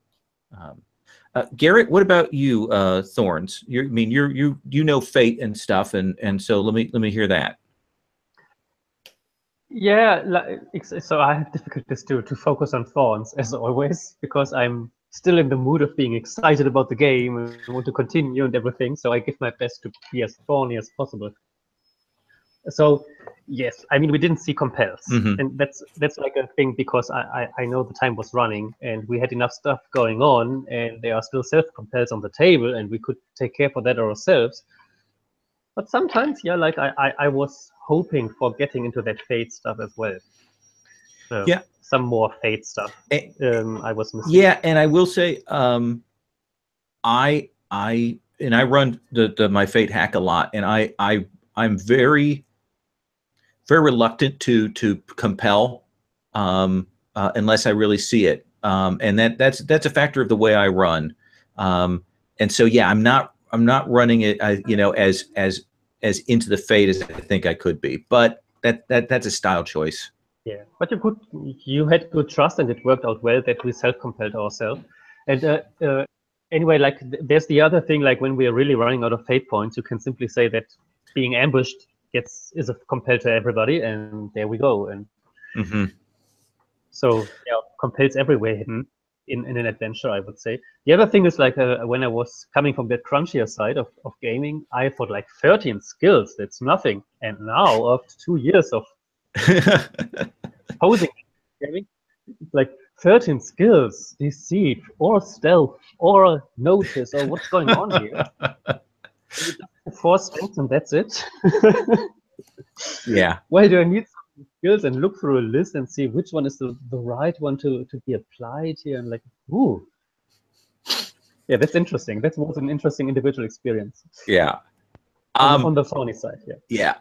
Garrett, what about you, Thorns? You know Fate and stuff, and so let me hear that.
Yeah, so I have difficulties to focus on Thorns as always, because I'm still in the mood of being excited about the game and want to continue and everything. So I give my best to be as thorny as possible. So yes, I mean, we didn't see compels, and that's like a thing, because I know the time was running and we had enough stuff going on, and there are still self compels on the table, and we could take care for that ourselves. But sometimes, yeah, like I was hoping for getting into that Fate stuff as well.
Yeah,
some more Fate stuff. I was missing.
Yeah, and I will say, I run my Fate hack a lot, and I'm very reluctant to compel unless I really see it, and that's a factor of the way I run, and so yeah, I'm not running it as into the Fate as I think I could be, but that's a style choice.
Yeah, but you had good trust, and it worked out well that we self-compelled ourselves. And anyway, like there's the other thing, like when we're really running out of Fate points, you can simply say that being ambushed is a compel to everybody, and there we go. And so yeah, compels everywhere hidden in an adventure, I would say. The other thing is, like when I was coming from that crunchier side of gaming, I thought like 13 skills, that's nothing. And now after 2 years of posing gaming, it's like 13 skills, deceive or stealth or notice, or what's going on here? 4 strengths and that's it.
Yeah.
Why do I need some skills and look through a list and see which one is the right one to be applied here? And like, ooh. Yeah, that's interesting. That was an interesting individual experience.
Yeah.
On the Sony side, yeah.
Yeah.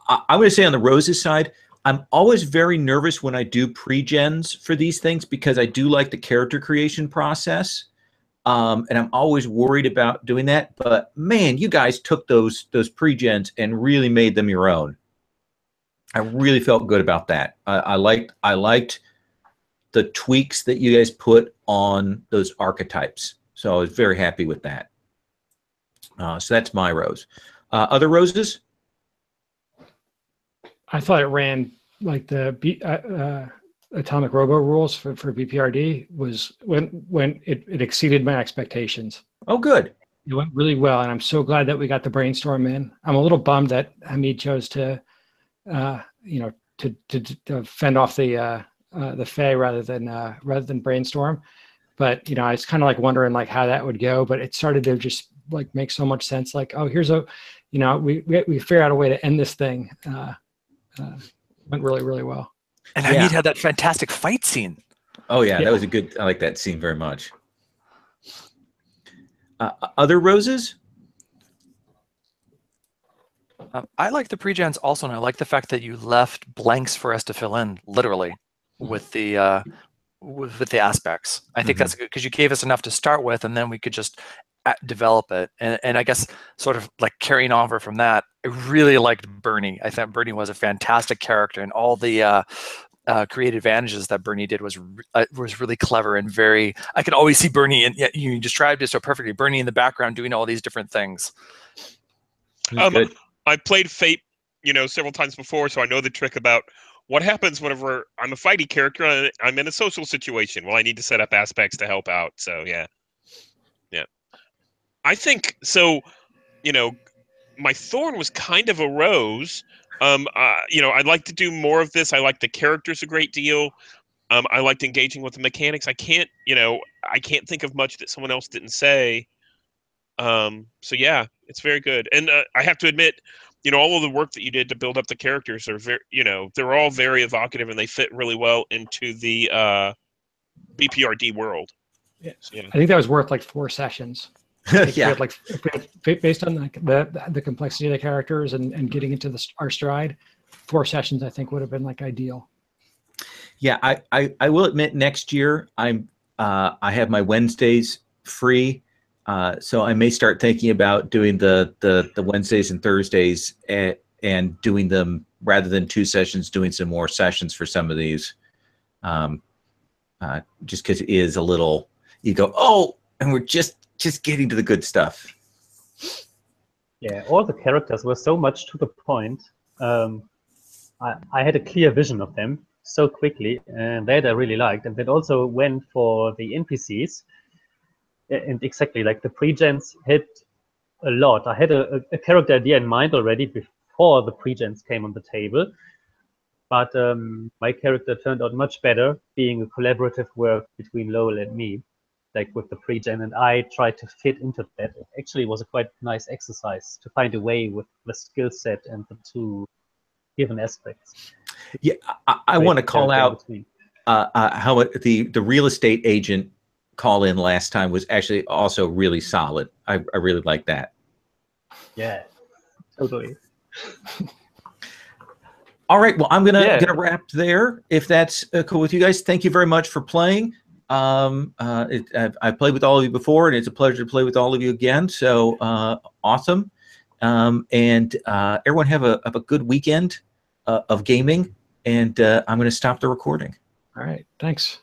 I'm going to say on the Roses side, I'm always very nervous when I do pre-gens for these things, because I do like the character creation process. And I'm always worried about doing that. But man, you guys took those pre-gens and really made them your own. I really felt good about that. I liked the tweaks that you guys put on those archetypes. So I was very happy with that. So that's my Rose. Other Roses?
I thought it ran like the Atomic Robo rules for BPRD was when it exceeded my expectations.
Oh, good.
It went really well, and I'm so glad that we got the brainstorm in. I'm a little bummed that Hamid chose to fend off the Fae rather than brainstorm. But I was kind of like wondering like how that would go, but it started to just like make so much sense. Like, oh, here's we figured out a way to end this thing. Went really, really well.
And Hamid had that fantastic fight scene.
Oh yeah, that was a good. I like that scene very much. Other Roses?
I like the pre-gens also, and I like the fact that you left blanks for us to fill in, literally, with the aspects. I think that's good, because you gave us enough to start with, and then we could just develop it. And I guess sort of like carrying over from that, I really liked Bernie. I thought Bernie was a fantastic character, and all the creative advantages that Bernie did was really clever and very. I could always see Bernie, and you described it so perfectly. Bernie in the background doing all these different things.
Good.
I played Fate, several times before, so I know the trick about what happens whenever I'm a fighty character and I'm in a social situation. Well, I need to set up aspects to help out. So yeah. I think so. My Thorn was kind of a Rose. I'd like to do more of this. I like the characters a great deal. I liked engaging with the mechanics. I can't think of much that someone else didn't say. So yeah, it's very good. And I have to admit, all of the work that you did to build up the characters are very, they're all very evocative, and they fit really well into the BPRD world.
Yeah. I think that was worth like 4 sessions.
Yeah.
If we had, based on the complexity of the characters and getting into our stride, 4 sessions I think would have been like ideal.
Yeah, I will admit next year I have my Wednesdays free, so I may start thinking about doing the Wednesdays and Thursdays and doing them rather than 2 sessions, doing some more sessions for some of these, just because it is a little. You go, oh, and we're just getting to the good stuff.
Yeah, all the characters were so much to the point. I had a clear vision of them so quickly, and that I really liked. And that also went for the NPCs. And exactly, like the pre-gens hit a lot. I had a character idea in mind already before the pre-gens came on the table. But my character turned out much better, being a collaborative work between Lowell and me, like with the pre-gen, and I tried to fit into that. It actually was a quite nice exercise to find a way with the skill set and the 2 given aspects.
Yeah, I want to call out how the real estate agent call in last time was actually also really solid. I really like that.
Yeah, totally.
All right, well, I'm gonna wrap there if that's cool with you guys. Thank you very much for playing. I've played with all of you before, and it's a pleasure to play with all of you again. So awesome, and everyone have a good weekend of gaming. And I'm going to stop the recording.
All right, thanks.